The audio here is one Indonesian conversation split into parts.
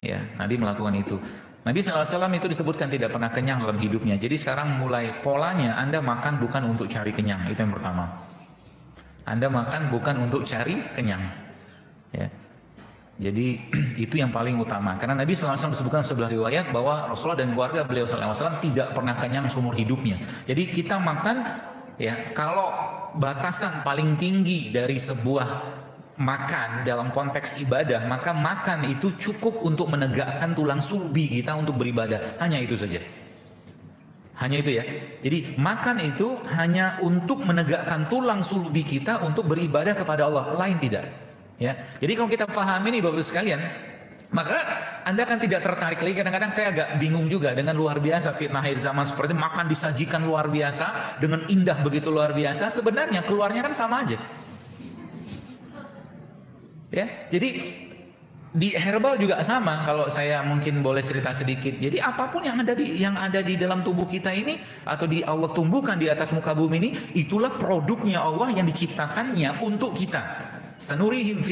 Ya, Nabi melakukan itu. Nabi SAW itu disebutkan tidak pernah kenyang dalam hidupnya. Jadi sekarang mulai polanya Anda makan bukan untuk cari kenyang, itu yang pertama. Anda makan bukan untuk cari kenyang. Ya. Jadi itu yang paling utama. Karena Nabi SAW disebutkan sebelah riwayat bahwa Rasulullah dan keluarga beliau SAW tidak pernah kenyang seumur hidupnya. Jadi kita makan, ya, kalau batasan paling tinggi dari sebuah makan dalam konteks ibadah, maka makan itu cukup untuk menegakkan tulang sulbi kita untuk beribadah. Hanya itu saja. Hanya itu ya. Jadi makan itu hanya untuk menegakkan tulang sulbi kita untuk beribadah kepada Allah, lain tidak. Ya. Jadi kalau kita pahami ini Bapak Ibu sekalian, maka Anda kan tidak tertarik lagi. Kadang-kadang saya agak bingung juga dengan luar biasa fitnah akhir zaman seperti makan disajikan luar biasa dengan indah begitu luar biasa. Sebenarnya keluarnya kan sama aja. Ya, jadi di herbal juga sama. Kalau saya mungkin boleh cerita sedikit. Jadi apapun yang ada di dalam tubuh kita ini atau di Allah tumbuhkan di atas muka bumi ini, itulah produknya Allah yang diciptakannya untuk kita. Sanurihim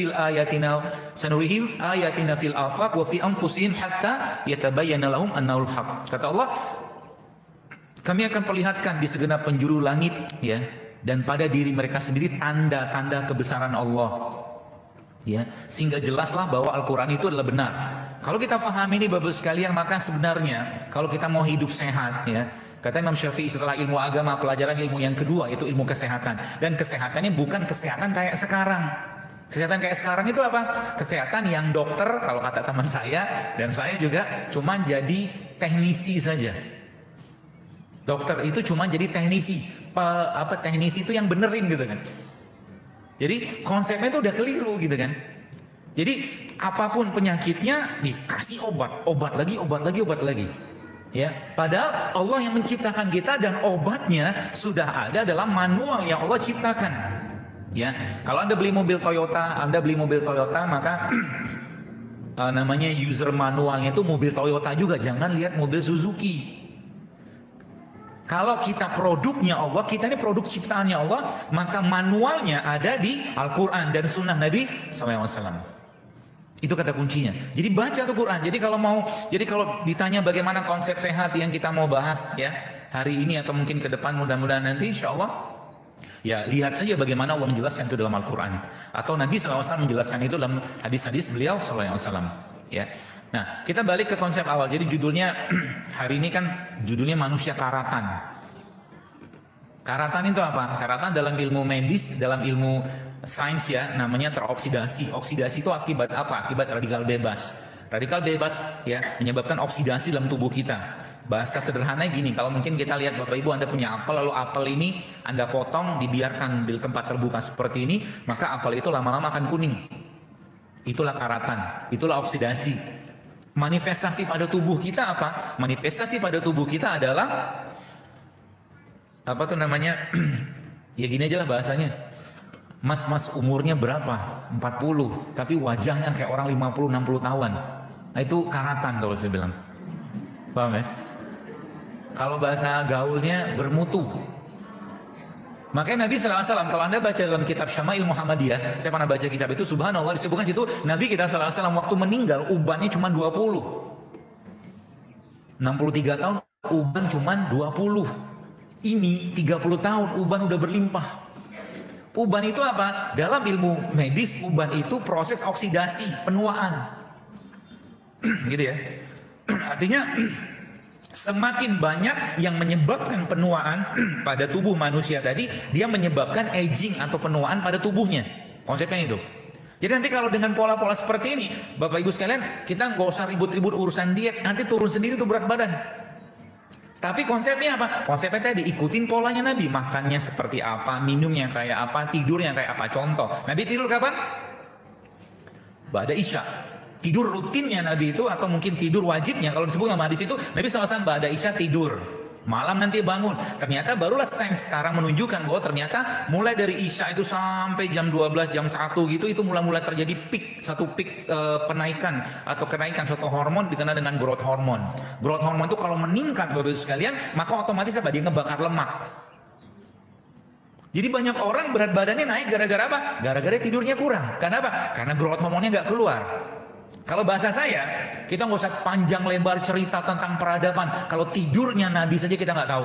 ayatina fil afaq wa fi anfusihim hatta yatabayyana lahum annahul haq. Kata Allah, kami akan perlihatkan di segenap penjuru langit, ya, dan pada diri mereka sendiri tanda-tanda kebesaran Allah. Ya, sehingga jelaslah bahwa Al-Quran itu adalah benar. Kalau kita pahami ini Bapak sekalian, maka sebenarnya kalau kita mau hidup sehat, ya, kata Imam Syafi'i, setelah ilmu agama, pelajaran ilmu yang kedua itu ilmu kesehatan. Dan kesehatannya bukan kesehatan kayak sekarang. Kesehatan kayak sekarang itu apa? Kesehatan yang dokter, kalau kata teman saya dan saya juga, cuma jadi teknisi saja. Dokter itu cuma jadi teknisi. Teknisi itu yang benerin gitu kan. Jadi konsepnya itu udah keliru gitu kan. Jadi apapun penyakitnya dikasih obat lagi. Ya, padahal Allah yang menciptakan kita dan obatnya sudah ada dalam manual yang Allah ciptakan. Ya, kalau Anda beli mobil Toyota, maka namanya user manualnya itu mobil Toyota juga, jangan lihat mobil Suzuki. Kalau kita produknya Allah, kita ini produk ciptaannya Allah, maka manualnya ada di Al-Quran dan Sunnah Nabi SAW. Itu kata kuncinya. Jadi baca tuh Quran. Jadi kalau ditanya bagaimana konsep sehat yang kita mau bahas ya hari ini atau mungkin ke depan, mudah-mudahan nanti insya Allah, ya lihat saja bagaimana Allah menjelaskan itu dalam Al-Quran. Atau Nabi SAW menjelaskan itu dalam hadis-hadis beliau SAW. Ya. Nah, kita balik ke konsep awal. Jadi judulnya hari ini kan judulnya manusia karatan. Karatan itu apa? Karatan dalam ilmu medis, dalam ilmu sains ya, namanya teroksidasi. Oksidasi itu akibat apa? Akibat radikal bebas. Radikal bebas ya menyebabkan oksidasi dalam tubuh kita. Bahasa sederhananya gini, kalau mungkin kita lihat Bapak Ibu Anda punya apel, lalu apel ini Anda potong, dibiarkan di tempat terbuka seperti ini, maka apel itu lama-lama akan kuning. Itulah karatan, itulah oksidasi. Manifestasi pada tubuh kita apa? Manifestasi pada tubuh kita adalah apa tuh namanya? Ya gini aja lah bahasanya. Mas umurnya berapa? 40, tapi wajahnya kayak orang 50-60 tahun. Nah itu karatan kalau saya bilang. Paham ya? Kalau bahasa gaulnya bermutu. Makanya Nabi SAW, kalau Anda baca dalam kitab Syama'il Muhammadiyah, saya pernah baca kitab itu, subhanallah, disebutkan situ, Nabi kita SAW waktu meninggal, ubannya cuma 20. 63 tahun, uban cuma 20. Ini 30 tahun, uban udah berlimpah. Uban itu apa? Dalam ilmu medis, uban itu proses oksidasi, penuaan. Gitu ya. Artinya, semakin banyak yang menyebabkan penuaan pada tubuh manusia tadi, dia menyebabkan aging atau penuaan pada tubuhnya. Konsepnya itu. Jadi nanti kalau dengan pola-pola seperti ini, Bapak Ibu sekalian, kita nggak usah ribut-ribut urusan diet, nanti turun sendiri tuh berat badan. Tapi konsepnya apa? Konsepnya tadi ikutin polanya Nabi, makannya seperti apa, minumnya kayak apa, tidurnya kayak apa. Contoh, Nabi tidur kapan? Ba'da Isya. Tidur rutinnya Nabi itu atau mungkin tidur wajibnya kalau disebut sama hadis itu Nabi SAW ba'da Isya tidur, malam nanti bangun. Ternyata barulah sains sekarang menunjukkan bahwa ternyata mulai dari Isya itu sampai jam 12, jam 1 gitu, itu mulai terjadi satu peak penaikan atau kenaikan suatu hormon dikenal dengan growth hormone. Growth hormone itu kalau meningkat Bapak Ibu sekalian, maka otomatis apa? Dia ngebakar lemak. Jadi banyak orang berat badannya naik gara-gara apa? Gara-gara tidurnya kurang. Karena apa? Karena growth hormonnya nggak keluar. Kalau bahasa saya, kita nggak usah panjang lebar cerita tentang peradaban. Kalau tidurnya Nabi saja kita nggak tahu.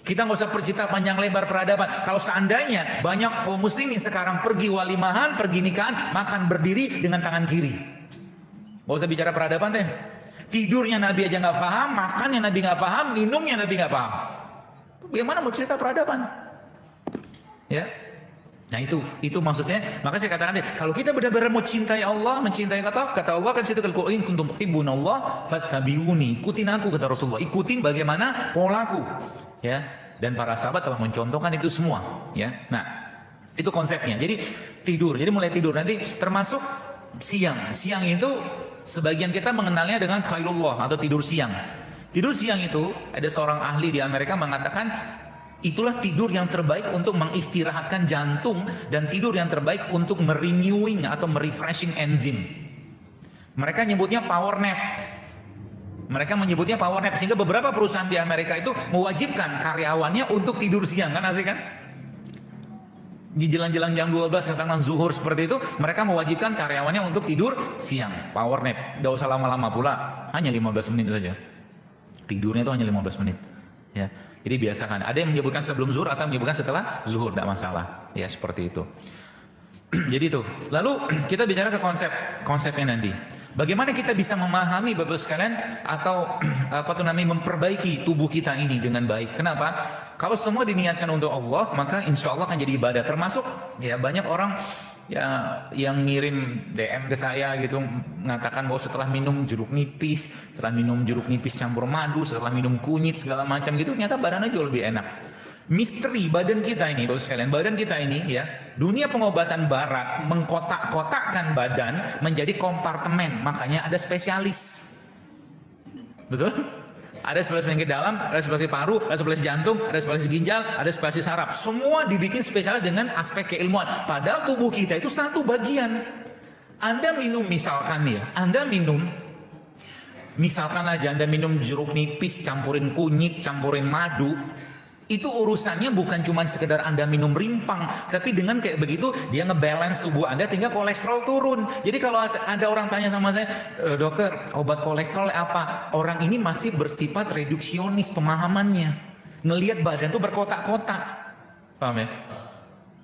Kita nggak usah bercerita panjang lebar peradaban. Kalau seandainya banyak kaum muslimin sekarang pergi walimahan, pergi nikahan, makan berdiri dengan tangan kiri. Nggak usah bicara peradaban deh. Tidurnya Nabi aja nggak paham, makannya Nabi nggak paham, minumnya Nabi nggak paham. Bagaimana mau cerita peradaban? Ya. Nah itu maksudnya, maka saya katakan kalau kita benar-benar mau cintai Allah, mencintai kata Allah kan situ kalau in kuntum tuhibbunallah fattabi'uni, ikutin aku kata Rasulullah, ikutin bagaimana polaku, ya. Dan para sahabat telah mencontohkan itu semua, ya. Nah, itu konsepnya. Jadi tidur, jadi mulai tidur nanti termasuk siang. Siang itu sebagian kita mengenalnya dengan khailullah atau tidur siang. Tidur siang itu ada seorang ahli di Amerika mengatakan itulah tidur yang terbaik untuk mengistirahatkan jantung dan tidur yang terbaik untuk merenewing atau merefreshing enzim. Mereka nyebutnya power nap. Mereka menyebutnya power nap sehingga beberapa perusahaan di Amerika itu mewajibkan karyawannya untuk tidur siang, kan asik kan? Di jelang-jelang jam 12 katakan zuhur seperti itu, mereka mewajibkan karyawannya untuk tidur siang, power nap. Gak usah lama-lama pula, hanya 15 menit saja. Tidurnya itu hanya 15 menit. Ya. Jadi biasakan. Ada yang menyebutkan sebelum zuhur atau menyebutkan setelah zuhur, tidak masalah. Ya seperti itu. Jadi itu. Lalu kita bicara ke konsepnya nanti. Bagaimana kita bisa memahami Bapak sekalian atau memperbaiki tubuh kita ini dengan baik. Kenapa? Kalau semua diniatkan untuk Allah, maka insya Allah akan jadi ibadah. Termasuk ya banyak orang ya yang ngirim DM ke saya gitu mengatakan bahwa setelah minum jeruk nipis, setelah minum jeruk nipis campur madu, setelah minum kunyit segala macam gitu, ternyata badannya jauh lebih enak. Misteri badan kita ini, Bapak sekalian, badan kita ini ya, dunia pengobatan barat mengkotak-kotakkan badan menjadi kompartemen, makanya ada spesialis. Betul? Ada spesialis penyakit dalam, ada spesialis paru, ada spesialis jantung, ada spesialis ginjal, ada spesialis saraf. Semua dibikin spesialis dengan aspek keilmuan. Padahal tubuh kita itu satu bagian. Anda minum misalkan ya, misalkan aja Anda minum jeruk nipis, campurin kunyit, campurin madu. Itu urusannya bukan cuma sekedar Anda minum rimpang, tapi dengan kayak begitu dia ngebalance tubuh Anda hingga kolesterol turun. Jadi kalau ada orang tanya sama saya, dokter obat kolesterol apa? Orang ini masih bersifat reduksionis pemahamannya, ngelihat badan tuh berkotak-kotak, paham ya?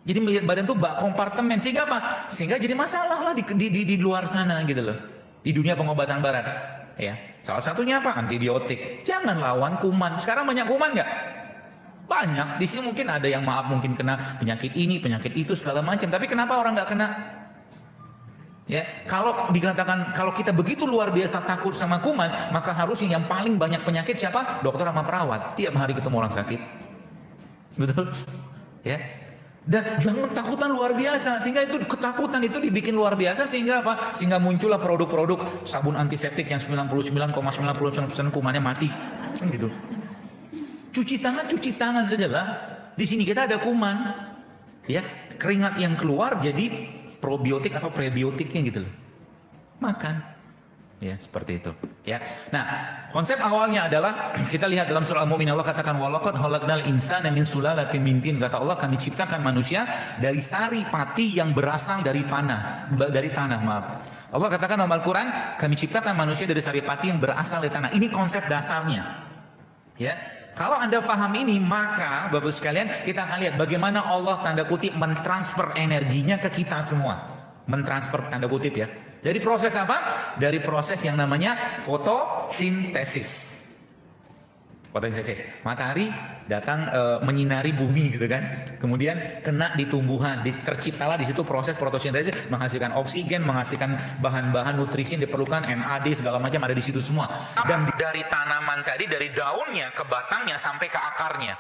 Jadi melihat badan tuh bak kompartemen, sehingga apa? Sehingga jadi masalah lah di luar sana gitu loh, di dunia pengobatan barat. Ya, salah satunya apa? Antibiotik. Jangan lawan kuman. Sekarang banyak kuman nggak? Banyak. Di sini mungkin ada yang mungkin kena penyakit ini, penyakit itu segala macam. Tapi kenapa orang nggak kena? Ya, kalau dikatakan kalau kita begitu luar biasa takut sama kuman, maka harusnya yang paling banyak penyakit siapa? Dokter sama perawat. Tiap hari ketemu orang sakit. Betul? Ya. Dan jangan takutan luar biasa, sehingga itu ketakutan itu dibikin luar biasa sehingga apa? Sehingga muncullah produk-produk sabun antiseptik yang 99,99% kumannya mati. Gitu. Cuci tangan saja lah. Di sini kita ada kuman, ya keringat yang keluar jadi probiotik atau prebiotiknya gitu loh. Makan, ya seperti itu. Ya. Nah, konsep awalnya adalah kita lihat dalam surah Al-Mu'min Allah katakan walaqad khalaqnal insana min sulalatin min tin. Kata Allah kami ciptakan manusia dari sari pati yang berasal dari tanah. Allah katakan dalam Al-Quran kami ciptakan manusia dari sari pati yang berasal dari tanah. Ini konsep dasarnya. Ya. Kalau Anda paham ini, maka Bapak sekalian kita akan lihat bagaimana Allah tanda kutip mentransfer energinya ke kita semua. Mentransfer tanda kutip ya. Dari proses apa? Dari proses yang namanya fotosintesis. Fotosintesis. Matahari datang menyinari bumi gitu kan. Kemudian kena di tumbuhan, terciptalah di situ proses fotosintesis menghasilkan oksigen, menghasilkan bahan-bahan nutrisi yang diperlukan, NAD segala macam ada di situ semua. Dan dari tanaman tadi, dari daunnya ke batangnya sampai ke akarnya.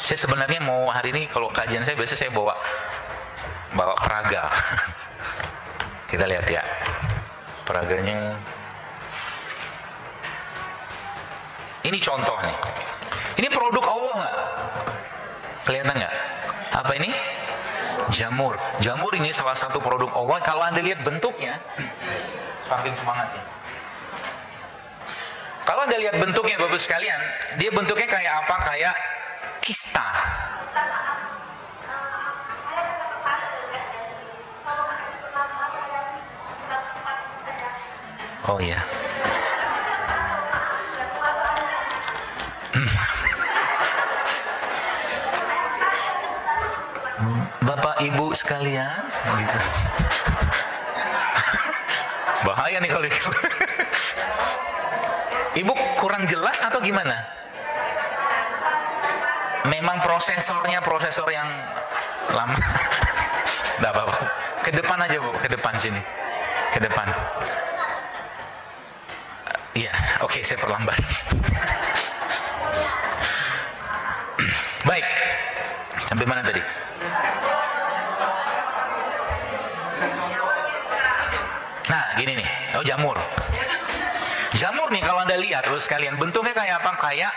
Saya sebenarnya mau hari ini kalau kajian saya biasanya saya bawa peraga. Kita lihat ya. Peraganya ini contoh nih. Ini produk Allah nggak? Kelihatan nggak? Apa ini? Jamur. Jamur ini salah satu produk Allah. Kalau Anda lihat bentuknya, saking semangatnya. Kalau Anda lihat bentuknya Bapak sekalian, dia bentuknya kayak apa? Kayak kista. Oh iya. Bapak Ibu sekalian, gitu. Bahaya nih kalau gitu. Ibu kurang jelas atau gimana? Memang prosesornya prosesor yang lama. Nggak apa-apa. Ke depan aja Bu, ke depan sini. Ke depan. Iya, oke, saya perlambat. Baik. Sampai mana tadi? Nah, gini nih. Oh, jamur. Jamur nih kalau Anda lihat terus sekalian, bentuknya kayak apa? Kayak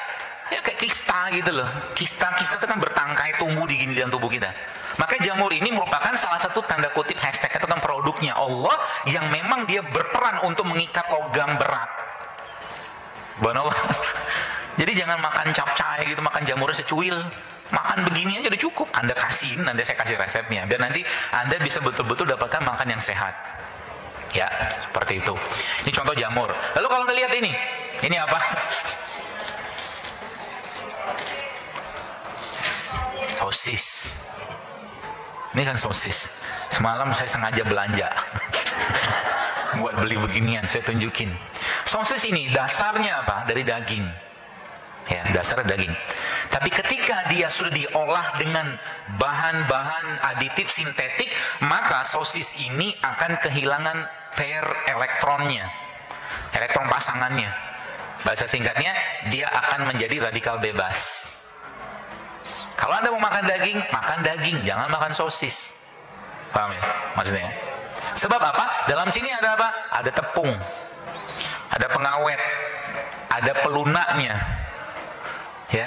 kista gitu loh. Kista itu kan bertangkai tumbuh di dalam tubuh kita. Maka jamur ini merupakan salah satu tanda kutip hashtag itu kan produknya Allah yang memang dia berperan untuk mengikat logam berat. Subhanallah. Jadi jangan makan capcay gitu, makan jamurnya secuil. Makan begini aja udah cukup. Anda kasih, nanti saya kasih resepnya. Biar nanti Anda bisa betul-betul dapatkan makan yang sehat. Ya, seperti itu. Ini contoh jamur. Lalu kalau Anda lihat ini apa? Sosis. Ini kan sosis. Semalam saya sengaja belanja buat beli beginian, saya tunjukin. Sosis ini dasarnya apa? Dari daging. Ya, dasarnya daging. Tapi ketika dia sudah diolah dengan bahan-bahan aditif sintetik, maka sosis ini akan kehilangan pair elektronnya, elektron pasangannya. Bahasa singkatnya, dia akan menjadi radikal bebas. Kalau Anda mau makan daging, jangan makan sosis. Paham ya maksudnya? Sebab apa? Dalam sini ada apa? Ada tepung, ada pengawet, ada pelunaknya. Ya,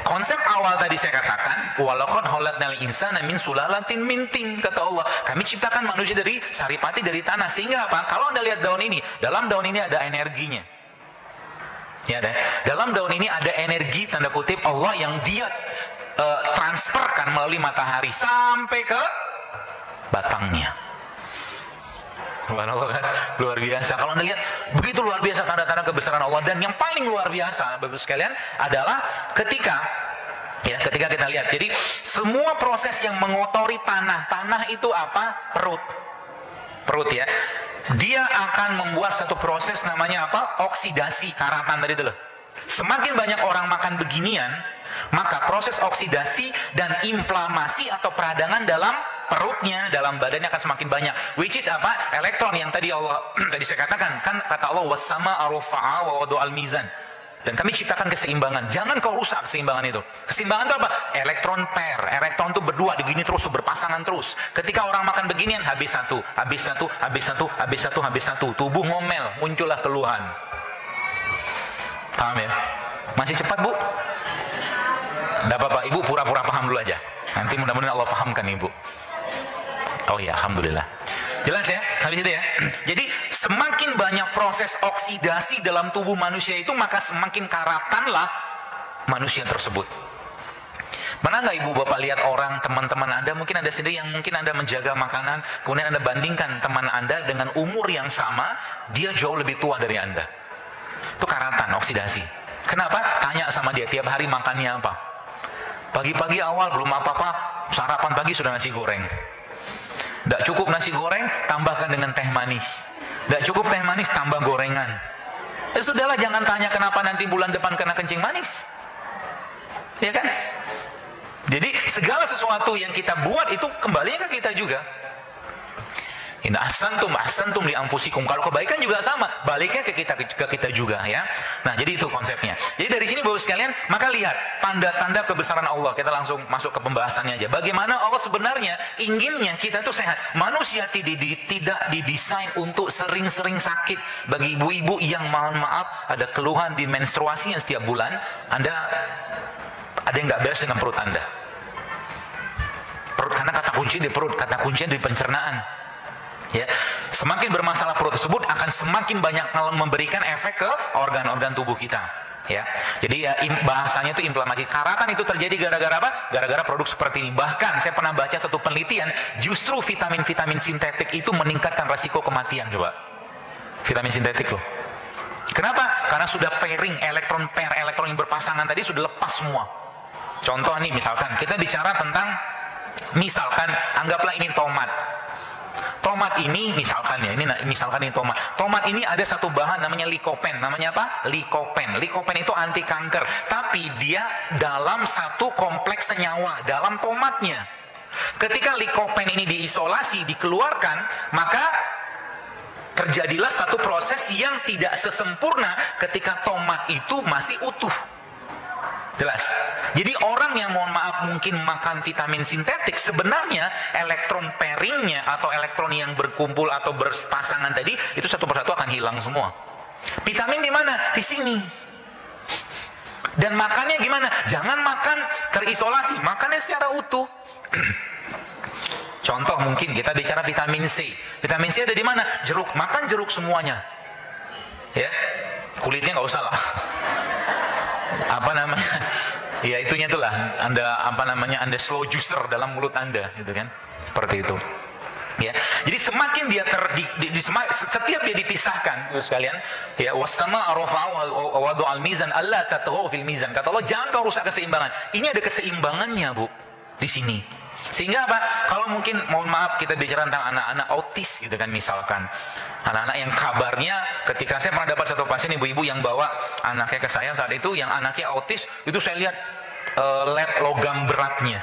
konsep awal tadi saya katakan, walaqad khalaqnal insana min sulalatin min tin, kata Allah. Kami ciptakan manusia dari saripati, dari tanah. Sehingga apa? Kalau Anda lihat daun ini, dalam daun ini ada energinya. Ya, dalam daun ini ada energi tanda kutip Allah yang dia transferkan melalui matahari sampai ke batangnya. Subhanallah kan, luar biasa. Kalau Anda lihat, begitu luar biasa tanda-tanda kebesaran Allah. Dan yang paling luar biasa, Bapak sekalian, adalah ketika kita lihat. Jadi semua proses yang mengotori tanah itu apa? Perut ya. Dia akan membuat satu proses namanya apa? Oksidasi, karatan tadi itu loh. Semakin banyak orang makan beginian, maka proses oksidasi dan inflamasi atau peradangan dalam perutnya, dalam badannya akan semakin banyak. Which is apa? Elektron yang tadi saya katakan, kan kata Allah wassama arfa'a wa wada'al mizan. Dan kami ciptakan keseimbangan. Jangan kau rusak keseimbangan itu. Keseimbangan itu apa? Elektron pair. Elektron itu berdua, begini terus, berpasangan terus. Ketika orang makan beginian, habis satu. Tubuh ngomel, muncullah keluhan. Paham ya? Masih cepat Bu? Tidak apa-apa, Ibu pura-pura paham dulu aja. Nanti mudah-mudahan Allah pahamkan Ibu. Oh ya, Alhamdulillah. Jelas ya, habis itu ya. Jadi semakin banyak proses oksidasi dalam tubuh manusia itu, maka semakin karatanlah manusia tersebut. Pernah nggak Ibu Bapak lihat orang, teman-teman Anda, mungkin Anda sendiri yang mungkin Anda menjaga makanan, kemudian Anda bandingkan teman Anda dengan umur yang sama, dia jauh lebih tua dari Anda. Itu karatan, oksidasi. Kenapa? Tanya sama dia, tiap hari makannya apa? Pagi-pagi awal belum apa-apa, sarapan pagi sudah nasi goreng. Tidak cukup nasi goreng, tambahkan dengan teh manis. Tidak cukup teh manis, tambah gorengan. Sudahlah, jangan tanya kenapa nanti bulan depan kena kencing manis. Ya kan? Jadi segala sesuatu yang kita buat itu kembalinya ke kita juga. In ahsantum li anfusikum. Kalau kebaikan juga sama, baliknya ke kita juga ya. Nah, jadi itu konsepnya. Jadi dari sini Bapak sekalian, maka lihat tanda-tanda kebesaran Allah. Kita langsung masuk ke pembahasannya aja. Bagaimana Allah sebenarnya inginnya kita tuh sehat. Manusia tidak didesain untuk sering-sering sakit. Bagi ibu-ibu yang mohon maaf ada keluhan di menstruasinya setiap bulan, Anda ada yang nggak beres dengan perut Anda. Perut, karena kata kunci di perut, kata kuncinya di pencernaan. Ya, semakin bermasalah perut tersebut akan semakin banyak memberikan efek ke organ-organ tubuh kita. Ya, jadi ya, bahasanya itu inflamasi. Karatan itu terjadi gara-gara apa? Gara-gara produk seperti ini. Bahkan saya pernah baca satu penelitian, justru vitamin-vitamin sintetik itu meningkatkan resiko kematian. Coba, Vitamin sintetik loh. Kenapa? Karena sudah pairing, elektron yang berpasangan tadi sudah lepas semua. Contoh nih, misalkan kita bicara tentang, anggaplah ini tomat. Tomat ini misalkan ya, misalkan ini tomat. Tomat ini ada satu bahan namanya likopen. Namanya apa? Likopen. Likopen itu anti kanker. Tapi dia dalam satu kompleks senyawa dalam tomatnya. Ketika likopen ini diisolasi, dikeluarkan, maka terjadilah satu proses yang tidak sesempurna ketika tomat itu masih utuh. Jelas. Jadi orang yang mohon maaf mungkin makan vitamin sintetik, sebenarnya elektron pairingnya atau elektron yang berkumpul atau berpasangan tadi itu satu persatu akan hilang semua. Vitamin di mana? Di sini. Dan makannya gimana? Jangan makan terisolasi, makannya secara utuh. Contoh mungkin kita bicara vitamin C. Vitamin C ada di mana? Jeruk. Makan jeruk semuanya. Ya, kulitnya nggak usah lah. Apa namanya? Ya itunya itulah. Anda slow juicer dalam mulut Anda, gitu kan? Seperti itu. Ya, jadi semakin dia setiap dia dipisahkan, sekalian, ya wasama rafa'u wa wadu al mizan alla tatghaw fil mizan. Kata Allah, jangan kau rusak keseimbangan. Ini ada keseimbangannya, Bu, di sini. Sehingga apa? Kalau mungkin mohon maaf kita bicara tentang anak-anak autis gitu kan, misalkan anak-anak yang kabarnya, ketika saya pernah dapat satu pasien ibu-ibu yang bawa anaknya ke saya saat itu, yang anaknya autis, itu saya lihat lab logam beratnya,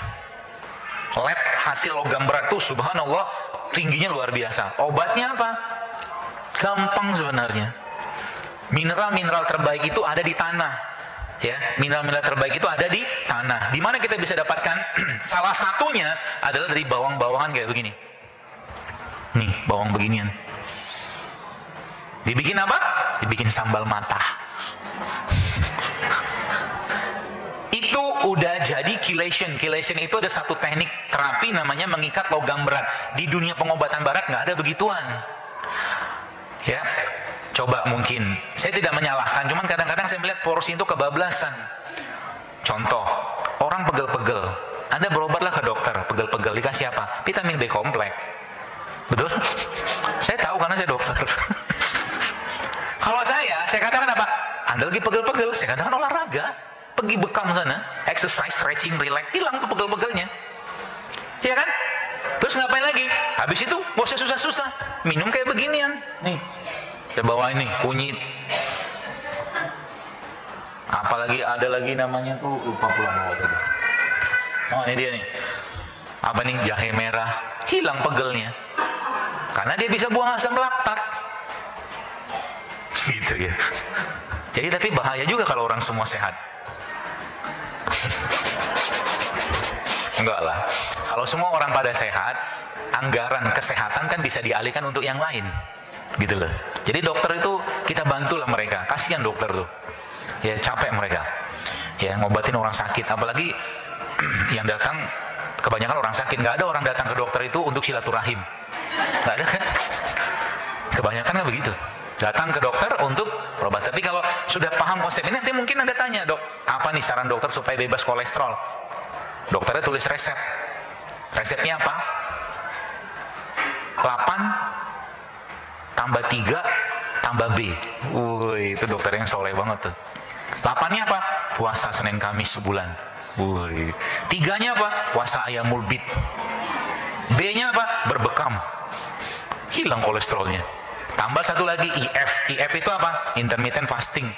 lab hasil logam berat tuh subhanallah tingginya luar biasa. Obatnya apa? Gampang sebenarnya. Mineral-mineral terbaik itu ada di tanah. Ya, mineral-mineral terbaik itu ada di tanah. Di mana kita bisa dapatkan? Salah satunya adalah dari bawang-bawangan kayak begini. Nih, bawang beginian. Dibikin apa? Dibikin sambal matah. Itu udah jadi chelation. Chelation itu ada satu teknik terapi namanya mengikat logam berat. Di dunia pengobatan barat nggak ada begituan. Ya. Coba mungkin, saya tidak menyalahkan, cuman kadang-kadang saya melihat porsi itu kebablasan. Contoh, orang pegel-pegel, Anda berobatlah ke dokter, pegel-pegel, dikasih apa? Vitamin B kompleks. Betul? Saya tahu karena saya dokter. Kalau saya katakan apa? Anda lagi pegel-pegel, saya katakan olahraga. Pergi bekam sana, exercise, stretching, relax, hilang tuh pegel-pegelnya. Iya kan? Terus ngapain lagi? Habis itu, gak usah susah-susah, minum kayak beginian. Nih. Saya bawa ini kunyit, apalagi ada lagi namanya tuh lupa pula bawa tadi. Oh ini dia nih, apa nih, jahe merah, hilang pegelnya, karena dia bisa buang asam laktat, gitu ya. Jadi tapi bahaya juga kalau orang semua sehat. Enggak lah, kalau semua orang pada sehat, anggaran kesehatan kan bisa dialihkan untuk yang lain. Gitu loh. Jadi dokter itu kita bantulah mereka. Kasihan dokter tuh. Ya capek mereka. Ya ngobatin orang sakit. Apalagi yang datang kebanyakan orang sakit. Nggak ada orang datang ke dokter itu untuk silaturahim. Nggak ada kan? Kebanyakan kan begitu. Datang ke dokter untuk berobat. Tapi kalau sudah paham konsep ini, nanti mungkin Anda tanya, dok, apa nih saran dokter supaya bebas kolesterol? Dokternya tulis resep. Resepnya apa? 8 tambah 3 tambah B. Woi, itu dokter yang soleh banget tuh. 8-nya apa? Puasa Senin Kamis sebulan. Woi. 3-nya apa? Puasa ayam mulbit. B-nya apa? Berbekam. Hilang kolesterolnya. Tambah satu lagi IF. IF itu apa? Intermittent fasting.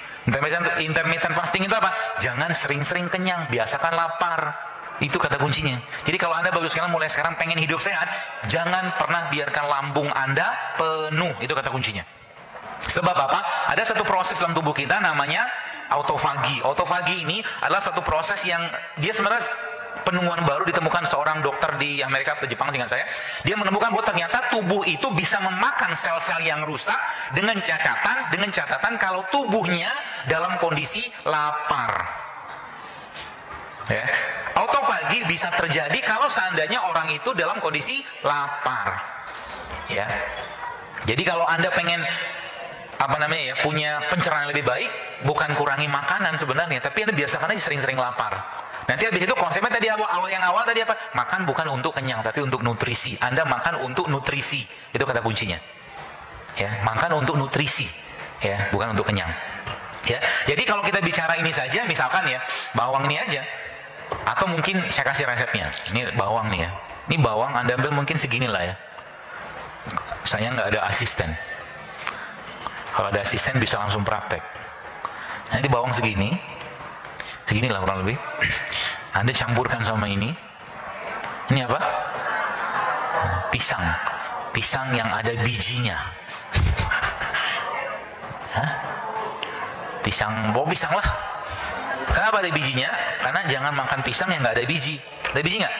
Intermittent fasting itu apa? Jangan sering-sering kenyang, biasakan lapar. Itu kata kuncinya. Jadi kalau Anda bagus sekali mulai sekarang pengen hidup sehat, jangan pernah biarkan lambung Anda penuh. Itu kata kuncinya. Sebab apa? Ada satu proses dalam tubuh kita namanya autofagi. Autofagi ini adalah satu proses yang dia sebenarnya penemuan baru ditemukan seorang dokter di Amerika atau Jepang seingat saya. Dia menemukan bahwa ternyata tubuh itu bisa memakan sel-sel yang rusak dengan catatan kalau tubuhnya dalam kondisi lapar. Ya. Autofagi bisa terjadi kalau seandainya orang itu dalam kondisi lapar. Ya. Jadi kalau Anda pengen punya pencernaan lebih baik, bukan kurangi makanan sebenarnya, tapi Anda biasakan aja sering-sering lapar. Nanti habis itu konsepnya tadi awal tadi apa? Makan bukan untuk kenyang, tapi untuk nutrisi. Anda makan untuk nutrisi. Itu kata kuncinya. Ya, makan untuk nutrisi, ya, bukan untuk kenyang. Ya, jadi kalau kita bicara ini saja, misalkan ya, bawang ini aja, atau mungkin saya kasih resepnya. Ini bawang nih ya. Ini bawang Anda ambil mungkin segini lah ya. Saya nggak ada asisten. Kalau ada asisten bisa langsung praktek. Nanti bawang segini lah kurang lebih. Anda campurkan sama ini. Ini apa? Pisang yang ada bijinya. Hah? Pisang lah. Kenapa ada bijinya? Karena jangan makan pisang yang nggak ada biji. Ada biji nggak?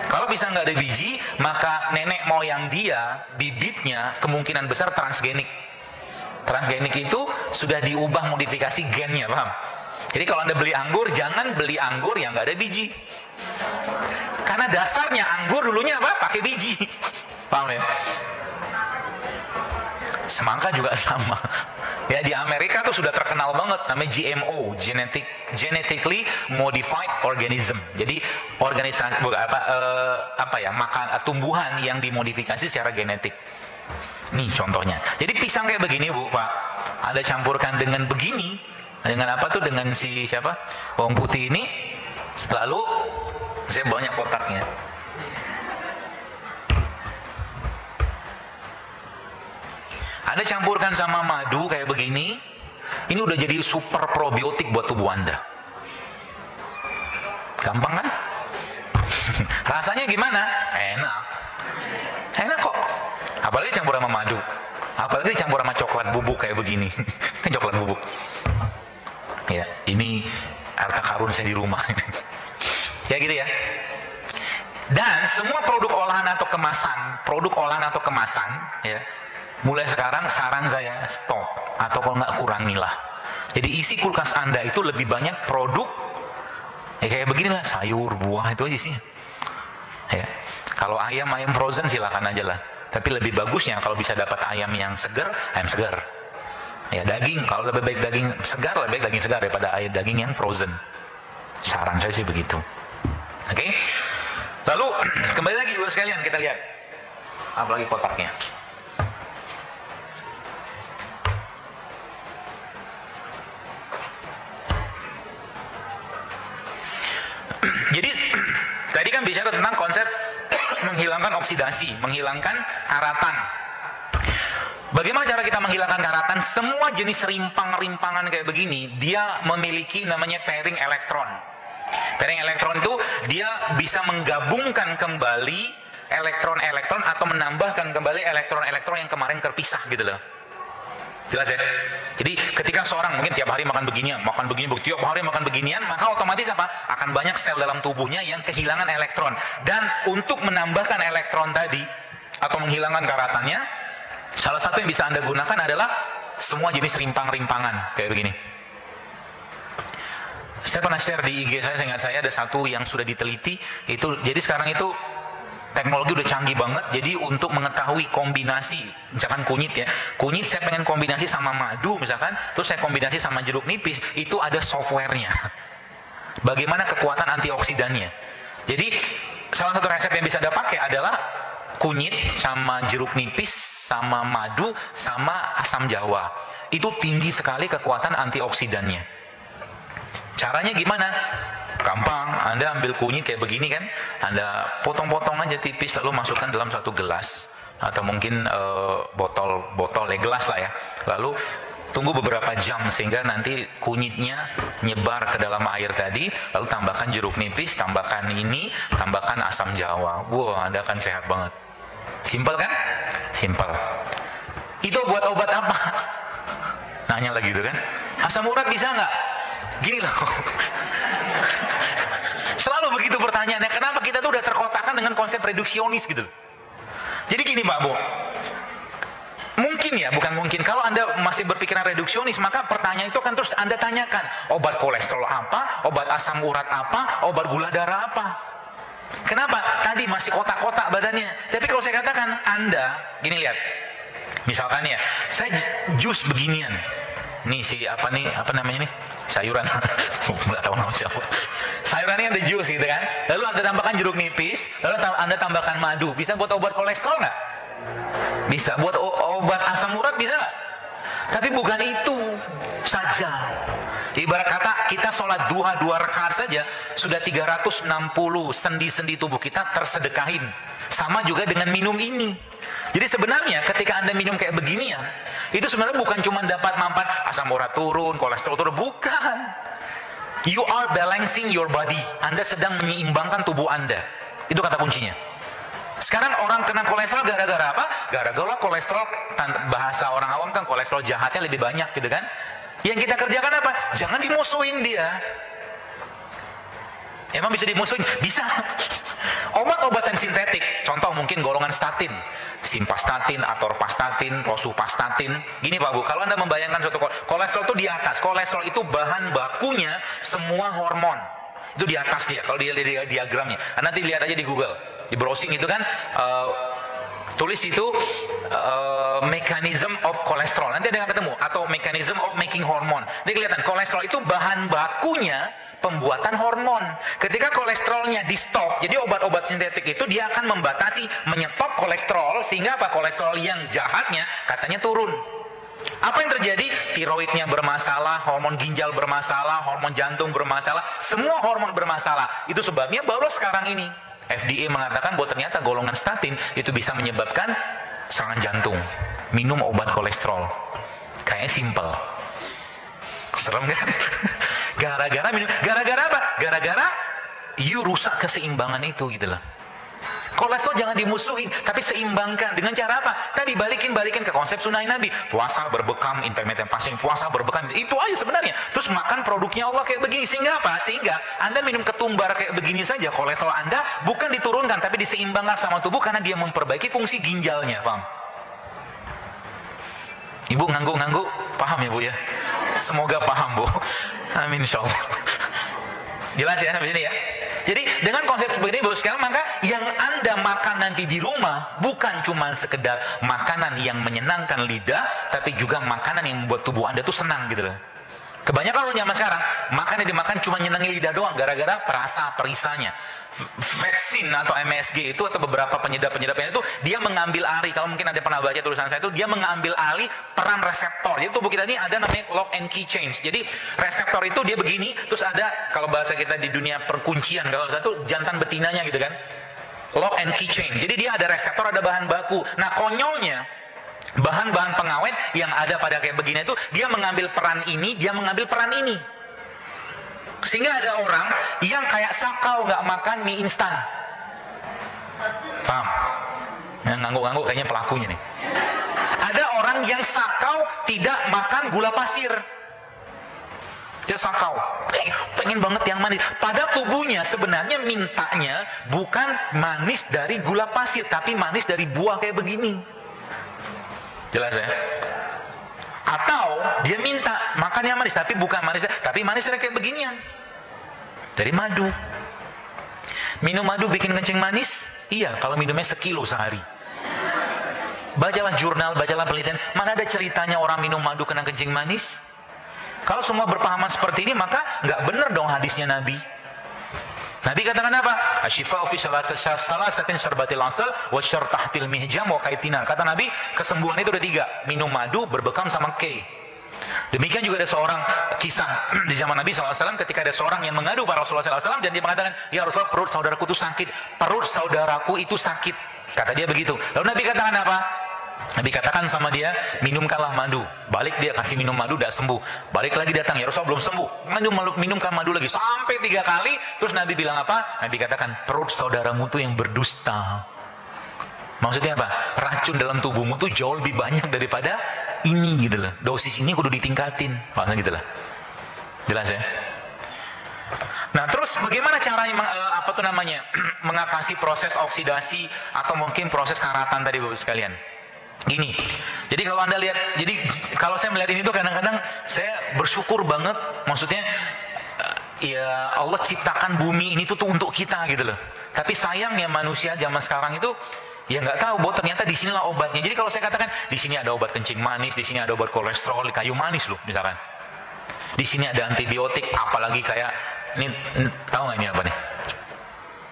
Kalau pisang nggak ada biji, maka nenek moyang dia, bibitnya kemungkinan besar transgenik. Transgenik itu sudah diubah modifikasi gennya, paham? Jadi kalau Anda beli anggur, jangan beli anggur yang nggak ada biji. Karena dasarnya anggur dulunya apa? Pakai biji. Paham ya? Semangka juga sama. Ya, di Amerika tuh sudah terkenal banget namanya GMO, genetically modified organism. Jadi organisasi tumbuhan yang dimodifikasi secara genetik. Nih contohnya. Jadi pisang kayak begini, Bu, Pak. Anda campurkan dengan begini, dengan apa tuh, dengan si siapa? Bawang putih ini. Lalu saya banyak kotaknya. Anda campurkan sama madu kayak begini, ini udah jadi super probiotik buat tubuh Anda. Gampang kan? Rasanya gimana? Enak kok. Apalagi campur sama madu. Apalagi campur sama coklat bubuk kayak begini. Kan coklat bubuk. Ya, ini harta karun saya di rumah. Ya gitu ya. Dan semua produk olahan atau kemasan, ya, mulai sekarang saran saya stop, atau kalau nggak kurangilah. Jadi isi kulkas Anda itu lebih banyak produk ya kayak beginilah, sayur, buah, itu aja isinya. Ya. Kalau ayam frozen silakan aja lah. Tapi lebih bagusnya kalau bisa dapat ayam segar. Ya, daging, kalau lebih baik daging segar daripada daging yang frozen. Saran saya sih begitu. Oke. Lalu kembali lagi buat sekalian, kita lihat apalagi kotaknya. Jadi tadi kan bicara tentang konsep menghilangkan oksidasi, menghilangkan karatan. Bagaimana cara kita menghilangkan karatan? Semua jenis rimpangan kayak begini, dia memiliki namanya pairing elektron. Pairing elektron itu dia bisa menggabungkan kembali elektron-elektron atau menambahkan kembali elektron-elektron yang kemarin terpisah gitu loh. Jelas ya? Jadi ketika seorang mungkin tiap hari makan beginian, tiap hari makan beginian, maka otomatis apa? Akan banyak sel dalam tubuhnya yang kehilangan elektron. Dan untuk menambahkan elektron tadi atau menghilangkan karatannya, salah satu yang bisa Anda gunakan adalah semua jenis rimpang-rimpangan kayak begini. Saya pernah share di IG saya, ingat saya ada satu yang sudah diteliti itu. Jadi sekarang itu teknologi udah canggih banget. Jadi untuk mengetahui kombinasi, misalkan kunyit ya, kunyit saya pengen kombinasi sama madu misalkan, terus saya kombinasi sama jeruk nipis, itu ada softwarenya. Bagaimana kekuatan antioksidannya. Jadi salah satu resep yang bisa Anda pakai adalah kunyit sama jeruk nipis sama madu sama asam jawa. Itu tinggi sekali kekuatan antioksidannya. Caranya gimana? Gampang, Anda ambil kunyit kayak begini kan, Anda potong-potong aja tipis lalu masukkan dalam satu gelas atau mungkin botol ya, gelas lah ya. Lalu tunggu beberapa jam sehingga nanti kunyitnya nyebar ke dalam air tadi, lalu tambahkan jeruk nipis, tambahkan ini, tambahkan asam jawa. Wah, Anda akan sehat banget. Simpel kan? Simpel. Itu buat obat apa? Nanya lagi gitu kan? Asam urat bisa nggak? Gini loh. Selalu begitu pertanyaannya. Kenapa kita tuh udah terkotakkan dengan konsep reduksionis gitu. Jadi gini Mbak Bu, mungkin ya, bukan mungkin, kalau Anda masih berpikiran reduksionis, maka pertanyaan itu akan terus Anda tanyakan. Obat kolesterol apa? Obat asam urat apa? Obat gula darah apa? Kenapa? Tadi masih kotak-kotak badannya. Tapi kalau saya katakan, Anda, gini lihat. Misalkan ya, saya jus beginian. Nih apa namanya nih? Sayuran. Nggak tahu nama siapa. Sayuran ini ada jus gitu kan. Lalu Anda tambahkan jeruk nipis, lalu Anda tambahkan madu. Bisa buat obat kolesterol nggak? Bisa. Buat obat asam urat bisa nggak? Tapi bukan itu saja. Ibarat kata kita sholat duha 2 rakaat saja sudah 360 sendi-sendi tubuh kita tersedekahin. Sama juga dengan minum ini. Jadi sebenarnya ketika Anda minum kayak beginian, itu sebenarnya bukan cuma dapat manfaat asam urat turun, kolesterol turun, bukan. You are balancing your body. Anda sedang menyeimbangkan tubuh Anda. Itu kata kuncinya. Sekarang orang kena kolesterol gara-gara apa? Gara-gara kolesterol, bahasa orang awam kan kolesterol jahatnya lebih banyak gitu kan. Yang kita kerjakan apa? Jangan dimusuhin dia. Emang bisa dimusuhin? Bisa. Obat-obatan sintetik, contoh mungkin golongan statin, simvastatin, atorvastatin, rosuvastatin. Gini Pak Bu, kalau Anda membayangkan suatu kolesterol itu di atas, kolesterol itu bahan bakunya semua hormon. Itu di atas dia, kalau dia diagramnya. Nanti lihat aja di Google, di browsing itu kan, tulis itu mechanism of kolesterol. Nanti ada yang ketemu, atau mechanism of making hormone. Nanti kelihatan, kolesterol itu bahan bakunya pembuatan hormon. Ketika kolesterolnya di stop, jadi obat-obat sintetik itu dia akan membatasi, menyetop kolesterol, sehingga apa? Kolesterol yang jahatnya katanya turun. Apa yang terjadi? Tiroidnya bermasalah, hormon ginjal bermasalah, hormon jantung bermasalah, semua hormon bermasalah. Itu sebabnya baru sekarang ini FDA mengatakan bahwa ternyata golongan statin itu bisa menyebabkan serangan jantung. Minum obat kolesterol. Kayaknya simple. Serem kan? Gara-gara minum. Gara-gara apa? Gara-gara you rusak keseimbangan itu gitu loh. Kolesterol jangan dimusuhin, tapi seimbangkan. Dengan cara apa? Tadi balikin ke konsep sunnah Nabi. Puasa berbekam, intermittent fasting, puasa berbekam. Itu aja sebenarnya. Terus makan produknya Allah kayak begini. Sehingga apa? Sehingga Anda minum ketumbar kayak begini saja, kolesterol Anda bukan diturunkan, tapi diseimbangkan sama tubuh karena dia memperbaiki fungsi ginjalnya. Paham? Ibu ngangguk-ngangguk, paham ya Bu ya? Semoga paham Bu. Amin insyaallah. Jelas ya sampai sini ya? Jadi dengan konsep seperti ini sekarang, maka yang Anda makan nanti di rumah bukan cuma sekedar makanan yang menyenangkan lidah, tapi juga makanan yang membuat tubuh Anda tuh senang gitu loh. Kebanyakan orang zaman sekarang makan yang dimakan cuma nyenangin lidah doang gara-gara perasa perisanya. Vetsin atau MSG itu atau beberapa penyedap-penyedapnya itu dia mengambil alih, kalau mungkin ada pernah baca tulisan saya itu, dia mengambil alih peran reseptor. Jadi tubuh kita ini ada namanya lock and key change. Jadi reseptor itu dia begini, terus ada kalau bahasa kita di dunia perkuncian kalau satu jantan betinanya gitu kan. Lock and key change. Jadi dia ada reseptor, ada bahan baku. Nah konyolnya bahan-bahan pengawet yang ada pada kayak begini itu dia mengambil peran ini, dia mengambil peran ini. Sehingga ada orang yang kayak sakau nggak makan mie instan. Paham? Yang ngangguk-ngangguk kayaknya pelakunya nih. Ada orang yang sakau tidak makan gula pasir. Dia sakau, pengen banget yang manis. Pada tubuhnya sebenarnya mintanya bukan manis dari gula pasir, tapi manis dari buah kayak begini. Jelas ya? Atau dia minta makan yang manis, tapi bukan manis, tapi manis dari kayak beginian. Dari madu. Minum madu bikin kencing manis? Iya, kalau minumnya sekilo sehari. Bacalah jurnal, bacalah penelitian. Mana ada ceritanya orang minum madu kena kencing manis? Kalau semua berpahaman seperti ini, maka nggak benar dong hadisnya Nabi. Nabi katakan apa? Asyifa'u fi salasatin syarbatil asal wa syar tahtil mihjam wa kaitinar. Kata Nabi, kesembuhan itu ada 3. Minum madu berbekam sama kei. Demikian juga ada seorang kisah di zaman Nabi SAW ketika ada seorang yang mengadu pada Rasulullah SAW dan dia mengatakan, ya Rasulullah, perut saudaraku itu sakit. Perut saudaraku itu sakit. Kata dia begitu. Lalu Nabi katakan apa? Nabi katakan sama dia, minumkanlah madu. Balik dia kasih minum madu, tidak sembuh. Balik lagi datang, ya Rasulullah belum sembuh. Minumkan madu lagi sampai 3 kali. Terus Nabi bilang apa? Nabi katakan, perut saudaramu itu yang berdusta. Maksudnya apa? Racun dalam tubuhmu tuh jauh lebih banyak daripada ini gitu loh. Dosis ini kudu ditingkatin. Maksudnya gitu lah. Jelas ya? Nah terus bagaimana caranya mengatasi proses oksidasi atau mungkin proses karatan tadi Bapak sekalian? Gini, jadi kalau Anda lihat, jadi kalau saya melihat ini tuh kadang-kadang saya bersyukur banget, maksudnya ya Allah ciptakan bumi ini tuh untuk kita gitu loh. Tapi sayangnya manusia zaman sekarang itu ya nggak tahu bahwa ternyata di sinilah obatnya. Jadi kalau saya katakan di sini ada obat kencing manis, di sini ada obat kolesterol, kayu manis loh misalkan. Di sini ada antibiotik, apalagi kayak ini tahu nggak ini apa nih?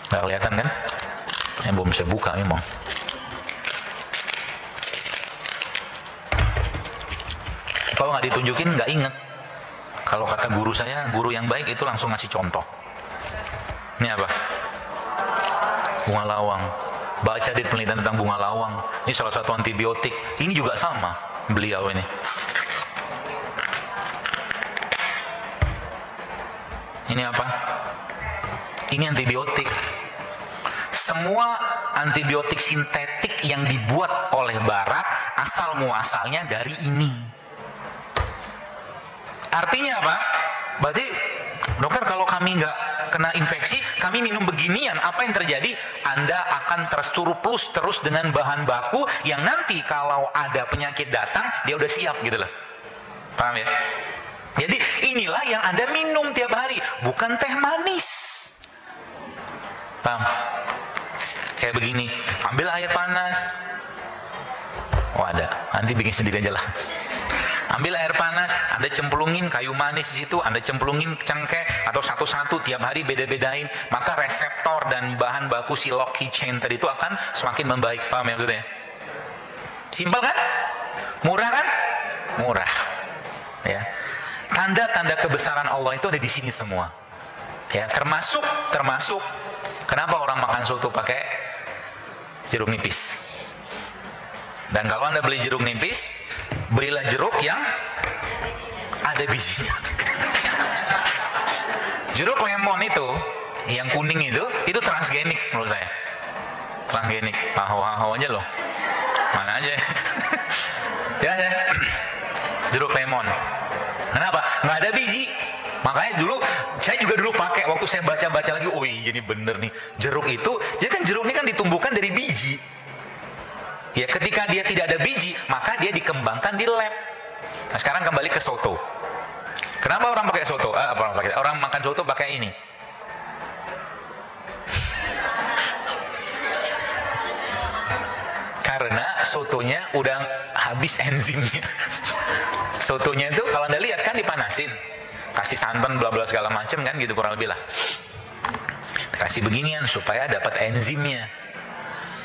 Nggak kelihatan kan? Yang belum saya buka memang. Kalau nggak ditunjukin nggak inget. Kalau kata guru saya, guru yang baik itu langsung ngasih contoh. Ini apa? Bunga lawang. Baca di penelitian tentang bunga lawang. Ini salah satu antibiotik. Ini juga sama beliau ini. Ini apa? Ini antibiotik. Semua antibiotik sintetik yang dibuat oleh Barat asal muasalnya dari ini. Artinya apa? Berarti dokter, kalau kami nggak kena infeksi, kami minum beginian, apa yang terjadi? Anda akan tersurplus terus dengan bahan baku yang nanti kalau ada penyakit datang, dia udah siap gitu loh. Paham ya? Jadi inilah yang Anda minum tiap hari, bukan teh manis. Paham? Kayak begini, ambil air panas. Oh ada, nanti bikin sendiri aja lah. Ambil air panas, Anda cemplungin kayu manis di situ, Anda cemplungin cengkeh atau satu-satu tiap hari beda-bedain, maka reseptor dan bahan baku si Lockheed chain tadi itu akan semakin membaik. Paham ya maksudnya? Simpel kan? Murah kan? Murah. Ya. Tanda-tanda kebesaran Allah itu ada di sini semua. Ya, termasuk kenapa orang makan soto pakai jeruk nipis. Dan kalau Anda beli jeruk nipis, belilah jeruk yang ada bijinya. Jeruk lemon itu, yang kuning itu transgenik menurut saya. Transgenik, haho aja loh. Mana aja. Ya. Jeruk lemon. Kenapa? Nggak ada biji. Makanya saya juga dulu pakai waktu saya baca-baca lagi. Oh iya, ini bener nih. Jeruk itu, jadi kan jeruk ini kan ditumbuhkan dari biji. Ya, ketika dia tidak ada biji, maka dia dikembangkan di lab. Nah, sekarang kembali ke soto. Kenapa orang pakai soto? Orang makan soto pakai ini. Karena sotonya udah habis enzimnya. Sotonya itu kalau Anda lihat kan dipanasin, kasih santan bla bla segala macam kan gitu kurang lebih lah. Kasih beginian supaya dapat enzimnya.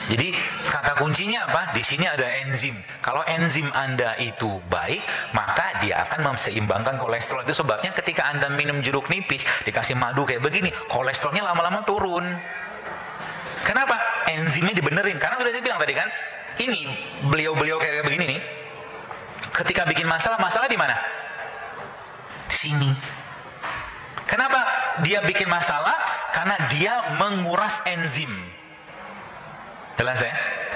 Jadi kata kuncinya apa? Di sini ada enzim. Kalau enzim Anda itu baik, maka dia akan menseimbangkan kolesterol. Itu sebabnya ketika Anda minum jeruk nipis, dikasih madu kayak begini, kolesterolnya lama-lama turun. Kenapa? Enzimnya dibenerin. Karena sudah saya bilang tadi kan, ini beliau-beliau kayak begini nih, ketika bikin masalah di mana? Sini. Kenapa dia bikin masalah? Karena dia menguras enzim. Jelas ya?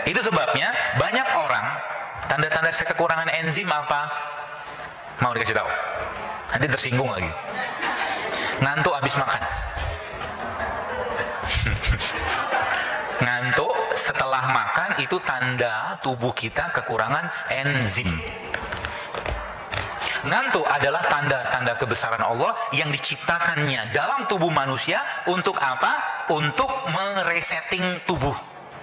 Itu sebabnya banyak orang tanda-tanda saya kekurangan enzim apa? Mau dikasih tahu? Nanti tersinggung lagi. Ngantuk habis makan. Ngantuk setelah makan itu tanda tubuh kita kekurangan enzim. Ngantuk adalah tanda-tanda kebesaran Allah yang diciptakannya dalam tubuh manusia untuk apa? Untuk meresetting tubuh.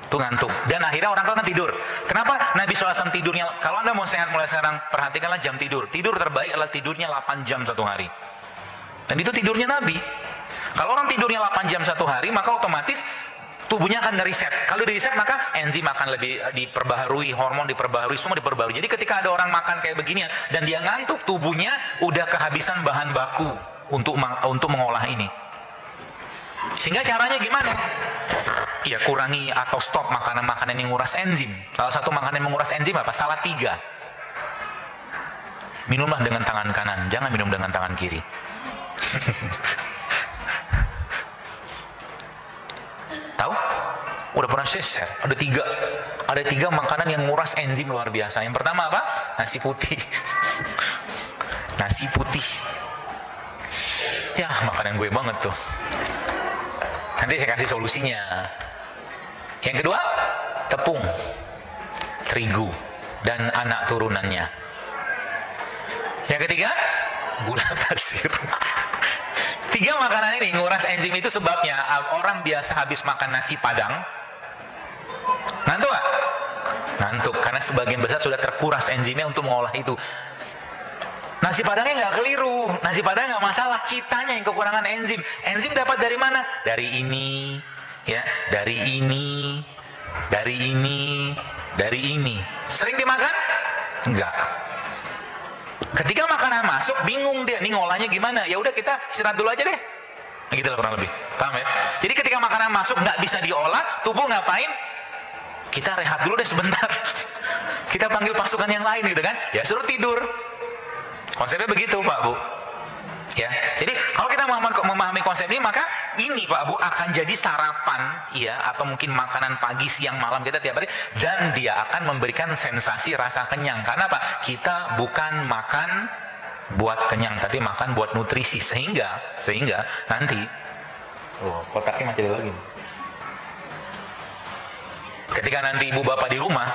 Itu ngantuk. Dan akhirnya orang akan tidur. Kenapa Nabi SAW tidurnya? Kalau Anda mau sehat mulai sekarang, perhatikanlah jam tidur. Tidur terbaik adalah tidurnya 8 jam satu hari. Dan itu tidurnya Nabi. Kalau orang tidurnya 8 jam satu hari, maka otomatis tubuhnya akan ngereset. Kalau di-reset maka enzim akan lebih diperbaharui, hormon diperbaharui, semua diperbaharui. Jadi ketika ada orang makan kayak beginian dan dia ngantuk, tubuhnya udah kehabisan bahan baku untuk mengolah ini. Sehingga caranya gimana? Ya kurangi atau stop makanan-makanan yang menguras enzim. Salah satu makanan yang menguras enzim apa? Salatiga. Minumlah dengan tangan kanan, jangan minum dengan tangan kiri. Tahu? Udah pernah saya share. Ada tiga makanan yang nguras enzim luar biasa. Yang pertama apa? Nasi putih. Nasi putih. Ya makanan gue banget tuh. Nanti saya kasih solusinya. Yang kedua, tepung, terigu, dan anak turunannya. Yang ketiga, gula pasir. 3 makanan ini nguras enzim. Itu sebabnya orang biasa habis makan nasi padang ngantuk gak? Ngantuk, karena sebagian besar sudah terkuras enzimnya untuk mengolah itu. Nasi padangnya nggak keliru, nasi padang nggak masalah, kitanya yang kekurangan enzim. Enzim dapat dari mana? Dari ini, ya, dari ini, dari ini, dari ini. Sering dimakan? Enggak. Ketika makanan masuk, bingung dia, nih ngolahnya gimana? Ya udah kita istirahat dulu aja deh. Gitu lah kurang lebih, paham ya? Jadi ketika makanan masuk nggak bisa diolah, tubuh ngapain? Kita rehat dulu deh sebentar. Kita panggil pasukan yang lain gitu kan? Ya suruh tidur. Konsepnya begitu Pak Bu. Ya, jadi kalau kita memahami konsep ini, maka ini Pak Bu akan jadi sarapan, ya, atau mungkin makanan pagi, siang, malam kita tiap hari, dan dia akan memberikan sensasi rasa kenyang. Karena apa? Kita bukan makan buat kenyang, tapi makan buat nutrisi, sehingga nanti, kotaknya masih ada lagi. Ketika nanti ibu bapak di rumah,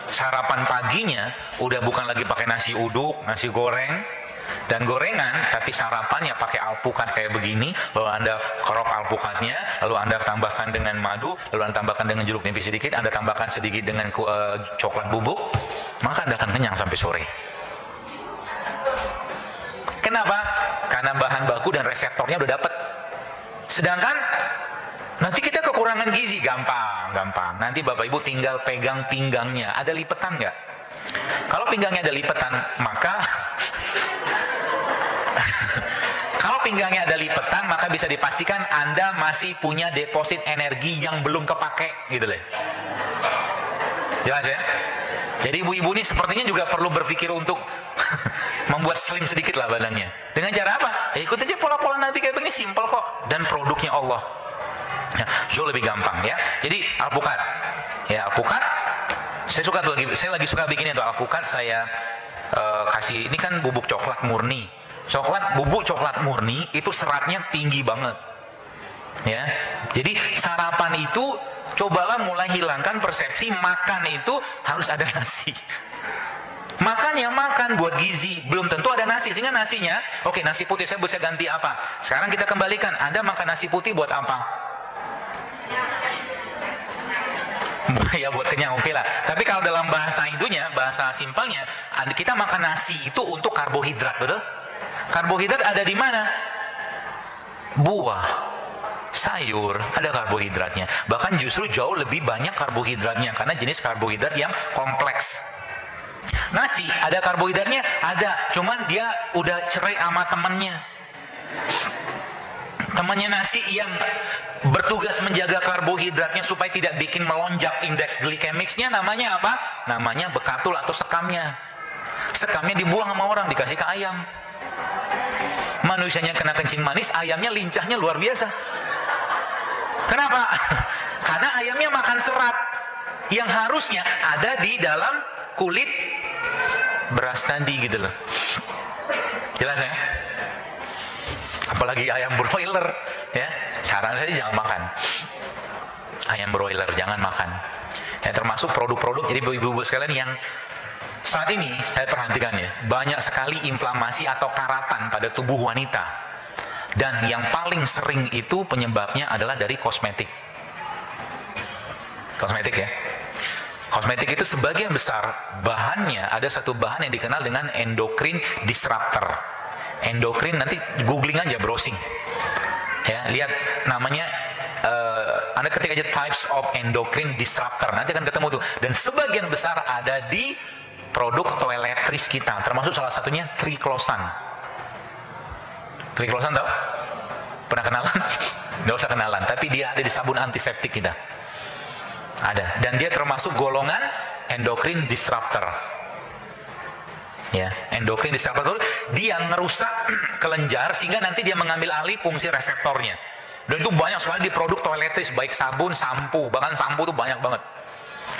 sarapan paginya udah bukan lagi pakai nasi uduk, nasi goreng, dan gorengan, tapi sarapannya pakai alpukat kayak begini, lalu Anda kerok alpukatnya, lalu Anda tambahkan dengan madu, lalu Anda tambahkan dengan jeruk nipis sedikit, Anda tambahkan sedikit dengan coklat bubuk, maka Anda akan kenyang sampai sore. Kenapa? Karena bahan baku dan reseptornya udah dapet. Sedangkan nanti kita kekurangan gizi, gampang. Nanti Bapak Ibu tinggal pegang pinggangnya, ada lipetan nggak? Kalau pinggangnya ada lipetan, maka kalau pinggangnya ada lipetan, maka bisa dipastikan Anda masih punya deposit energi yang belum kepake, gitu loh. Jelas ya? Jadi ibu-ibu ini sepertinya juga perlu berpikir untuk membuat slim sedikit lah badannya. Dengan cara apa? Ya ikut aja pola-pola Nabi kayak begini, simple kok. Dan produknya Allah. Ya, jauh lebih gampang ya. Jadi alpukat. Ya, alpukat. Saya lagi suka bikin itu alpukat. Saya kasih, ini kan bubuk coklat murni. Bubuk coklat murni itu seratnya tinggi banget. Ya. Jadi sarapan itu cobalah mulai hilangkan persepsi makan itu harus ada nasi. Makan ya makan buat gizi, belum tentu ada nasi. Sehingga nasinya, oke, nasi putih saya bisa ganti apa? Sekarang kita kembalikan, Anda makan nasi putih buat apa? Ya buat kenyang, oke lah. Tapi kalau dalam bahasa itunya, bahasa simpelnya, kita makan nasi itu untuk karbohidrat, betul? Karbohidrat ada di mana? Buah, sayur, ada karbohidratnya. Bahkan justru jauh lebih banyak karbohidratnya karena jenis karbohidrat yang kompleks. Nasi ada karbohidratnya, ada, cuman dia udah cerai sama temennya. Temannya nasi yang bertugas menjaga karbohidratnya supaya tidak bikin melonjak indeks glikemiknya, namanya apa? Namanya bekatul atau sekamnya. Sekamnya dibuang sama orang, dikasih ke ayam. Manusianya kena kencing manis, ayamnya lincahnya luar biasa. Kenapa? Karena ayamnya makan serat yang harusnya ada di dalam kulit beras tadi gitu loh. Jelas ya? Apalagi ayam broiler ya. Saran saya jangan makan ayam broiler, jangan makan. Ya, termasuk produk-produk, jadi ibu-ibu sekalian yang saat ini saya perhatikan ya, banyak sekali inflamasi atau karatan pada tubuh wanita. Dan yang paling sering itu penyebabnya adalah dari kosmetik. Kosmetik ya. Kosmetik itu sebagian besar bahannya, ada satu bahan yang dikenal dengan endocrine disruptor. Endocrine, nanti googling aja, browsing. Ya, lihat namanya, Anda ketik aja types of endocrine disruptor, nanti akan ketemu tuh. Dan sebagian besar ada di produk toiletries kita, termasuk salah satunya triclosan. Triclosan tau? Pernah kenalan? Nggak usah kenalan, tapi dia ada di sabun antiseptik kita. Ada, dan dia termasuk golongan endocrine disruptor. Ya, endocrine disruptor dia ngerusak kelenjar sehingga nanti dia mengambil alih fungsi reseptornya. Dan itu banyak sekali di produk toiletries, baik sabun, sampo, bahkan sampo itu banyak banget.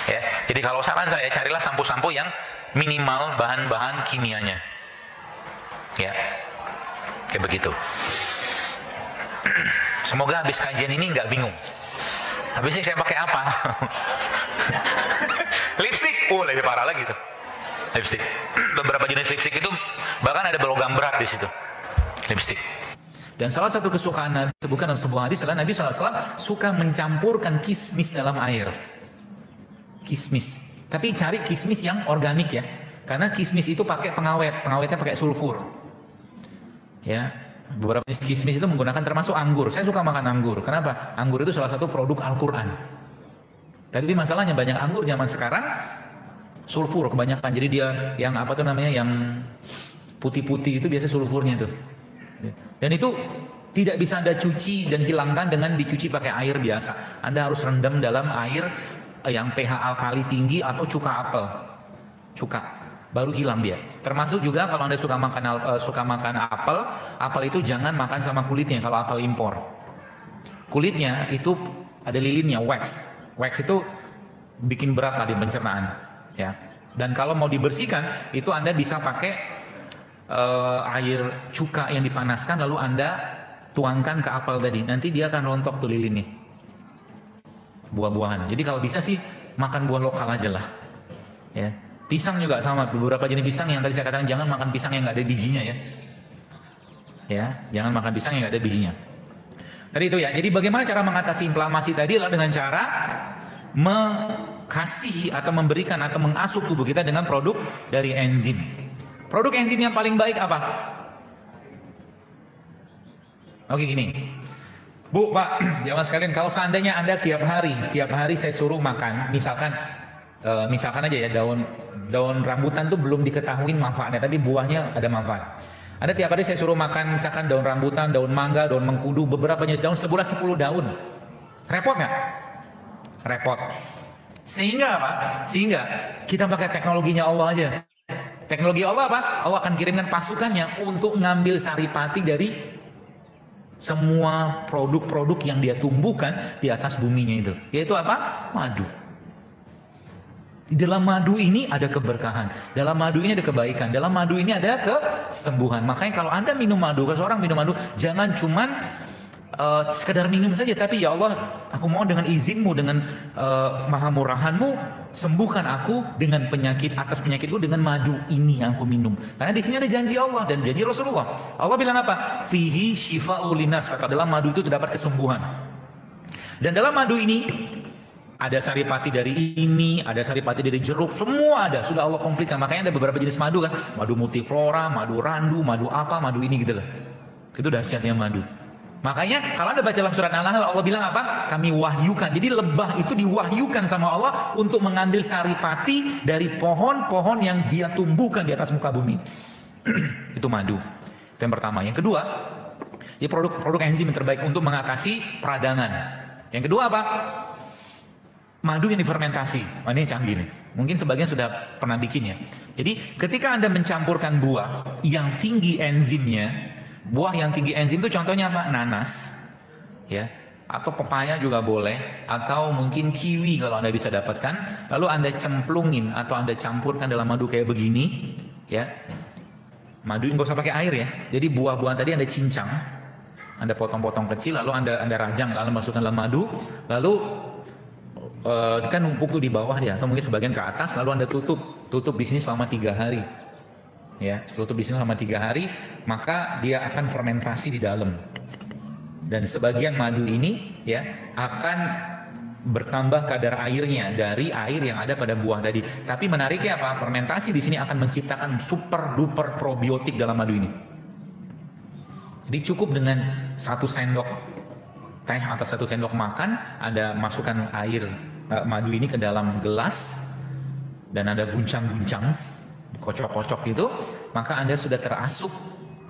Ya, jadi kalau saran saya, carilah sampo-sampo yang minimal bahan-bahan kimianya. Ya, kayak begitu. Semoga habis kajian ini nggak bingung. Habis ini saya pakai apa? Lipstick, lebih parah lagi tuh. Lipstick. Beberapa jenis lipstick itu bahkan ada logam berat di situ. Lipstick. Dan salah satu kesukaan Nabi disebutkan dalam sebuah hadis adalah Nabi SAW suka mencampurkan kismis dalam air. Kismis. Tapi cari kismis yang organik ya. Karena kismis itu pakai pengawet. Pengawetnya pakai sulfur. Ya. Beberapa jenis kismis itu menggunakan termasuk anggur. Saya suka makan anggur. Kenapa? Anggur itu salah satu produk Al-Quran. Tapi masalahnya banyak anggur zaman sekarang sulfur kebanyakan. Jadi dia yang apa tuh namanya, yang Putih-putih itu biasa sulfurnya tuh. Dan itu tidak bisa Anda cuci dan hilangkan dengan dicuci pakai air biasa. Anda harus rendam dalam air yang pH alkali tinggi atau cuka apel. Cuka, baru hilang dia. Termasuk juga kalau Anda suka makan apel, apel itu jangan makan sama kulitnya kalau apel impor. Kulitnya itu ada lilinnya, wax. Wax itu bikin berat tadi pencernaan, ya. Dan kalau mau dibersihkan, itu Anda bisa pakai air cuka yang dipanaskan lalu Anda tuangkan ke apel tadi. Nanti dia akan rontok tuh lilinnya. Buah-buahan. Jadi kalau bisa sih makan buah lokal aja lah. Ya. Pisang juga sama, beberapa jenis pisang yang tadi saya katakan jangan makan pisang yang nggak ada bijinya ya. Ya, jangan makan pisang yang nggak ada bijinya. Tadi itu ya. Jadi bagaimana cara mengatasi inflamasi tadi adalah dengan cara kasih atau memberikan atau mengasup tubuh kita dengan produk dari enzim. Produk enzim yang paling baik apa? Oke gini, Bu, Pak, jamaah sekalian, kalau seandainya Anda tiap hari saya suruh makan, misalkan aja ya daun rambutan tuh belum diketahui manfaatnya, tapi buahnya ada manfaat. Anda tiap hari saya suruh makan misalkan daun rambutan, daun mangga, daun mengkudu, beberapa jenis daun, sebulan 10 daun. Repot nggak? Repot. Sehingga apa? Sehingga kita pakai teknologinya Allah aja. Teknologi Allah apa? Allah akan kirimkan pasukannya untuk ngambil saripati dari semua produk-produk yang dia tumbuhkan di atas buminya itu. Yaitu apa? Madu. Di dalam madu ini ada keberkahan. Dalam madu ini ada kebaikan. Dalam madu ini ada kesembuhan. Makanya kalau Anda minum madu, kalau seorang minum madu, jangan cuman sekedar minum saja, tapi ya Allah, aku mohon dengan izinmu, dengan maha murahanmu, sembuhkan aku dengan atas penyakitku dengan madu ini yang aku minum. Karena di sini ada janji Allah dan janji Rasulullah. Allah bilang apa? Fihi shifa'ul linas, kata dalam madu itu terdapat kesembuhan. Dan dalam madu ini ada saripati dari ini, ada saripati dari jeruk, semua ada. Sudah Allah komplitkan. Makanya ada beberapa jenis madu kan, madu multiflora, madu randu, madu apa, madu ini gitu lah. Itu dahsyatnya madu. Makanya kalau Anda baca dalam surat An-Nahl, Allah bilang apa? Kami wahyukan. Jadi lebah itu diwahyukan sama Allah untuk mengambil saripati dari pohon-pohon yang dia tumbuhkan di atas muka bumi. Itu madu. Itu yang pertama. Yang kedua, ini produk enzim yang terbaik untuk mengatasi peradangan. Yang kedua apa? Madu yang difermentasi. Ini canggih nih. Mungkin sebagian sudah pernah bikin ya. Jadi ketika Anda mencampurkan buah yang tinggi enzimnya, buah yang tinggi enzim itu contohnya apa? Nanas, ya, atau pepaya juga boleh, atau mungkin kiwi kalau Anda bisa dapatkan. Lalu Anda cemplungin atau Anda campurkan dalam madu kayak begini, ya. Madu nggak usah pakai air ya. Jadi buah-buahan tadi Anda cincang, Anda potong-potong kecil, lalu Anda rajang, lalu masukkan dalam madu, lalu kan numpuk tuh di bawah dia, atau mungkin sebagian ke atas, lalu Anda tutup di sini selama 3 hari. Ya, tutup di sini selama 3 hari, maka dia akan fermentasi di dalam. Dan sebagian madu ini ya akan bertambah kadar airnya dari air yang ada pada buah tadi. Tapi menariknya apa? Fermentasi di sini akan menciptakan super duper probiotik dalam madu ini. Jadi cukup dengan 1 sendok teh atau 1 sendok makan, Anda masukkan air madu ini ke dalam gelas dan Anda guncang-guncang, kocok-kocok gitu, maka Anda sudah terasup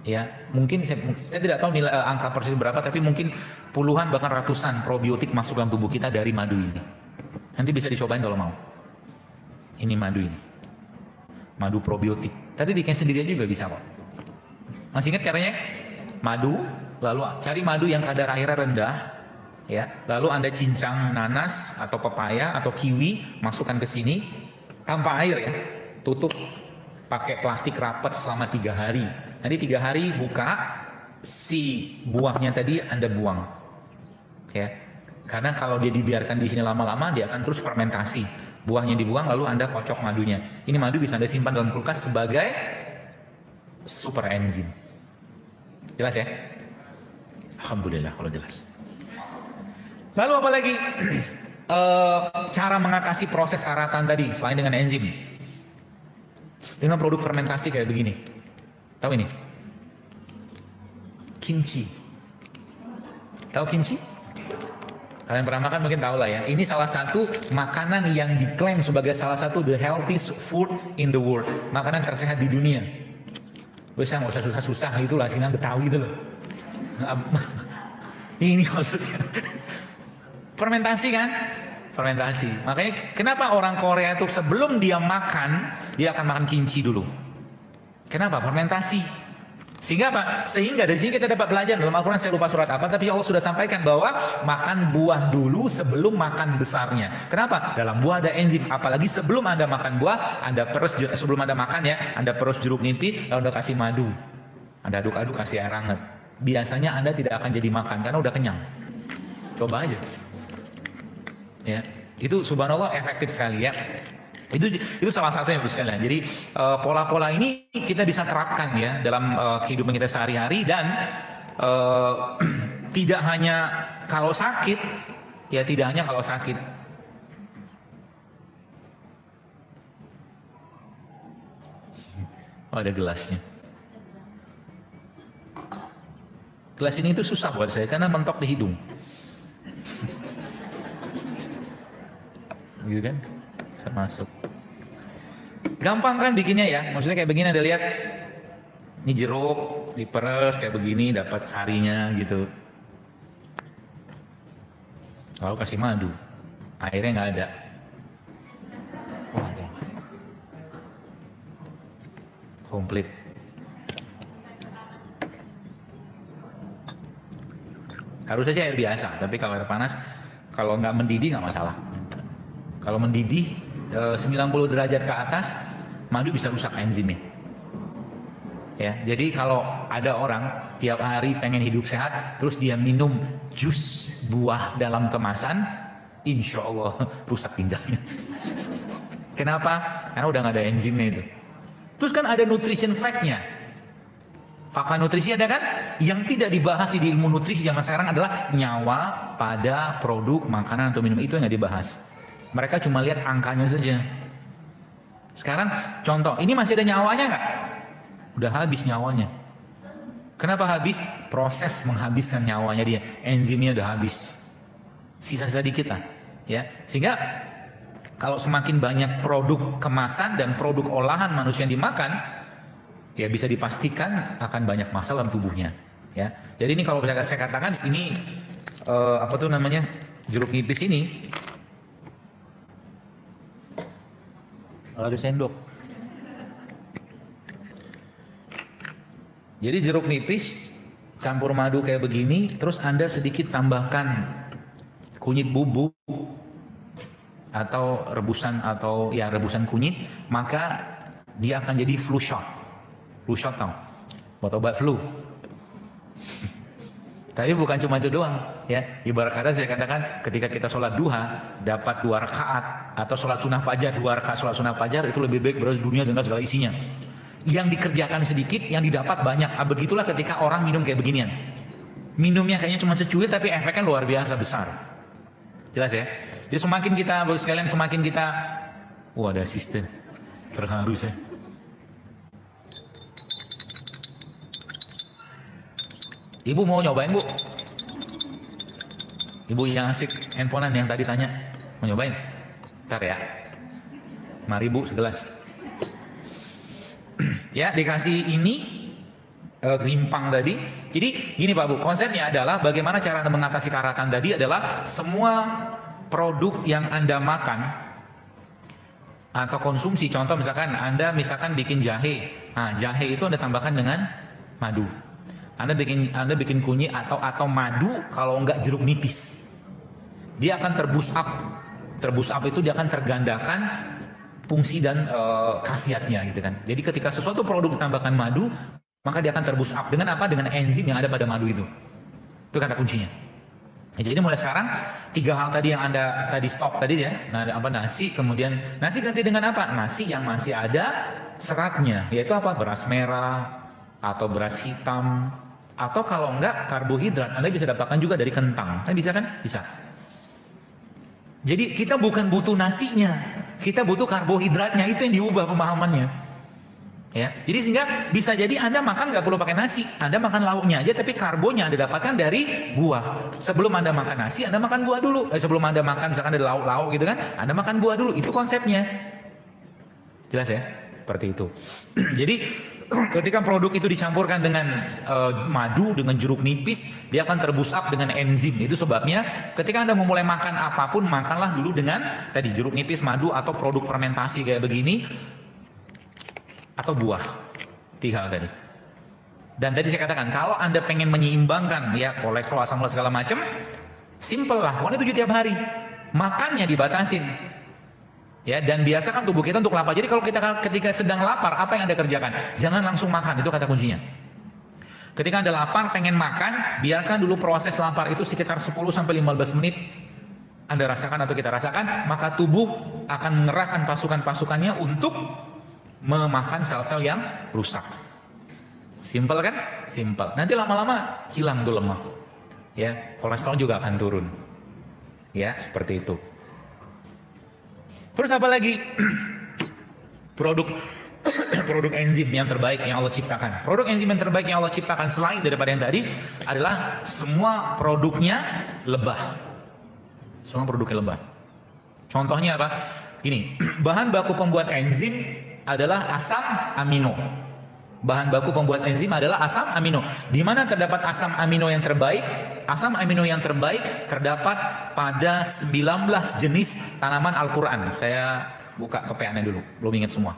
ya. Mungkin saya tidak tahu nilai angka persis berapa, tapi mungkin puluhan bahkan ratusan probiotik masuk dalam tubuh kita dari madu ini. Nanti bisa dicobain kalau mau. Ini madu ini. Madu probiotik. Tapi bikin sendirian juga bisa kok. Masih ingat caranya? Madu, lalu cari madu yang kadar airnya rendah ya. Lalu Anda cincang nanas atau pepaya atau kiwi, masukkan ke sini tanpa air ya. Tutup pakai plastik rapat selama 3 hari. Nanti 3 hari buka, si buahnya tadi Anda buang. Ya. Karena kalau dia dibiarkan di sini lama-lama dia akan terus fermentasi. Buahnya dibuang lalu Anda kocok madunya. Ini madu bisa Anda simpan dalam kulkas sebagai super enzim. Jelas ya? Alhamdulillah kalau jelas. Lalu apa lagi? Cara mengatasi proses karatan tadi selain dengan enzim. Dengan produk fermentasi kayak begini. Tahu ini? Kimchi. Tahu kimchi? Kalian pernah makan mungkin tahu lah ya. Ini salah satu makanan yang diklaim sebagai salah satu the healthiest food in the world. Makanan tersehat di dunia. Bisa nggak usah susah-susah gitu lah, asinan Betawi itu loh. Ini maksudnya. Fermentasi kan? Fermentasi. Makanya kenapa orang Korea itu sebelum dia makan, dia akan makan kimchi dulu. Kenapa? Fermentasi. Sehingga apa? Sehingga dari sini kita dapat belajar dalam Al-Quran, saya lupa surat apa, tapi Allah sudah sampaikan bahwa makan buah dulu sebelum makan besarnya. Kenapa? Dalam buah ada enzim. Apalagi sebelum Anda makan buah, Anda perus, sebelum Anda makan ya, Anda perus jeruk nipis, lalu Anda kasih madu. Anda aduk-aduk, kasih air hangat. Biasanya Anda tidak akan jadi makan karena udah kenyang. Coba aja. Ya, itu subhanallah efektif sekali ya. Itu salah satunya Bapak sekalian. Jadi pola-pola ini kita bisa terapkan ya dalam kehidupan kita sehari-hari, dan tidak hanya kalau sakit, ya tidak hanya kalau sakit. Oh, ada gelasnya. Gelas ini itu susah buat saya karena mentok di hidung. Gitu kan? Bisa masuk. Gampang kan bikinnya ya, maksudnya kayak begini, Anda lihat ini jeruk diperes kayak begini, dapat sarinya gitu, lalu kasih madu, airnya nggak ada. Wah, ya. Komplit. Harus saja air biasa, tapi kalau air panas, kalau nggak mendidih nggak masalah. Kalau mendidih 90 derajat ke atas, madu bisa rusak enzimnya. Ya, jadi kalau ada orang tiap hari pengen hidup sehat, terus dia minum jus buah dalam kemasan, insya Allah rusak ginjalnya. Kenapa? Karena udah nggak ada enzimnya itu. Terus kan ada nutrition fact-nya. Fakta nutrisi ada kan? Yang tidak dibahas di ilmu nutrisi zaman sekarang adalah nyawa pada produk makanan atau minum, itu yang nggak dibahas. Mereka cuma lihat angkanya saja. Sekarang contoh, ini masih ada nyawanya nggak? Udah habis nyawanya. Kenapa habis? Proses menghabiskan nyawanya dia, enzimnya udah habis. Sisa-sisa dikit lah, ya. Sehingga kalau semakin banyak produk kemasan dan produk olahan manusia yang dimakan, ya bisa dipastikan akan banyak masalah dalam tubuhnya, ya. Jadi ini kalau saya katakan ini apa tuh namanya, jeruk nipis ini. Ada sendok. Jadi jeruk nipis campur madu kayak begini, terus Anda sedikit tambahkan kunyit bubuk atau rebusan kunyit, maka dia akan jadi flu shot. Flu shot tau? Buat obat flu. Tapi bukan cuma itu doang, ya. Ibarat kata saya katakan, ketika kita sholat duha dapat 2 rakaat, atau sholat sunnah fajar 2 rakaat sholat sunnah fajar, itu lebih baik berarti dunia dengan segala isinya. Yang dikerjakan sedikit, yang didapat banyak. Begitulah ketika orang minum kayak beginian. Minumnya kayaknya cuma secuil, tapi efeknya luar biasa besar. Jelas ya? Jadi semakin kita, baru sekalian, semakin kita, ada asisten, terharu saya. Ibu mau nyobain, Bu? Ibu yang asik handphonean yang tadi tanya, mau nyobain? Ntar ya. Mari Bu, segelas. Ya, dikasih ini rimpang tadi. Jadi gini Pak Bu, konsepnya adalah bagaimana cara Anda mengatasi karatan tadi adalah semua produk yang Anda makan atau konsumsi, contoh misalkan Anda bikin jahe. Nah, jahe itu Anda tambahkan dengan madu. Anda bikin kunyit atau madu, kalau enggak jeruk nipis. Dia akan terboost up. Terboost up itu dia akan tergandakan fungsi dan khasiatnya gitu kan. Jadi ketika sesuatu produk ditambahkan madu, maka dia akan terboost up dengan apa? Dengan enzim yang ada pada madu itu. Itu kata kuncinya. Ya, jadi mulai sekarang 3 hal tadi yang Anda tadi stop tadi ya. Nah, nasi, kemudian nasi ganti dengan apa? Nasi yang masih ada seratnya, yaitu apa? Beras merah atau beras hitam, atau kalau enggak karbohidrat Anda bisa dapatkan juga dari kentang. Kan bisa kan? Bisa. Jadi kita bukan butuh nasinya, kita butuh karbohidratnya, itu yang diubah pemahamannya. Ya, jadi sehingga bisa jadi Anda makan nggak perlu pakai nasi, Anda makan lauknya aja, tapi karbonya Anda dapatkan dari buah. Sebelum Anda makan nasi, Anda makan buah dulu. Sebelum Anda makan misalkan ada lauk-lauk gitu kan, Anda makan buah dulu. Itu konsepnya. Jelas ya? Seperti itu. Jadi ketika produk itu dicampurkan dengan madu, dengan jeruk nipis, dia akan terbus up dengan enzim. Itu sebabnya ketika Anda memulai makan apapun, makanlah dulu dengan tadi jeruk nipis, madu, atau produk fermentasi kayak begini, atau buah. 3 tadi. Dan tadi saya katakan, kalau Anda pengen menyeimbangkan ya kolesterol, asam urat segala macam, simple lah, pokoknya 7 tiap hari. Makannya dibatasin. Ya, dan biasakan tubuh kita untuk lapar. Jadi kalau kita ketika sedang lapar, apa yang Anda kerjakan? Jangan langsung makan, itu kata kuncinya. Ketika Anda lapar, pengen makan, biarkan dulu proses lapar itu sekitar 10-15 menit. Anda rasakan atau kita rasakan, maka tubuh akan mengerahkan pasukan-pasukannya untuk memakan sel-sel yang rusak. Simpel kan? Simpel. Nanti lama-lama hilang tuh lemak. Ya, kolesterol juga akan turun. Ya, seperti itu. Terus apa lagi? Produk enzim yang terbaik yang Allah ciptakan. Produk enzim yang terbaik yang Allah ciptakan selain daripada yang tadi adalah semua produknya lebah. Semua produknya lebah. Contohnya apa? Ini, bahan baku pembuat enzim adalah asam amino. Bahan baku pembuat enzim adalah asam amino. Di mana terdapat asam amino yang terbaik? Asam amino yang terbaik terdapat pada 19 jenis tanaman Al-Quran. Saya buka kepeannya dulu, belum ingat semua.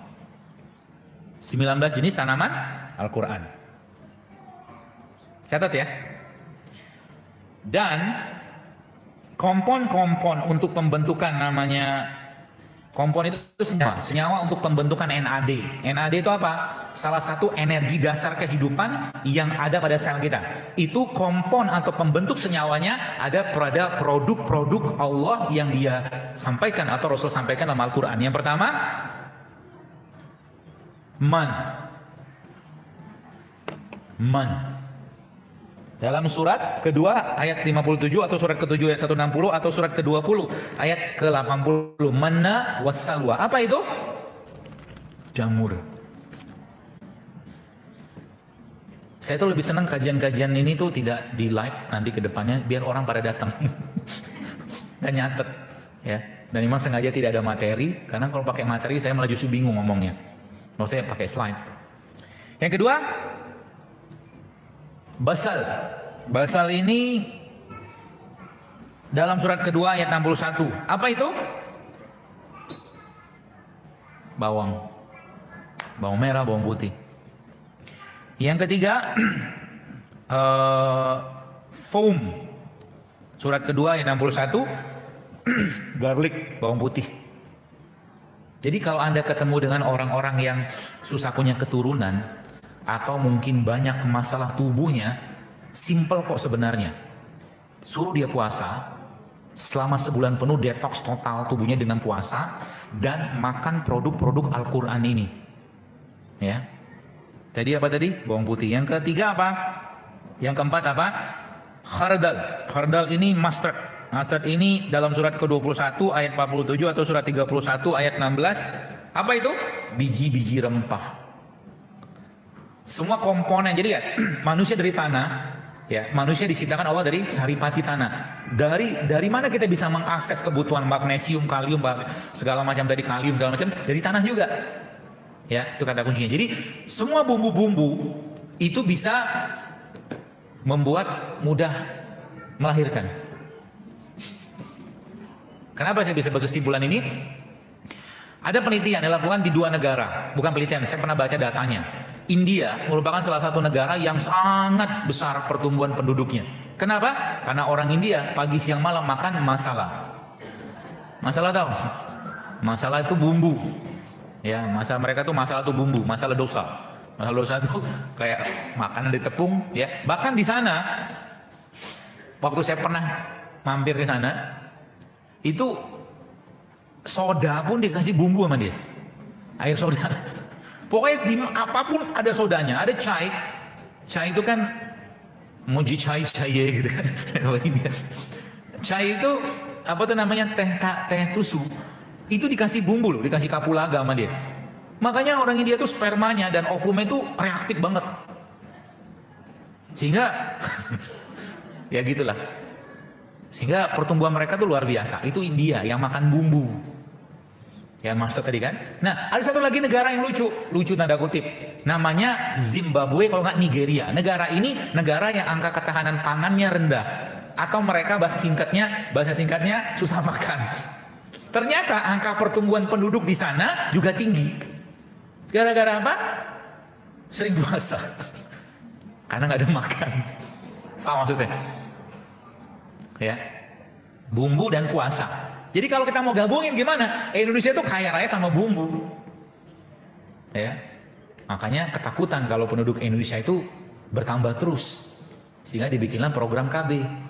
19 jenis tanaman Al-Quran. Catat ya. Dan kompon-kompon untuk pembentukan namanya, kompon itu senyawa untuk pembentukan NAD. NAD itu apa? Salah satu energi dasar kehidupan yang ada pada sel kita. Itu kompon atau pembentuk senyawanya ada pada produk-produk Allah yang dia sampaikan atau Rasul sampaikan dalam Al-Quran. Yang pertama, man. Dalam surat kedua ayat 57 atau surat ke-7 ayat 160 atau surat ke-20 ayat ke-80. Manna wassalwa. Apa itu? Jamur. Saya tuh lebih senang kajian-kajian ini tuh tidak di live nanti ke depannya biar orang pada datang. Dan nyatet ya. Dan memang sengaja tidak ada materi karena kalau pakai materi saya malah justru bingung ngomongnya. Maksudnya pakai slide. Yang kedua, basal. Basal ini dalam surat kedua ayat 61. Apa itu? Bawang. Bawang merah, bawang putih. Yang ketiga, foam. Surat kedua ayat 61. Garlic, bawang putih. Jadi kalau Anda ketemu dengan orang-orang yang susah punya keturunan atau mungkin banyak masalah tubuhnya, simple kok sebenarnya. Suruh dia puasa selama sebulan penuh, detox total tubuhnya dengan puasa dan makan produk-produk Al-Quran ini. Ya. Tadi apa tadi? Bawang putih. Yang ketiga apa? Yang keempat apa? Khardal. Khardal ini mustard. Mustard ini dalam surat ke-21 ayat 47 atau surat 31 ayat 16. Apa itu? Biji-biji rempah. Semua komponen. Jadi ya, manusia dari tanah, ya, manusia diciptakan Allah dari saripati tanah. Dari mana kita bisa mengakses kebutuhan magnesium, kalium, segala macam tadi, kalium segala macam dari tanah juga. Ya, itu kata kuncinya. Jadi semua bumbu-bumbu itu bisa membuat mudah melahirkan. Kenapa saya bisa berkesimpulan ini? Ada penelitian yang dilakukan di 2 negara. Bukan penelitian, saya pernah baca datanya. India merupakan salah satu negara yang sangat besar pertumbuhan penduduknya. Kenapa? Karena orang India pagi siang malam makan masalah. Masalah tahu? Masalah itu bumbu. Ya, masalah mereka tuh masalah itu bumbu, masalah dosa. Masalah dosa itu kayak makanan di tepung, ya. Bahkan di sana waktu saya pernah mampir ke sana, itu soda pun dikasih bumbu sama dia, air soda. Pokoknya di apapun ada sodanya, ada chai. Chai itu kan muji chai gitu kan. Chai itu apa tuh namanya, teh susu. Itu dikasih bumbu loh, dikasih kapulaga sama dia. Makanya orang India tuh spermanya dan ovumnya itu reaktif banget. Sehingga ya gitulah. Sehingga pertumbuhan mereka tuh luar biasa. Itu India yang makan bumbu. Ya maksud tadi kan. Nah ada satu lagi negara yang lucu tanda kutip. Namanya Zimbabwe kalau nggak Nigeria. Negara ini negara yang angka ketahanan pangannya rendah. Atau mereka bahasa singkatnya susah makan. Ternyata angka pertumbuhan penduduk di sana juga tinggi. Gara-gara apa? Sering puasa. Karena nggak ada makan. Paham maksudnya? Ya. Bumbu dan puasa. Jadi kalau kita mau gabungin gimana? Indonesia itu kaya raya sama bumbu. Ya. Makanya ketakutan kalau penduduk Indonesia itu bertambah terus. Sehingga dibikinlah program KB.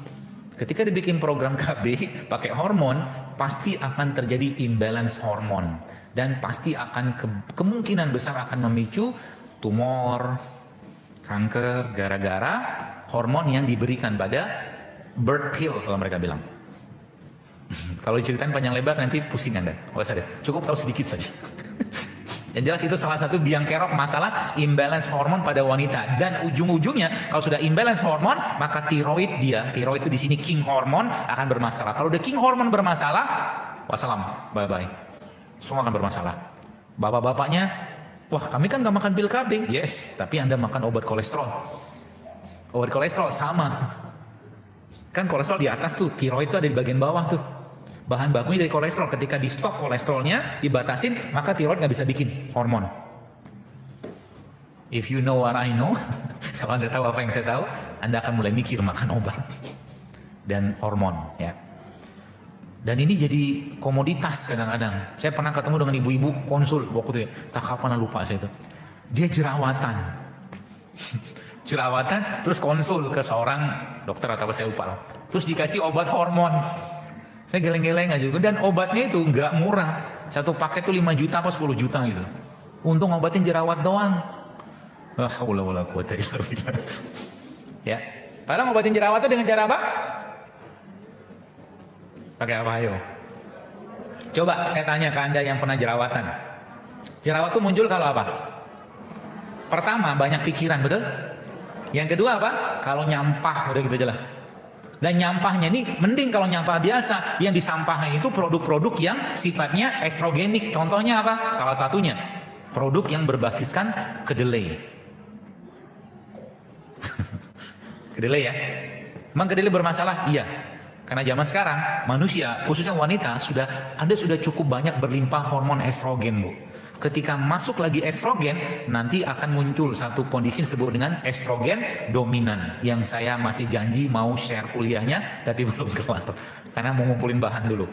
Ketika dibikin program KB pakai hormon, pasti akan terjadi imbalance hormon. Dan pasti akan kemungkinan besar akan memicu tumor, kanker, gara-gara hormon yang diberikan pada birth pill kalau mereka bilang. Kalau diceritain panjang lebar nanti pusing Anda. Cukup tahu sedikit saja. Yang jelas itu salah satu biang kerok masalah imbalance hormon pada wanita. Dan ujung-ujungnya kalau sudah imbalance hormon, maka tiroid itu di sini king hormon akan bermasalah. Kalau udah king hormon bermasalah, wassalam, bye-bye. Semua akan bermasalah. Bapak-bapaknya, wah kami kan gak makan pil KB. Yes, tapi Anda makan obat kolesterol. Obat kolesterol sama. Kan kolesterol di atas tuh, tiroid itu ada di bagian bawah tuh. Bahan bakunya dari kolesterol. Ketika di stop kolesterolnya, dibatasin, maka tiroid nggak bisa bikin hormon. If you know what I know, kalau Anda tahu apa yang saya tahu, Anda akan mulai mikir makan obat dan hormon. Ya. Dan ini jadi komoditas kadang-kadang. Saya pernah ketemu dengan ibu-ibu konsul waktu itu, tak kapan lupa saya itu. Dia jerawatan. Jerawatan, terus konsul ke seorang dokter atau apa saya lupa. Terus dikasih obat hormon. Saya geleng-geleng aja. Dan obatnya itu nggak murah. Satu paket tuh 5 juta apa 10 juta gitu. Untung obatin jerawat doang. Wala quwata illa billah. Ya. Padahal ngobatin jerawat itu dengan cara apa? Pakai apa ayo? Coba saya tanya ke Anda yang pernah jerawatan. Jerawat itu muncul kalau apa? Pertama banyak pikiran, betul? Yang kedua apa? Kalau nyampah, udah gitu aja lah. Dan nyampahnya ini mending kalau nyampah biasa. Yang disampahin itu produk-produk yang sifatnya estrogenik. Contohnya apa? Salah satunya produk yang berbasiskan kedelai. Kedelai ya? Emang kedelai bermasalah? Iya. Karena zaman sekarang manusia, khususnya wanita, Anda sudah cukup banyak berlimpah hormon estrogen, Bu. Ketika masuk lagi estrogen, nanti akan muncul satu kondisi disebut dengan estrogen dominan. Yang saya masih janji mau share kuliahnya, tapi belum kelar. Karena mau ngumpulin bahan dulu.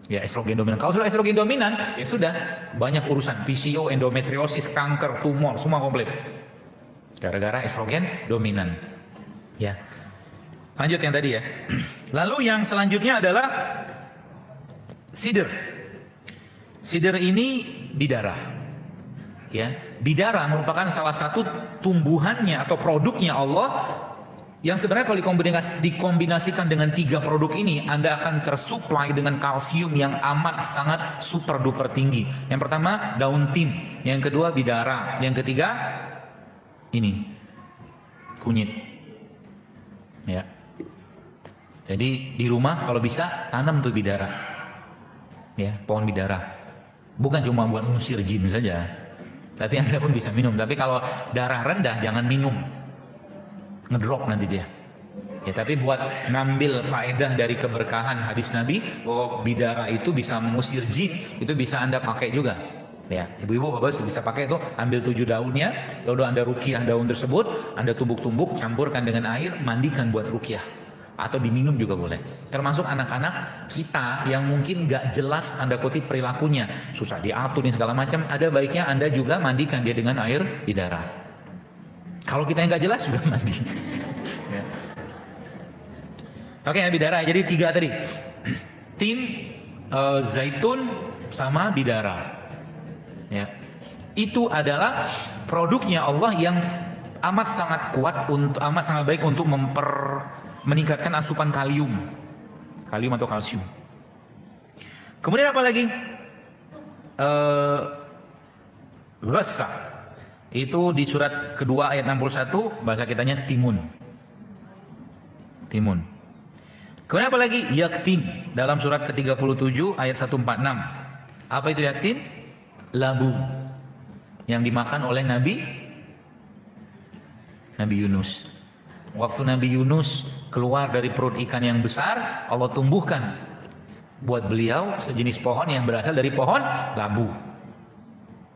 Ya, estrogen dominan. Kalau sudah estrogen dominan, ya sudah. Banyak urusan. PCO, endometriosis, kanker, tumor, semua komplit. Gara-gara estrogen dominan. Ya. Lanjut yang tadi ya. Lalu yang selanjutnya adalah sider. Sider ini bidara. Ya, bidara merupakan salah satu tumbuhannya atau produknya Allah yang sebenarnya kalau dikombinasikan dengan 3 produk ini, Anda akan tersuplai dengan kalsium yang amat sangat super duper tinggi. Yang pertama daun tim, yang kedua bidara, yang ketiga ini kunyit. Ya. Jadi di rumah kalau bisa tanam tuh bidara. Ya, pohon bidara. Bukan cuma buat mengusir jin saja, tapi Anda pun bisa minum. Tapi kalau darah rendah jangan minum, ngedrop nanti dia. Ya, tapi buat ngambil faedah dari keberkahan hadis Nabi bahwa bidara itu bisa mengusir jin, itu bisa Anda pakai juga. Ya, ibu-ibu bapak bisa pakai itu, ambil 7 daunnya, lalu Anda ruqyah daun tersebut, Anda tumbuk-tumbuk, campurkan dengan air, mandikan buat ruqyah. Atau diminum juga boleh. Termasuk anak-anak kita yang mungkin gak jelas tanda kutip perilakunya, susah diatur dan segala macam, ada baiknya Anda juga mandikan dia dengan air bidara. Kalau kita yang gak jelas sudah mandi. Ya. Oke, bidara. Jadi 3 tadi. Tim, zaitun sama bidara. Ya. Itu adalah produknya Allah yang amat sangat kuat, amat sangat baik untuk meningkatkan asupan kalium atau kalsium. Kemudian apa lagi? Ghassa. Itu di surat kedua ayat 61, bahasa kitanya timun. Timun. Kemudian apa lagi? Yaktin dalam surat ke-37 ayat 146. Apa itu yaktin? Labu yang dimakan oleh Nabi Yunus. Waktu Nabi Yunus keluar dari perut ikan yang besar, Allah tumbuhkan buat beliau sejenis pohon yang berasal dari pohon labu.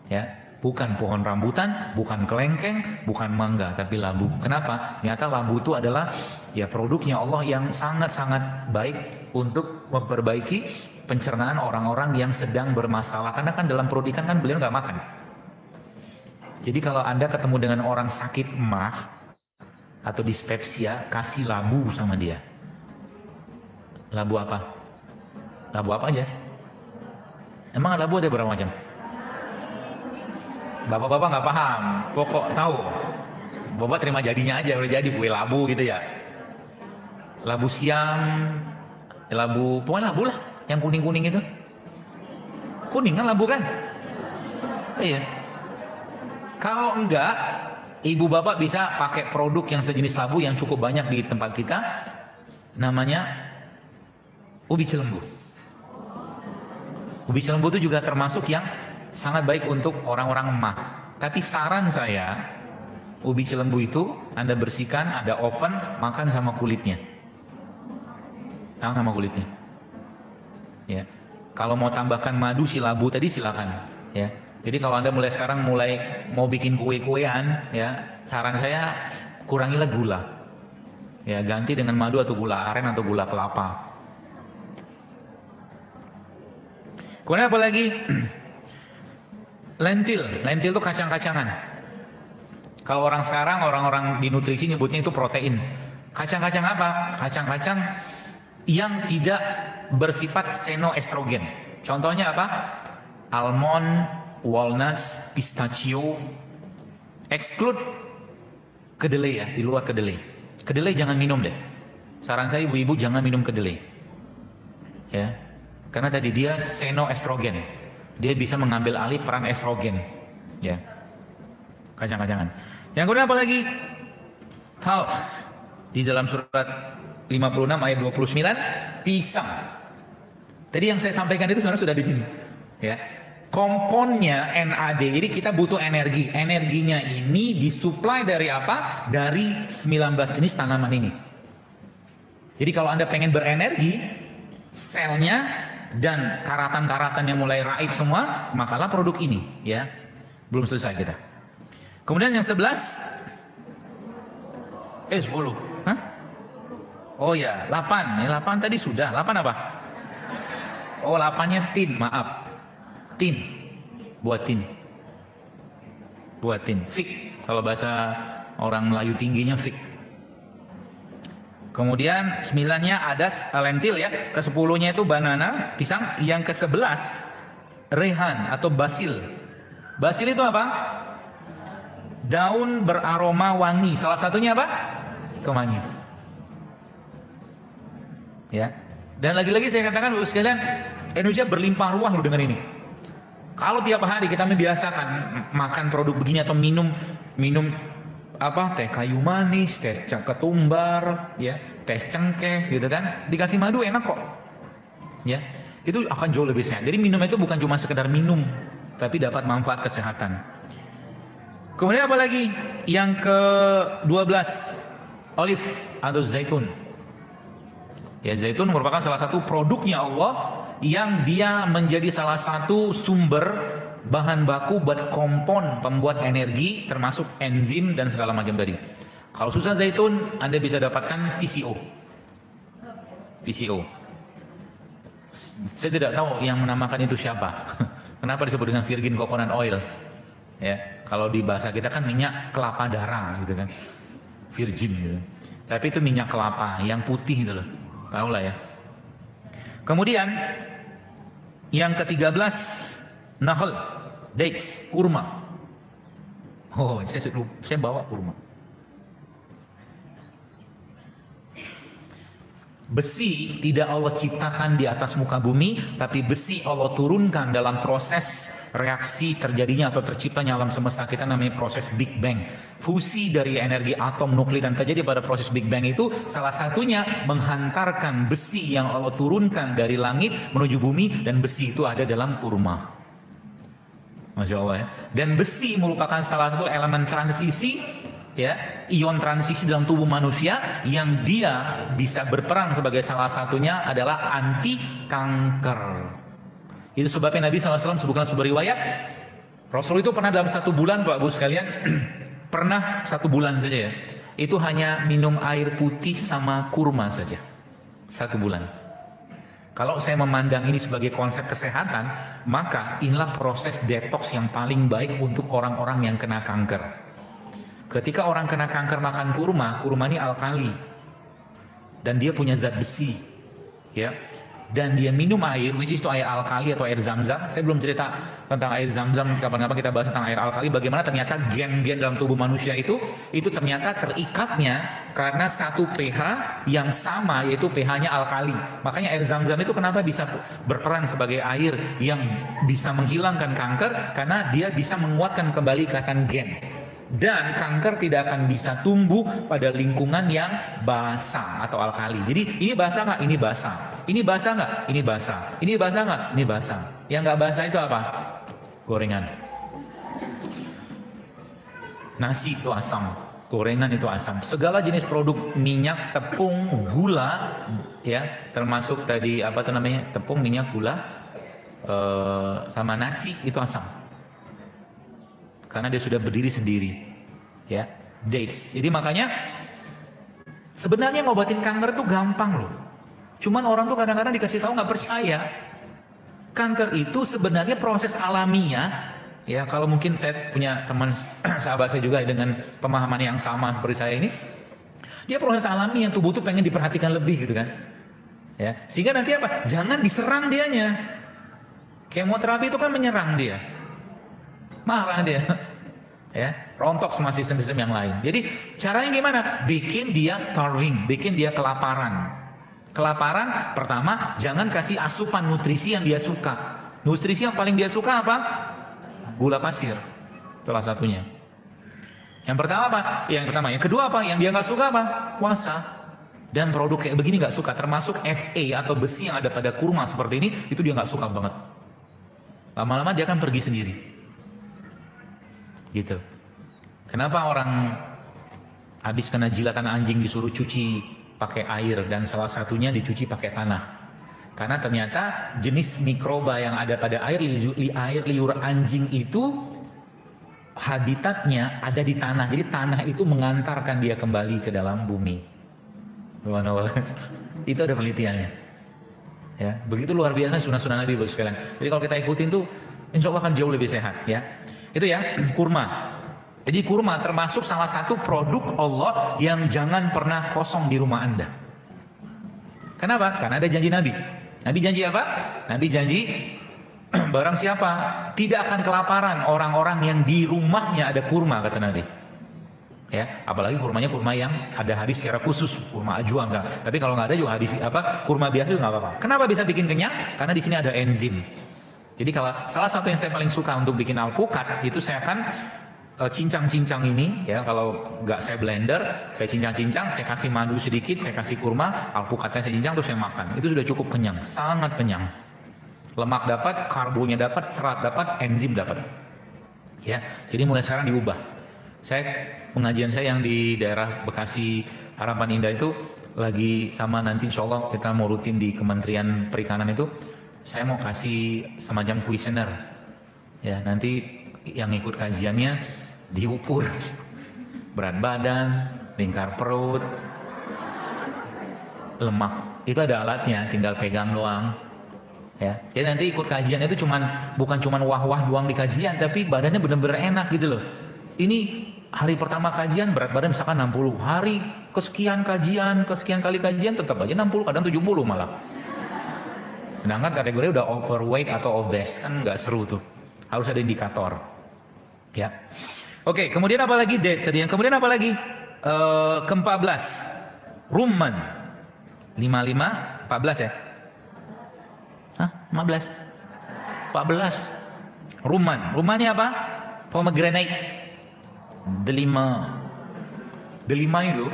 Ya, bukan pohon rambutan, bukan kelengkeng, bukan mangga, tapi labu. Kenapa? Ternyata labu itu adalah ya produknya Allah yang sangat-sangat baik untuk memperbaiki pencernaan orang-orang yang sedang bermasalah. Karena kan dalam perut ikan kan beliau nggak makan. Jadi kalau Anda ketemu dengan orang sakit emah atau dispepsia, kasih labu sama dia. Labu apa? Labu apa aja? Emang labu ada berapa macam? Bapak-bapak nggak paham, pokok tahu. Bapak terima jadinya aja, udah jadi kue labu gitu ya. Labu siam, labu, pokoknya labu lah, yang kuning-kuning itu. Kuning kan labu kan? Iya. Kalau enggak, ibu bapak bisa pakai produk yang sejenis labu yang cukup banyak di tempat kita, namanya ubi cilembu. Ubi cilembu itu juga termasuk yang sangat baik untuk orang-orang emah. Tapi saran saya, ubi cilembu itu Anda bersihkan, ada oven, makan sama kulitnya. Sama kulitnya. Ya. Kalau mau tambahkan madu si labu tadi silakan. Ya. Jadi kalau Anda mulai sekarang mau bikin kue-kuean, ya saran saya kurangilah gula. Ya, ganti dengan madu atau gula aren atau gula kelapa. Kemudian apa lagi? Lentil itu kacang-kacangan. Kalau orang sekarang, orang-orang di nutrisi nyebutnya itu protein. Kacang-kacang apa? Kacang-kacang yang tidak bersifat senoestrogen. Contohnya apa? Almond, walnuts, pistachio. Exclude kedelai ya, di luar kedelai. Kedelai jangan minum deh. Saran saya ibu-ibu jangan minum kedelai. Ya. Karena tadi dia senoestrogen. Dia bisa mengambil alih peran estrogen. Ya. Kacang-kacangan. Yang kedua apa lagi? Talc. Di dalam surat 56 ayat 29, pisang. Tadi yang saya sampaikan itu sebenarnya sudah di sini. Ya. Komponnya NAD. Jadi kita butuh energi. Energinya ini disuplai dari apa? Dari 19 jenis tanaman ini. Jadi kalau Anda pengen berenergi, selnya dan karatan-karatan yang mulai raib semua, makalah produk ini, ya. Belum selesai kita. Kemudian yang 11 10. Hah? Oh ya, 8. Ya, 8 tadi sudah. 8 apa? Oh, 8-nya tin, maaf. Tin. Buat tin. Buat tin. Fik. Kalau bahasa orang Melayu tingginya fik. Kemudian 9-nya ada lentil ya. Ke-10-nya itu banana, pisang. Yang ke-11 rehan atau basil. Basil itu apa? Daun beraroma wangi. Salah satunya apa? Kemangi. Ya. Dan lagi-lagi saya katakan Bapak sekalian, Indonesia berlimpah ruah loh dengan ini. Kalau tiap hari kita membiasakan makan produk begini atau minum apa, teh kayu manis, teh ketumbar, ya, teh cengkeh gitu kan, dikasih madu enak kok. Ya. Itu akan jauh lebih sehat. Jadi minum itu bukan cuma sekedar minum, tapi dapat manfaat kesehatan. Kemudian apa lagi? Yang ke-12, olive atau zaitun. Ya, zaitun merupakan salah satu produknya Allah yang dia menjadi salah satu sumber bahan baku buat kompon pembuat energi termasuk enzim dan segala macam tadi. Kalau susah zaitun, Anda bisa dapatkan VCO. VCO. Saya tidak tahu yang menamakan itu siapa. Kenapa disebut dengan virgin coconut oil? Ya, kalau di bahasa kita kan minyak kelapa darah gitu kan. Virgin gitu. Tapi itu minyak kelapa yang putih gitu loh. Tahu lah ya. Kemudian yang ke-13 nakhal, dates, kurma. Oh, saya bawa kurma. Besi tidak Allah ciptakan di atas muka bumi, tapi besi Allah turunkan dalam proses reaksi terjadinya atau terciptanya alam semesta kita namanya proses Big Bang. Fusi dari energi atom, nuklir dan terjadi pada proses Big Bang itu salah satunya menghantarkan besi yang Allah turunkan dari langit menuju bumi, dan besi itu ada dalam kurma. Masya Allah ya. Dan besi merupakan salah satu elemen transisi, ya, ion transisi dalam tubuh manusia yang dia bisa berperan sebagai salah satunya adalah anti kanker. Itu sebabnya Nabi SAW sebutkan sebuah riwayat, Rasul itu pernah dalam 1 bulan, Bapak Ibu sekalian, pernah 1 bulan saja ya, itu hanya minum air putih sama kurma saja, 1 bulan. Kalau saya memandang ini sebagai konsep kesehatan, maka inilah proses detox yang paling baik untuk orang-orang yang kena kanker. Ketika orang kena kanker makan kurma, kurma ini alkali dan dia punya zat besi, ya. Dan dia minum air, which is itu air alkali atau air zam-zam. Saya belum cerita tentang air zam-zam, kapan-kapan kita bahas tentang air alkali. Bagaimana ternyata gen-gen dalam tubuh manusia itu ternyata terikatnya karena satu pH yang sama, yaitu pH-nya alkali. Makanya air zam-zam itu kenapa bisa berperan sebagai air yang bisa menghilangkan kanker, karena dia bisa menguatkan kembali ikatan gen. Dan kanker tidak akan bisa tumbuh pada lingkungan yang basah atau alkali. Jadi ini basah nggak? Ini basah. Ini basah nggak? Ini basah. Ini basah nggak? Ini basah. Yang nggak basah itu apa? Gorengan. Nasi itu asam. Gorengan itu asam. Segala jenis produk minyak, tepung, gula, ya, termasuk tadi apa tuh namanya? Tepung, minyak, gula, sama nasi itu asam. Karena dia sudah berdiri sendiri, ya, dates. Jadi makanya sebenarnya ngobatin kanker itu gampang loh. Cuman orang tuh kadang-kadang dikasih tahu nggak percaya. Kanker itu sebenarnya proses alamiah, ya. Kalau mungkin saya punya teman sahabat saya juga dengan pemahaman yang sama seperti saya ini, dia proses alami yang tubuh tuh pengen diperhatikan lebih gitu kan, ya. Sehingga nanti apa? Jangan diserang dianya. Kemoterapi itu kan menyerang dia. Marah dia, ya, rontok sama sistem-sistem yang lain. Jadi caranya gimana? Bikin dia starving, bikin dia kelaparan. Kelaparan pertama, jangan kasih asupan nutrisi yang dia suka. Nutrisi yang paling dia suka apa? Gula pasir, salah satunya. Yang pertama apa? Yang pertama. Yang kedua apa? Yang dia nggak suka apa? Puasa. Dan produk kayak begini nggak suka, termasuk Fa atau besi yang ada pada kurma seperti ini, itu dia nggak suka banget. Lama-lama dia akan pergi sendiri. Gitu. Kenapa orang habis kena jilatan anjing disuruh cuci pakai air dan salah satunya dicuci pakai tanah? Karena ternyata jenis mikroba yang ada pada air liur anjing itu habitatnya ada di tanah. Jadi tanah itu mengantarkan dia kembali ke dalam bumi. Itu ada penelitiannya. Ya, begitu luar biasa sunah-sunah Nabi Bapak sekalian. Jadi kalau kita ikutin tuh, insya Allah akan jauh lebih sehat, ya. Itu ya, kurma. Jadi kurma termasuk salah satu produk Allah yang jangan pernah kosong di rumah Anda. Kenapa? Karena ada janji Nabi. Nabi janji apa? Nabi janji barang siapa tidak akan kelaparan orang-orang yang di rumahnya ada kurma, kata Nabi. Ya, apalagi kurmanya kurma yang ada hadis secara khusus, kurma ajwa misalnya. Tapi kalau nggak ada juga hadis kurma biasa juga nggak apa-apa. Kenapa bisa bikin kenyang? Karena di sini ada enzim. Jadi kalau salah satu yang saya paling suka untuk bikin alpukat itu saya akan cincang-cincang ini, ya, kalau nggak saya blender, saya cincang-cincang, saya kasih madu sedikit, saya kasih kurma, alpukatnya saya cincang terus saya makan. Itu sudah cukup kenyang, sangat kenyang. Lemak dapat, karbonya dapat, serat dapat, enzim dapat. Ya, jadi mulai sekarang diubah. Pengajian saya yang di daerah Bekasi Harapan Indah itu lagi sama nanti insya Allah kita mau rutin di Kementerian Perikanan itu. Saya mau kasih semacam kuesioner, ya, nanti yang ikut kajiannya diukur berat badan, lingkar perut, lemak. Itu ada alatnya, tinggal pegang doang, ya. Jadi nanti ikut kajian itu bukan cuman wah-wah doang di kajian, tapi badannya benar-benar enak gitu loh. Ini hari pertama kajian berat badan misalkan 60, hari kesekian kali kajian tetap aja 60, kadang 70 malah. Sedangkan kategori udah overweight atau obese, kan nggak seru tuh. Harus ada indikator. Ya. Oke, kemudian apa lagi? Kemudian apa lagi? Ke-14. Rumman. 55, 14 ya? Hah? 15? 14. Rumman. Rumman ini apa? Pomegranate. Delima. Delima itu,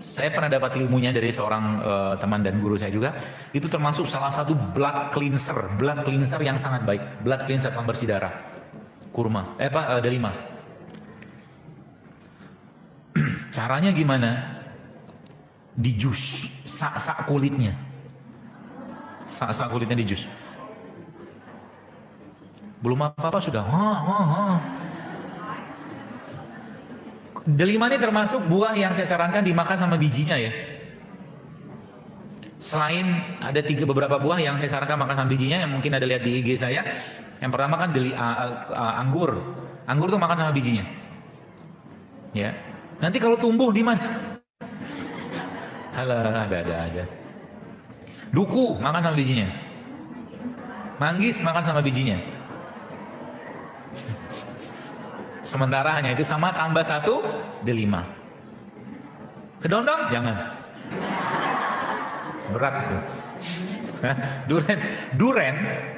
saya pernah dapat ilmunya dari seorang teman dan guru saya juga. Itu termasuk salah satu blood cleanser yang sangat baik. Blood cleanser, pembersih darah. Kurma. Delima. Caranya gimana? Di jus, sak kulitnya. Sak kulitnya di jus. Belum apa-apa sudah. Delima ini termasuk buah yang saya sarankan dimakan sama bijinya ya. Selain ada beberapa buah yang saya sarankan makan sama bijinya, yang mungkin ada lihat di IG saya. Yang pertama kan anggur. Anggur tuh makan sama bijinya. Ya. Nanti kalau tumbuh di mana? Alah, ada aja. Duku makan sama bijinya. Manggis makan sama bijinya. Sementara hanya itu sama tambah 1 delima. Kedondong jangan. Berat itu. Duren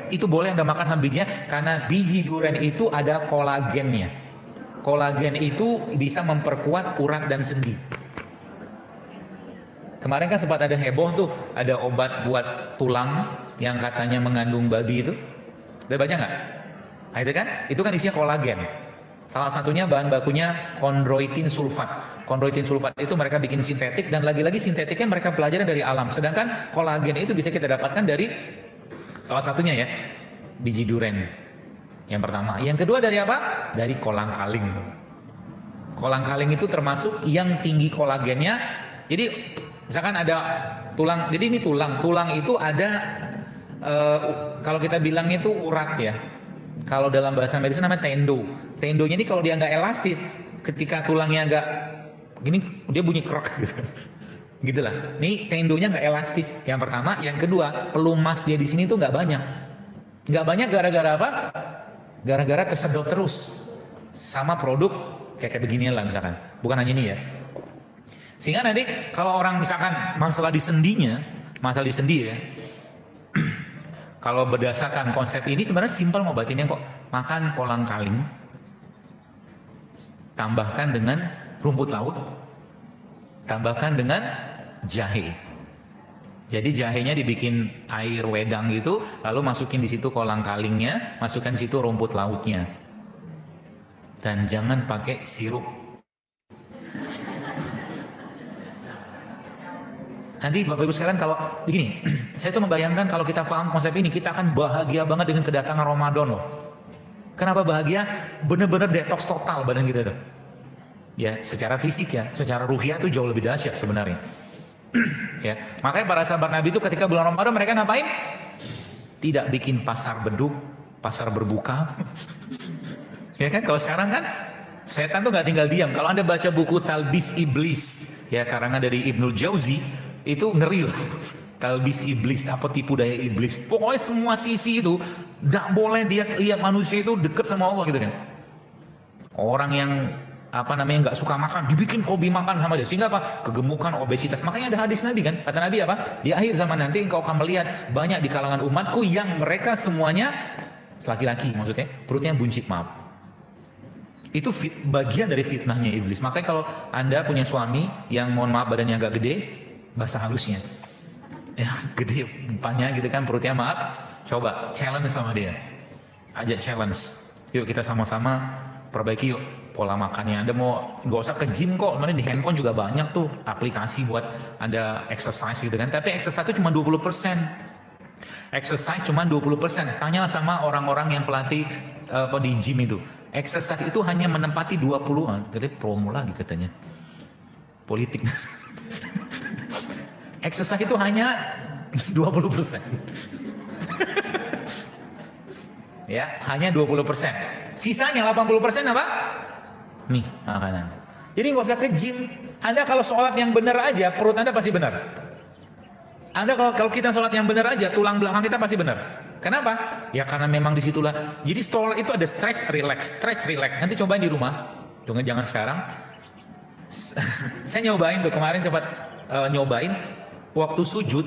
itu boleh Anda makan sama bijinya karena biji duren itu ada kolagennya. Kolagen itu bisa memperkuat urat dan sendi. Kemarin kan sempat ada heboh tuh, ada obat buat tulang yang katanya mengandung babi itu. Udah baca nggak? Nah, itu kan isinya kolagen. Salah satunya bahan bakunya kondroitin sulfat. Kondroitin sulfat itu mereka bikin sintetik dan lagi-lagi sintetiknya mereka pelajari dari alam. Sedangkan kolagen itu bisa kita dapatkan dari salah satunya ya, biji duren. Yang pertama. Yang kedua dari apa? Dari kolang-kaling. Kolang-kaling itu termasuk yang tinggi kolagennya. Jadi misalkan ada tulang, jadi ini tulang itu ada kalau kita bilangnya itu urat ya. Kalau dalam bahasa medis namanya tendo. Tendonya ini kalau dia nggak elastis, ketika tulangnya nggak gini, dia bunyi krek gitu. Gitulah. Nih tendonya nggak elastis. Yang pertama, yang kedua, pelumas dia di sini tuh nggak banyak. Nggak banyak gara-gara apa? Gara-gara tersedot terus sama produk kayak beginian lah misalkan. Bukan hanya ini ya. Sehingga nanti kalau orang misalkan masalah di sendi ya. Kalau berdasarkan konsep ini sebenarnya simpel ngobatinnya kok. Makan kolang-kaling, tambahkan dengan rumput laut, tambahkan dengan jahe. Jadi jahenya dibikin air wedang gitu, lalu masukin di situ kolang-kalingnya, masukkan di situ rumput lautnya. Dan jangan pakai sirup. Nanti Bapak Ibu sekalian kalau begini, saya tuh membayangkan kalau kita paham konsep ini, kita akan bahagia banget dengan kedatangan Ramadan loh. Kenapa bahagia? Bener-bener detox total badan kita tuh. Ya, secara fisik ya, secara ruhiah tuh jauh lebih dahsyat sebenarnya. Ya, makanya para sahabat Nabi itu ketika bulan Ramadan mereka ngapain? Tidak bikin pasar beduk, pasar berbuka. Ya kan, kalau sekarang kan setan tuh nggak tinggal diam. Kalau Anda baca buku Talbis Iblis, ya karangan dari Ibnul Jauzi, itu ngeri loh. Talbis Iblis, apa tipu daya iblis. Pokoknya semua sisi itu nggak boleh dia lihat manusia itu deket sama Allah gitu kan. Orang yang nggak suka makan dibikin hobi makan sama dia, sehingga apa? Kegemukan, obesitas. Makanya ada hadis Nabi kan, kata Nabi apa? Di akhir zaman nanti engkau akan melihat banyak di kalangan umatku yang mereka semuanya laki-laki, maksudnya perutnya buncit, maaf. Itu bagian dari fitnahnya iblis. Makanya kalau Anda punya suami yang mohon maaf badannya agak gede, bahasa halusnya ya gede depannya gitu kan, perutnya maaf, coba challenge sama dia, ajak challenge, yuk kita sama-sama perbaiki yuk pola makannya. Anda mau nggak usah ke gym kok, nanti di handphone juga banyak tuh aplikasi buat Anda exercise gitu kan, tapi exercise itu cuma 20%. Exercise cuma 20%. Tanyalah sama orang-orang yang pelatih di gym itu, exercise itu hanya menempati 20-an. Jadi promo lagi katanya politik. Exercise itu hanya 20%. Ya, hanya 20%. Sisanya 80% apa? Nih, makanan. Jadi nggak usah ke gym. Anda kalau sholat yang benar aja, perut Anda pasti benar. Anda kalau kita sholat yang benar aja, tulang belakang kita pasti benar. Kenapa? Ya karena memang disitulah. Jadi sholat itu ada stretch, relax. Nanti cobain di rumah. Jangan sekarang. Saya nyobain tuh kemarin, sempat nyobain. Waktu sujud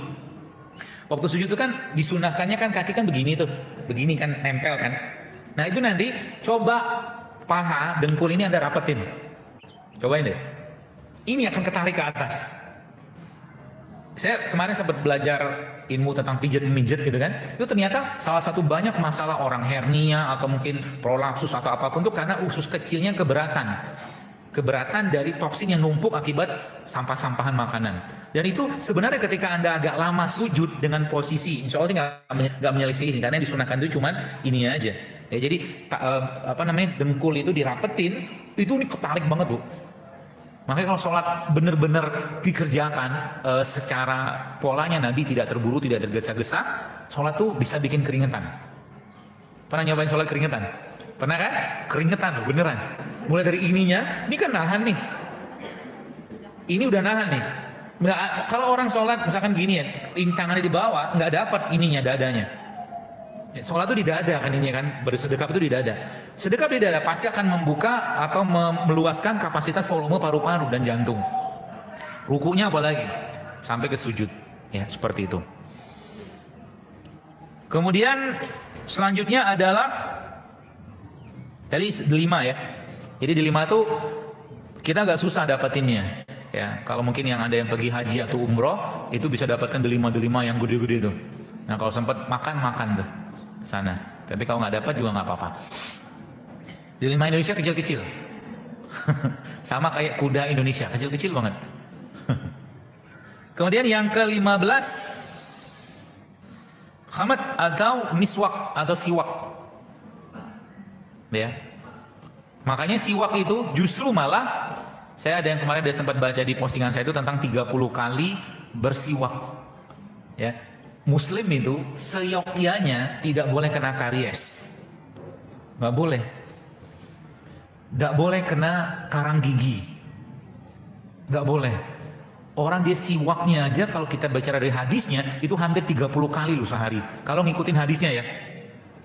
itu kan disunahkannya kan kaki kan begini tuh, begini kan nempel kan. Nah itu nanti coba paha, dengkul ini Anda rapetin. Cobain deh. Ini akan ketarik ke atas. Saya kemarin sempat belajar ilmu tentang pijat-memijat gitu kan. Itu ternyata salah satu banyak masalah orang hernia atau mungkin prolapsus atau apapun itu karena usus kecilnya keberatan. Keberatan dari toksin yang numpuk akibat sampah-sampahan makanan. Dan itu sebenarnya ketika Anda agak lama sujud dengan posisi, insya Allah nggak menyelisih izin, karena yang disunahkan itu cuman ini aja. Ya, jadi dengkul itu dirapetin, itu ini ketarik banget Bu. Makanya kalau sholat benar-benar dikerjakan secara polanya Nabi tidak terburu, tidak tergesa-gesa, sholat tuh bisa bikin keringetan. Pernah nyobain sholat keringetan? Pernah kan? Keringetan loh, beneran. Mulai dari ininya, ini kan nahan nih. Ini udah nahan nih. Nggak, kalau orang sholat misalkan gini ya, tangannya di bawah, nggak dapat ininya, dadanya. Ya, sholat itu di dada kan ini kan, bersedekap itu di dada. Sedekap di dada pasti akan membuka atau meluaskan kapasitas volume paru-paru dan jantung. Rukunya apalagi, sampai ke sujud. Ya, seperti itu. Kemudian selanjutnya adalah tadi 5 ya. Jadi di 5 itu kita agak susah dapetinnya. Ya, kalau mungkin yang ada yang pergi haji atau umroh itu bisa dapatkan delima yang gede-gede itu. Nah kalau sempat makan tuh sana. Tapi kalau nggak dapat juga nggak apa-apa. Delima Indonesia kecil-kecil. Sama kayak kuda Indonesia, kecil-kecil banget. Kemudian yang ke-15, khamat atau miswak atau siwak. Ya. Makanya siwak itu justru malah, saya ada yang kemarin udah sempat baca di postingan saya itu tentang 30 kali bersiwak. Ya. Muslim itu seyogyanya tidak boleh kena karies. Nggak boleh. Nggak boleh kena karang gigi. Nggak boleh. Orang dia siwaknya aja kalau kita baca dari hadisnya itu hampir 30 kali loh sehari. Kalau ngikutin hadisnya ya.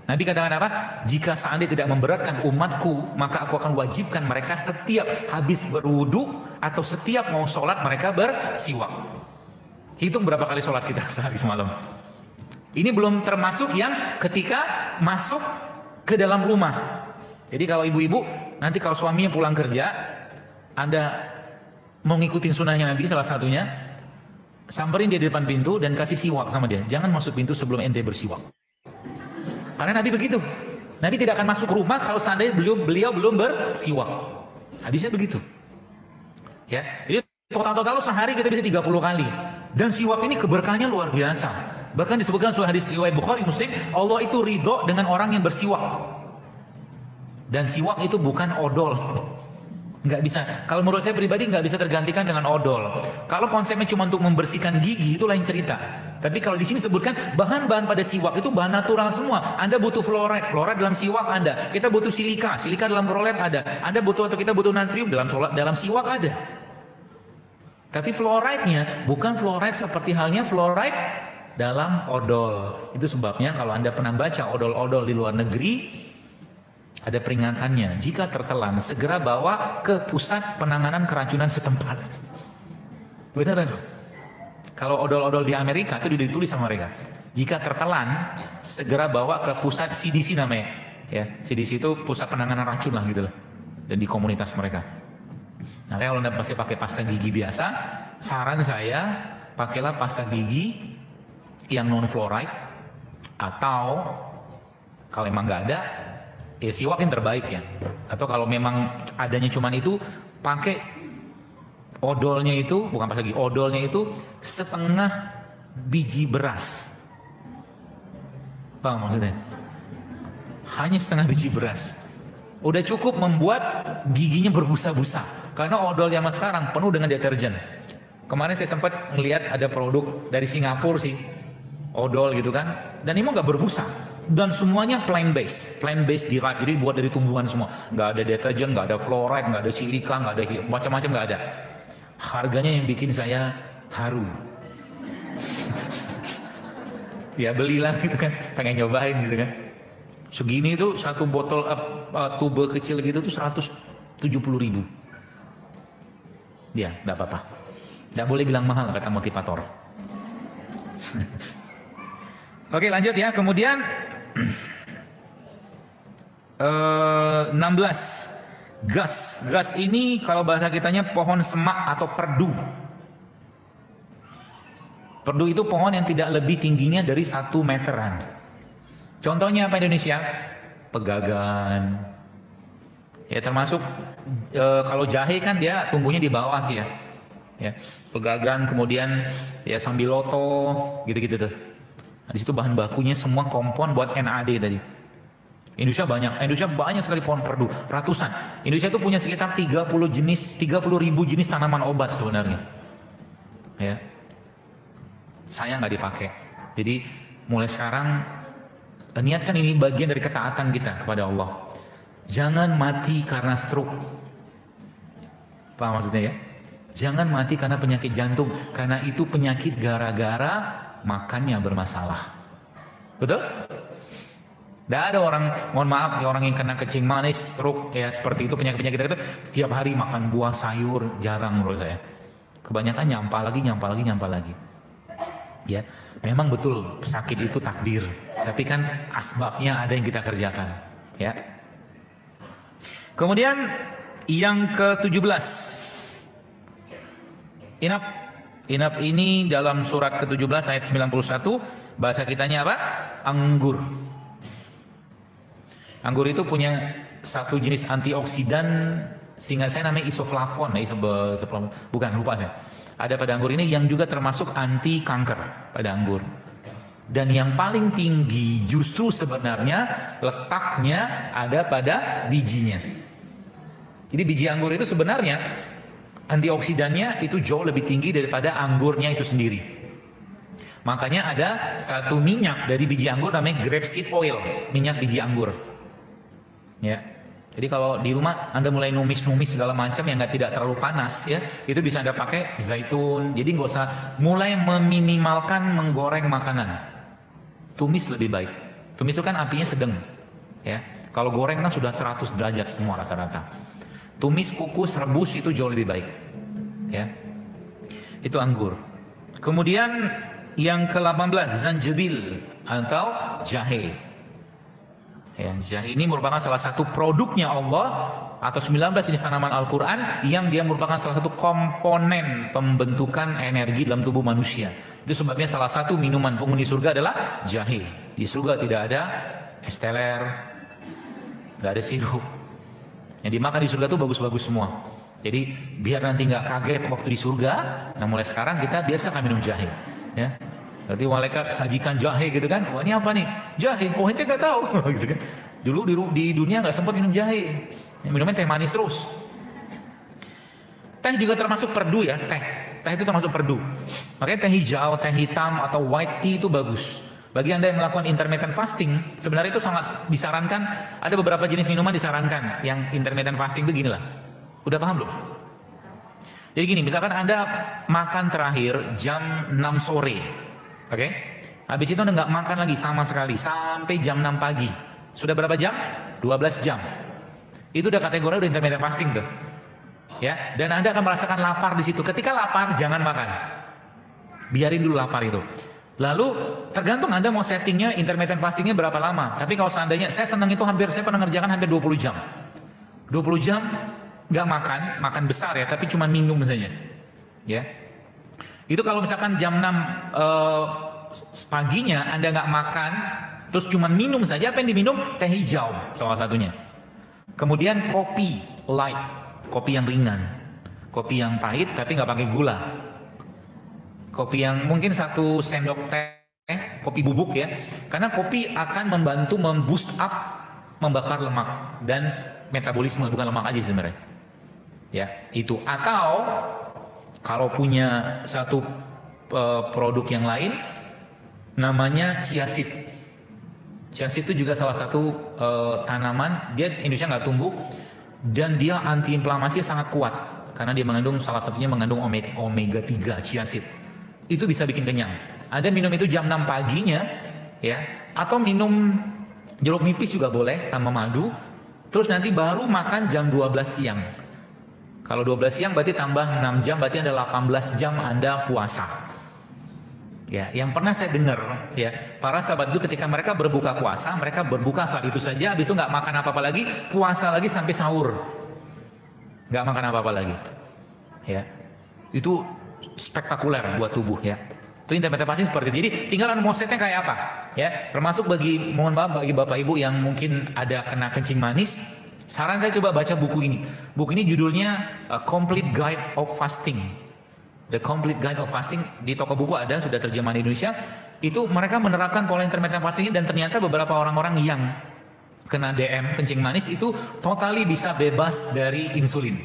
Nabi katakan apa? Jika seandainya tidak memberatkan umatku, maka aku akan wajibkan mereka setiap habis berwudu atau setiap mau sholat mereka bersiwak. Hitung berapa kali sholat kita sehari semalam. Ini belum termasuk yang ketika masuk ke dalam rumah. Jadi kalau ibu-ibu nanti kalau suaminya pulang kerja, Anda mau ngikutin sunnahnya Nabi salah satunya, samperin dia di depan pintu dan kasih siwak sama dia. Jangan masuk pintu sebelum ente bersiwak. Karena Nabi begitu. Nabi tidak akan masuk rumah kalau seandainya beliau belum bersiwak. Hadisnya begitu. Ya, jadi total sehari kita bisa 30 kali. Dan siwak ini keberkahannya luar biasa. Bahkan disebutkan dalam hadis riwayat Bukhari Muslim, Allah itu ridho dengan orang yang bersiwak. Dan siwak itu bukan odol. Nggak bisa. Kalau menurut saya pribadi nggak bisa tergantikan dengan odol. Kalau konsepnya cuma untuk membersihkan gigi itu lain cerita. Tapi kalau di sini sebutkan bahan-bahan pada siwak itu bahan natural semua. Anda butuh fluoride dalam siwak Anda. Kita butuh silika dalam fluoride ada. Anda butuh atau kita butuh natrium dalam siwak ada. Tapi fluoride-nya bukan fluoride seperti halnya fluoride dalam odol. Itu sebabnya kalau Anda pernah baca odol-odol di luar negeri, ada peringatannya. Jika tertelan, segera bawa ke pusat penanganan keracunan setempat. Beneran loh. Kalau odol-odol di Amerika itu ditulis sama mereka. Jika tertelan, segera bawa ke pusat CDC namanya. Ya, CDC itu pusat penanganan racun lah gitu loh. Dan di komunitas mereka. Nah, kalau Anda masih pakai pasta gigi biasa, saran saya pakailah pasta gigi yang non fluoride, atau kalau emang nggak ada, ya siwak yang terbaik ya. Atau kalau memang adanya cuman itu, pakai odolnya itu, bukan pas lagi, odolnya itu setengah biji beras. Paham maksudnya? Hanya setengah biji beras. Udah cukup membuat giginya berbusa-busa. Karena odol zaman sekarang penuh dengan deterjen. Kemarin saya sempat melihat ada produk dari Singapura sih, odol gitu kan. Dan ini nggak berbusa. Dan semuanya plant based derived, jadi buat dari tumbuhan semua. Nggak ada deterjen, nggak ada fluoride, nggak ada silika, nggak ada macam-macam, nggak ada. Harganya yang bikin saya haru. Ya belilah gitu kan, pengen nyobain gitu kan. Segini tuh satu botol tube kecil gitu tuh 170.000. Ya, enggak apa-apa. Enggak boleh bilang mahal kata motivator. Oke, lanjut ya. Kemudian 16. Gas. Gas ini kalau bahasa kitanya pohon semak atau perdu. Perdu itu pohon yang tidak lebih tingginya dari 1 meteran. Contohnya apa Indonesia? Pegagan. Ya termasuk kalau jahe kan dia tumbuhnya di bawah sih ya. Ya, pegagan, kemudian ya sambiloto, gitu-gitu tuh. Di situ bahan bakunya semua kompon buat NAD tadi. Indonesia banyak sekali pohon perdu, ratusan. Indonesia itu punya sekitar 30.000 jenis tanaman obat sebenarnya. Ya. Sayang nggak dipakai. Jadi mulai sekarang niatkan ini bagian dari ketaatan kita kepada Allah. Jangan mati karena stroke. Paham maksudnya ya? Jangan mati karena penyakit jantung, karena itu penyakit gara-gara makannya bermasalah. Betul? Tidak ada orang, mohon maaf, orang yang kena kencing manis, stroke, ya seperti itu penyakit-penyakit itu setiap hari makan buah sayur, jarang menurut saya. Kebanyakan nyampah lagi. Ya, memang betul sakit itu takdir, tapi kan asbabnya ada yang kita kerjakan. Ya. Kemudian yang ke-17. Inap ini dalam surat ke-17 ayat 91, bahasa kitanya apa? Anggur. Anggur itu punya satu jenis antioksidan, sehingga saya namanya isoflavon, bukan, lupa saya. Ada pada anggur ini yang juga termasuk anti kanker pada anggur. Dan yang paling tinggi justru sebenarnya letaknya ada pada bijinya. Jadi biji anggur itu sebenarnya antioksidannya itu jauh lebih tinggi daripada anggurnya itu sendiri. Makanya ada satu minyak dari biji anggur namanya grapeseed oil, minyak biji anggur. Ya. Jadi kalau di rumah Anda mulai numis-numis segala macam yang tidak terlalu panas ya, itu bisa Anda pakai zaitun. Jadi nggak usah mulai meminimalkan menggoreng makanan. Tumis lebih baik. Tumis itu kan apinya sedang. Ya. Kalau goreng kan sudah 100 derajat semua rata-rata. Tumis, kukus, rebus itu jauh lebih baik. Ya. Itu anggur. Kemudian yang ke-18 zanjabil atau jahe. Ya, jahe ini merupakan salah satu produknya Allah atau 19 jenis tanaman Al-Quran yang dia merupakan salah satu komponen pembentukan energi dalam tubuh manusia. Itu sebabnya salah satu minuman penghuni surga adalah jahe. Di surga tidak ada es teler, tidak ada sirup. Yang dimakan di surga itu bagus-bagus semua. Jadi biar nanti nggak kaget waktu di surga, nah mulai sekarang kita biasakan minum jahe. Ya. Nanti malaikat sajikan jahe gitu kan, wah ini apa nih? Jahe, oh ente nggak tahu, gitu kan? Dulu di dunia nggak sempat minum jahe, minumnya teh manis terus. Teh juga termasuk perdu ya, teh itu termasuk perdu. Makanya teh hijau, teh hitam atau white tea itu bagus. Bagi Anda yang melakukan intermittent fasting, sebenarnya itu sangat disarankan. Ada beberapa jenis minuman disarankan. Yang intermittent fasting itu gini lah. Udah paham belum? Jadi gini, misalkan Anda makan terakhir jam 6 sore. Oke? Habis itu Anda nggak makan lagi sama sekali sampai jam 6 pagi. Sudah berapa jam? 12 jam. Itu udah kategori udah intermittent fasting tuh. Ya, dan Anda akan merasakan lapar di situ. Ketika lapar jangan makan. Biarin dulu lapar itu. Lalu tergantung Anda mau settingnya intermittent fastingnya berapa lama. Tapi kalau seandainya saya senang itu saya pernah ngerjakan hampir 20 jam. 20 jam nggak makan besar ya, tapi cuma minum saja. Ya. Itu kalau misalkan jam 6 paginya Anda nggak makan, terus cuma minum saja, apa yang diminum? Teh hijau salah satunya. Kemudian kopi light, kopi yang ringan. Kopi yang pahit tapi nggak pakai gula. Kopi yang mungkin 1 sendok teh, kopi bubuk ya. Karena kopi akan membantu memboost up, membakar lemak dan metabolisme, bukan lemak aja sebenarnya. Ya, itu. Atau kalau punya satu produk yang lain namanya chia seed. Chia seed itu juga salah satu tanaman, dia Indonesia nggak tumbuh dan dia antiinflamasi sangat kuat karena dia mengandung salah satunya mengandung omega 3 chia seed. Itu bisa bikin kenyang. Ada minum itu jam 6 paginya ya, atau minum jeruk nipis juga boleh sama madu. Terus nanti baru makan jam 12 siang. Kalau 12 siang berarti tambah 6 jam, berarti ada 18 jam Anda puasa. Ya, yang pernah saya dengar, ya, para sahabat itu ketika mereka berbuka puasa, mereka berbuka saat itu saja, habis itu nggak makan apa-apa lagi, puasa lagi sampai sahur, nggak makan apa-apa lagi. Ya, itu spektakuler buat tubuh, ya. Itu intermittent seperti itu. Jadi tinggal mau setnya kayak apa, ya. Termasuk mohon maaf bagi bapak ibu yang mungkin ada kena kencing manis, saran saya coba baca buku ini. Buku ini judulnya Complete Guide of Fasting. The Complete Guide of Fasting, di toko buku ada, sudah terjemahan di Indonesia. Itu mereka menerapkan pola intermittent fasting ini, dan ternyata beberapa orang-orang yang kena DM, kencing manis, itu totally bisa bebas dari insulin.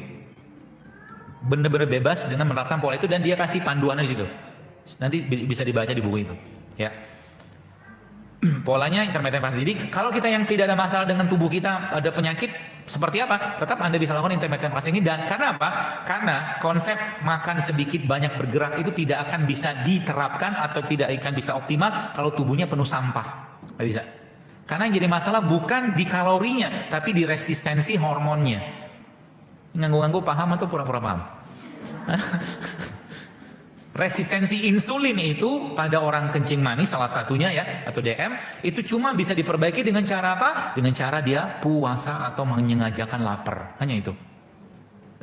Benar-benar bebas dengan menerapkan pola itu, dan dia kasih panduannya di situ. Nanti bisa dibaca di buku itu, ya. Polanya intermittent fasting. Jadi kalau kita yang tidak ada masalah dengan tubuh kita, ada penyakit seperti apa, tetap Anda bisa lakukan intermittent fasting ini. Dan karena apa? Karena konsep makan sedikit banyak bergerak itu tidak akan bisa diterapkan atau tidak akan bisa optimal kalau tubuhnya penuh sampah. Nggak bisa. Karena yang jadi masalah bukan di kalorinya, tapi di resistensi hormonnya. Nganggu-nganggu paham atau pura-pura paham? Resistensi insulin itu pada orang kencing manis salah satunya, ya, atau DM, itu cuma bisa diperbaiki dengan cara apa? Dengan cara dia puasa atau menyengajakan lapar. Hanya itu.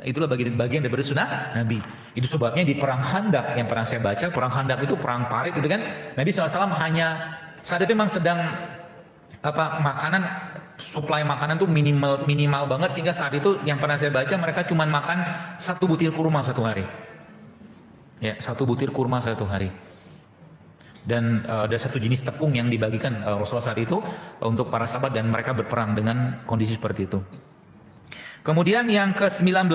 Itulah bagian dari sunnah Nabi. Itu sebabnya di perang Khandaq yang pernah saya baca, perang Khandaq itu perang parit gitu kan. Nabi SAW hanya saat itu memang sedang makanan, suplai makanan tuh minimal banget, sehingga saat itu yang pernah saya baca mereka cuma makan 1 butir kurma satu hari. Ya, 1 butir kurma satu hari. Dan ada 1 jenis tepung yang dibagikan Rasulullah saat itu untuk para sahabat, dan mereka berperang dengan kondisi seperti itu. Kemudian yang ke-19,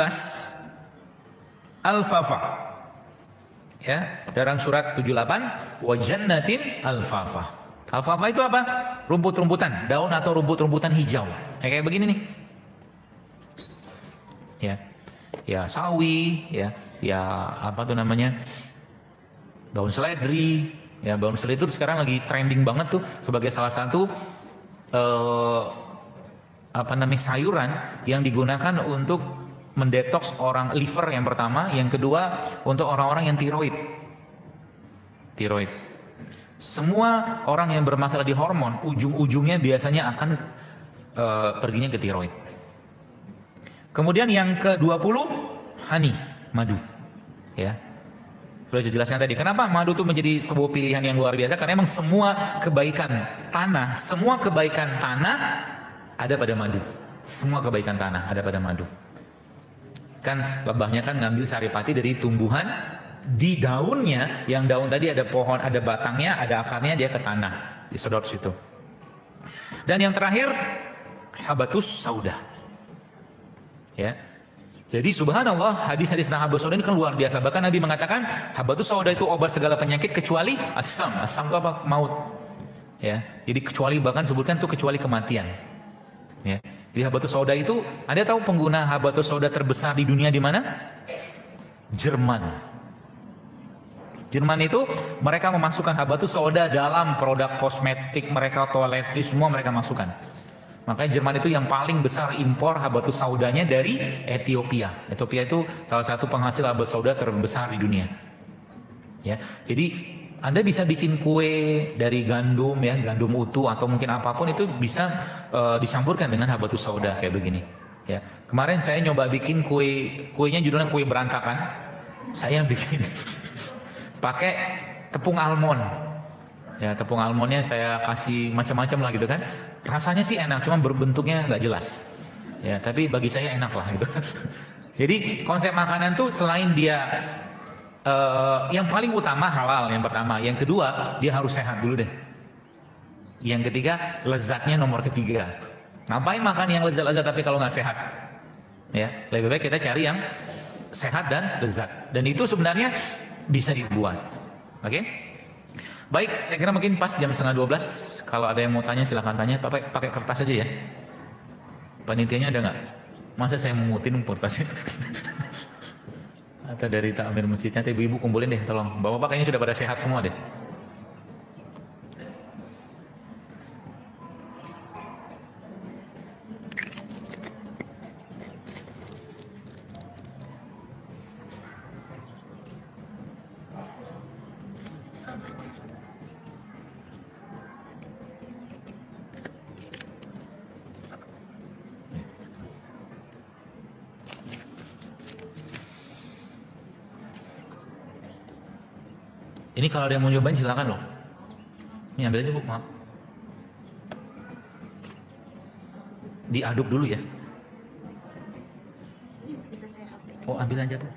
Al-Fafa. Ya, dalam surat 78, wa jannatin al-fafa. Al-fafa itu apa? Rumput-rumputan, daun atau rumput-rumputan hijau. Kayak begini nih. Ya. Ya, sawi, ya apa tuh namanya, daun seledri, ya, daun seledri itu sekarang lagi trending banget tuh sebagai salah satu sayuran yang digunakan untuk mendetoks orang liver yang pertama, yang kedua untuk orang-orang yang tiroid. Semua orang yang bermasalah di hormon ujung-ujungnya biasanya akan perginya ke tiroid. Kemudian yang ke-20, honey, madu. Ya, sudah dijelaskan tadi. Kenapa madu itu menjadi sebuah pilihan yang luar biasa? Karena memang semua kebaikan tanah ada pada madu. Semua kebaikan tanah ada pada madu. Kan lebahnya kan ngambil saripati dari tumbuhan di daunnya, yang daun tadi ada pohon, ada batangnya, ada akarnya, dia ke tanah, disedot situ. Dan yang terakhir, habatus sauda. Ya. Jadi subhanallah, hadis-hadis tentang habatus sauda ini kan luar biasa. Bahkan Nabi mengatakan habatus sauda itu obat segala penyakit kecuali asam. Asam itu apa? Maut. Ya. Jadi kecuali, bahkan sebutkan itu kecuali kematian. Ya. Jadi habatus sauda itu, Anda tahu pengguna habatus sauda terbesar di dunia di mana? Jerman. Jerman itu mereka memasukkan habatus sauda dalam produk kosmetik mereka, toiletries, semua mereka masukkan. Makanya Jerman itu yang paling besar impor habatus saudanya dari Ethiopia. Ethiopia itu salah satu penghasil habatus sauda terbesar di dunia. Ya, jadi Anda bisa bikin kue dari gandum, ya, gandum utuh atau mungkin apapun itu bisa dicampurkan dengan habatus sauda kayak begini. Ya, kemarin saya nyoba bikin kuenya judulnya kue berantakan. Saya bikin pakai tepung almond. Ya, tepung almondnya saya kasih macam-macam lah gitu kan. Rasanya sih enak, cuma berbentuknya nggak jelas. Ya, tapi bagi saya enak lah gitu. Jadi konsep makanan tuh selain dia yang paling utama halal yang pertama, yang kedua dia harus sehat dulu deh. Yang ketiga lezatnya nomor ketiga. Ngapain makan yang lezat-lezat tapi kalau nggak sehat? Ya, lebih baik kita cari yang sehat dan lezat. Dan itu sebenarnya bisa dibuat. Oke? Baik, saya kira mungkin pas jam 11:30. Kalau ada yang mau tanya silahkan tanya. Pakai kertas aja ya. Panitianya ada nggak? Masa saya mengutin kertasnya? Atau dari takmir masjidnya, ibu-ibu kumpulin deh, tolong. Bapak-bapak kayaknya sudah pada sehat semua deh. Ini kalau ada yang mau nyobain silakan loh. Ini ambil aja Bu, maaf. Diaduk dulu ya. Oh, ambil aja Bu.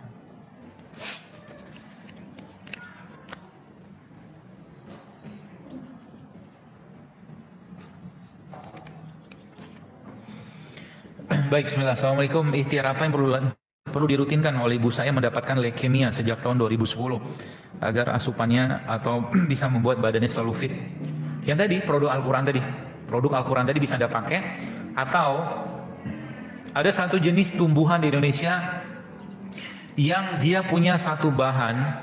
Baik, bismillah. Assalamualaikum. Ikhtiar apa yang perlu dirutinkan oleh ibu saya mendapatkan leukemia sejak tahun 2010 agar asupannya atau bisa membuat badannya selalu fit? Yang tadi produk Al-Quran tadi bisa Anda pakai, atau ada satu jenis tumbuhan di Indonesia yang dia punya satu bahan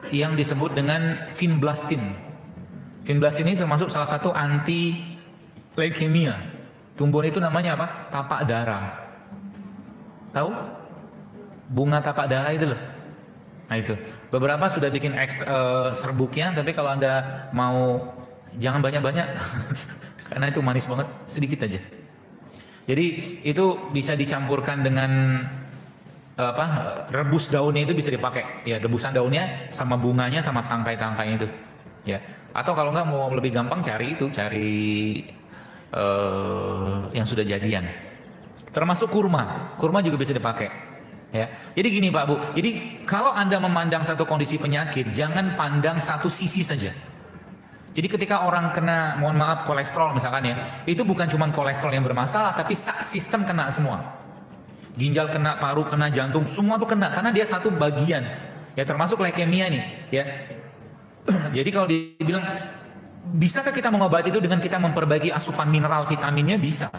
yang disebut dengan vinblastin. Vinblastin ini termasuk salah satu anti leukemia. Tumbuhan itu namanya apa? Tapak darah. Tahu? Bunga tapak darah itu loh. Nah itu. Beberapa sudah bikin serbuknya, tapi kalau Anda mau jangan banyak-banyak karena itu manis banget, sedikit aja. Jadi itu bisa dicampurkan dengan rebus daunnya, itu bisa dipakai. Ya, rebusan daunnya sama bunganya sama tangkai-tangkainya itu. Ya. Atau kalau nggak mau lebih gampang cari yang sudah jadian. Termasuk kurma juga bisa dipakai. Ya. Jadi gini Pak Bu, jadi kalau Anda memandang satu kondisi penyakit, jangan pandang satu sisi saja. Jadi ketika orang kena, mohon maaf, kolesterol misalkan ya, itu bukan cuma kolesterol yang bermasalah, tapi sistem kena semua. Ginjal kena, paru kena, jantung, semua tuh kena, karena dia satu bagian. Ya termasuk leukemia nih, ya. Jadi kalau dibilang, bisakah kita mengobati itu dengan kita memperbaiki asupan mineral, vitaminnya? Bisa.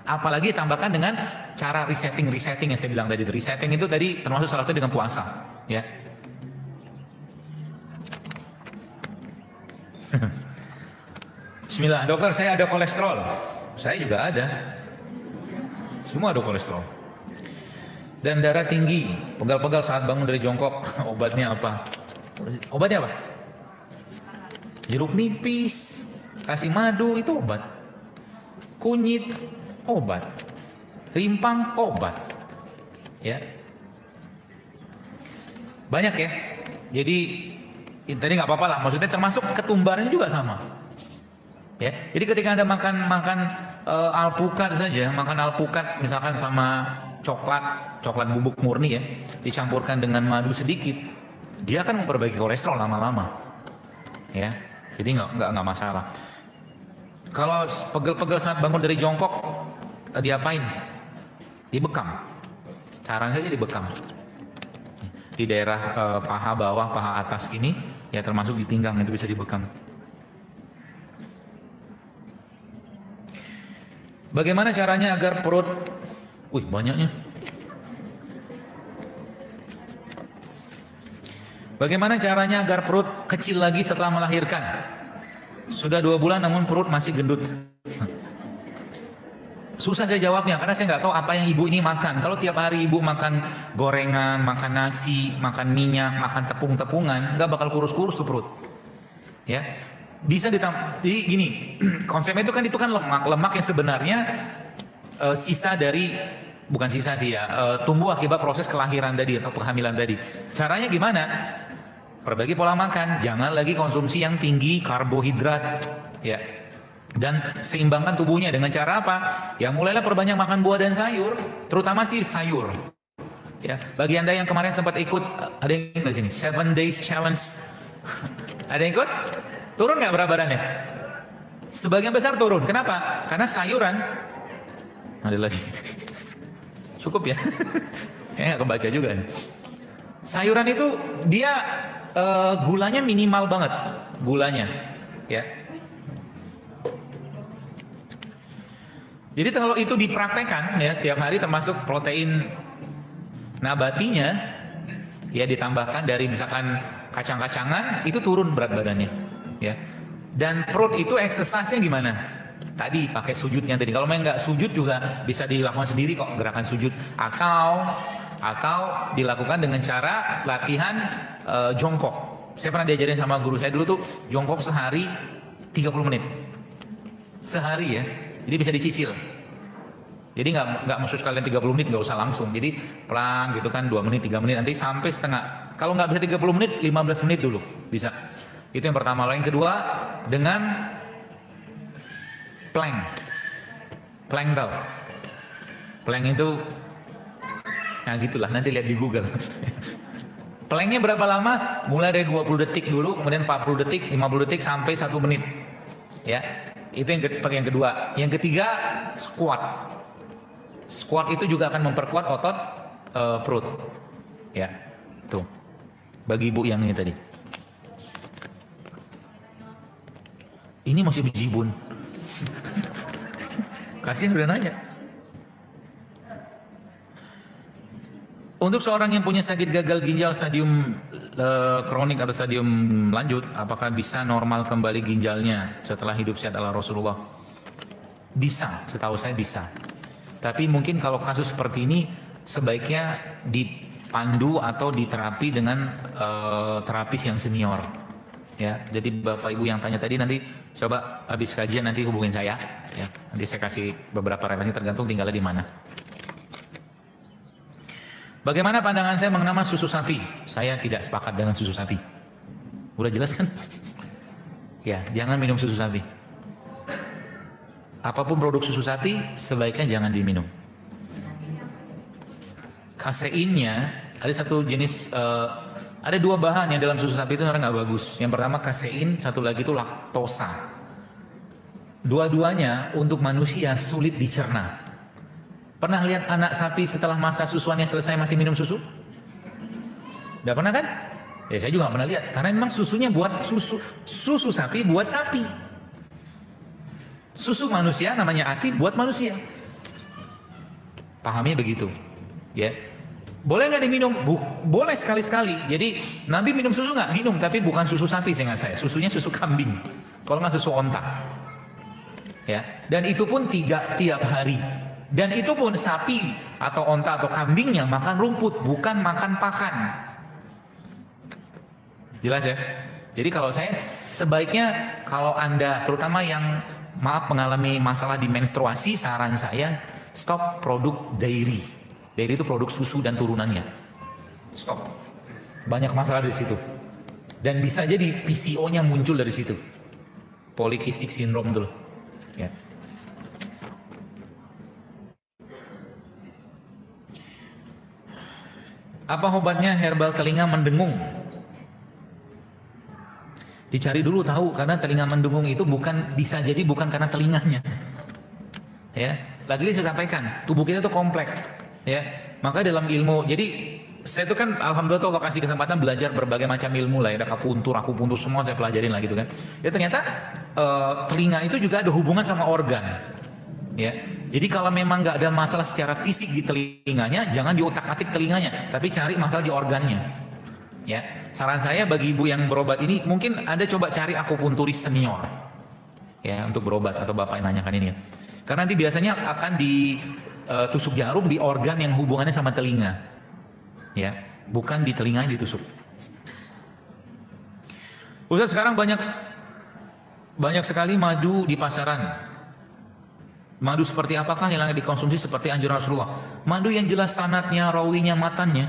Apalagi tambahkan dengan cara resetting yang saya bilang tadi. Resetting itu tadi termasuk salah satu dengan puasa, ya. Bismillah, dokter saya ada kolesterol. Saya juga ada. Semua ada kolesterol. Dan darah tinggi, pegal-pegal saat bangun dari jongkok. Obatnya apa? Obatnya apa? Jeruk nipis, kasih madu, itu obat. Kunyit, obat. Rimpang, obat. Ya. Banyak ya. Jadi tadi nggak apa-apa lah. Maksudnya termasuk ketumbarannya juga sama. Ya. Jadi ketika Anda makan alpukat saja, makan alpukat misalkan sama coklat bubuk murni ya, dicampurkan dengan madu sedikit, dia akan memperbaiki kolesterol lama-lama. Ya. Jadi nggak masalah. Kalau pegel-pegel saat bangun dari jongkok, diapain? Dibekam. Caranya saja dibekam. Di daerah paha bawah, paha atas ini, ya termasuk di pinggang itu bisa dibekam. Bagaimana caranya agar perut, banyaknya. Bagaimana caranya agar perut kecil lagi setelah melahirkan? Sudah 2 bulan namun perut masih gendut. Susah saya jawabnya karena saya nggak tahu apa yang ibu ini makan. Kalau tiap hari ibu makan gorengan, makan nasi, makan minyak, makan tepung-tepungan, nggak bakal kurus-kurus tuh perut. Ya, bisa ditambah. Jadi gini, konsepnya itu kan lemak yang sebenarnya sisa dari, bukan sisa sih ya, tumbuh akibat proses kelahiran tadi atau kehamilan tadi. Caranya gimana? Perbaiki pola makan, jangan lagi konsumsi yang tinggi karbohidrat, ya. Dan seimbangkan tubuhnya dengan cara apa? Ya mulailah perbanyak makan buah dan sayur, terutama sih sayur. Ya, bagi Anda yang kemarin sempat ikut, ada yang ikut di sini, 7 Days Challenge. Ada yang ikut? Turun nggak berat badannya? Sebagian besar turun. Kenapa? Karena sayuran. Ada lagi. Cukup ya? Kayaknya nggak kebaca juga nih. Sayuran itu dia gulanya minimal banget, gulanya, ya. Jadi kalau itu dipraktekkan ya tiap hari, termasuk protein nabatinya, ya ditambahkan dari misalkan kacang-kacangan, itu turun berat badannya, ya. Dan perut itu exercise-nya gimana? Tadi pakai sujudnya tadi. Kalau main nggak sujud juga bisa dilakukan sendiri kok, gerakan sujud, atau dilakukan dengan cara latihan jongkok. Saya pernah diajarin sama guru saya dulu tuh jongkok sehari 30 menit. Sehari ya. Jadi bisa dicicil. Jadi nggak maksud sekalian 30 menit, nggak usah langsung. Jadi pelan gitu kan, 2 menit, 3 menit, nanti sampai setengah. Kalau nggak bisa 30 menit, 15 menit dulu. Bisa. Itu yang pertama. Yang kedua, dengan plank. Plank tau? Plank itu, nah gitulah, nanti lihat di Google. Planknya berapa lama? Mulai dari 20 detik dulu, kemudian 40 detik, 50 detik, sampai 1 menit. Ya, itu yang kedua. Yang ketiga, squat. Squat itu juga akan memperkuat otot perut. Ya, tuh. Bagi ibu yang ini tadi. Ini masih bejibun. Kasihan udah nanya. Untuk seorang yang punya sakit gagal ginjal stadium kronik atau stadium lanjut, apakah bisa normal kembali ginjalnya setelah hidup sehat ala Rasulullah? Bisa, setahu saya bisa. Tapi mungkin kalau kasus seperti ini sebaiknya dipandu atau diterapi dengan terapis yang senior. Ya, jadi Bapak Ibu yang tanya tadi nanti coba habis kajian nanti hubungin saya. Ya, nanti saya kasih beberapa referensi tergantung tinggalnya di mana. Bagaimana pandangan saya mengenai susu sapi? Saya tidak sepakat dengan susu sapi. Udah jelas kan? Ya, jangan minum susu sapi. Apapun produk susu sapi, sebaiknya jangan diminum. Kaseinnya, ada satu jenis, ada 2 bahan yang dalam susu sapi itu nggak bagus. Yang pertama kasein, satu lagi itu laktosa. Dua-duanya untuk manusia sulit dicerna. Pernah lihat anak sapi setelah masa susuannya selesai masih minum susu? Tidak pernah kan? Ya saya juga nggak pernah lihat. Karena memang susunya buat susu sapi buat sapi. Susu manusia namanya ASI buat manusia. Pahamnya begitu. Ya. Boleh nggak diminum? Boleh sekali-sekali. Jadi Nabi minum susu nggak? Minum, tapi bukan susu sapi seingat saya. Susunya susu kambing. Kalau nggak susu onta. Ya. Dan itu pun tidak tiap hari. Dan itu pun sapi atau onta atau kambing yang makan rumput, bukan makan pakan. Jelas ya? Jadi kalau saya sebaiknya kalau Anda terutama yang mengalami masalah di menstruasi, saran saya stop produk dairy. Dairy itu produk susu dan turunannya. Stop. Banyak masalah di situ. Dan bisa jadi PCO-nya muncul dari situ. Polycystic syndrome itu loh. Ya. Apa obatnya herbal telinga mendengung? Dicari dulu tahu, karena telinga mendengung itu bisa jadi bukan karena telinganya. Ya, lagi-lagi saya sampaikan, tubuh kita itu kompleks. Ya, maka dalam ilmu, jadi saya itu kan alhamdulillah Allah kasih kesempatan belajar berbagai macam ilmu lah, ya, ada akupuntur semua saya pelajarin lah gitu kan. Ya ternyata telinga itu juga ada hubungan sama organ. Ya, jadi kalau memang nggak ada masalah secara fisik di telinganya, jangan diotak-atik telinganya, tapi cari masalah di organnya. Ya, saran saya bagi ibu yang berobat ini, mungkin Anda coba cari akupunturis senior, ya, untuk berobat atau bapak yang nanyakan ini. Ya. Karena nanti biasanya akan ditusuk jarum di organ yang hubungannya sama telinga, ya, bukan di telinganya ditusuk. Ustaz, sekarang banyak sekali madu di pasaran. Madu seperti apakah yang dikonsumsi seperti anjuran Rasulullah? Madu yang jelas sanadnya, rawinya, matannya.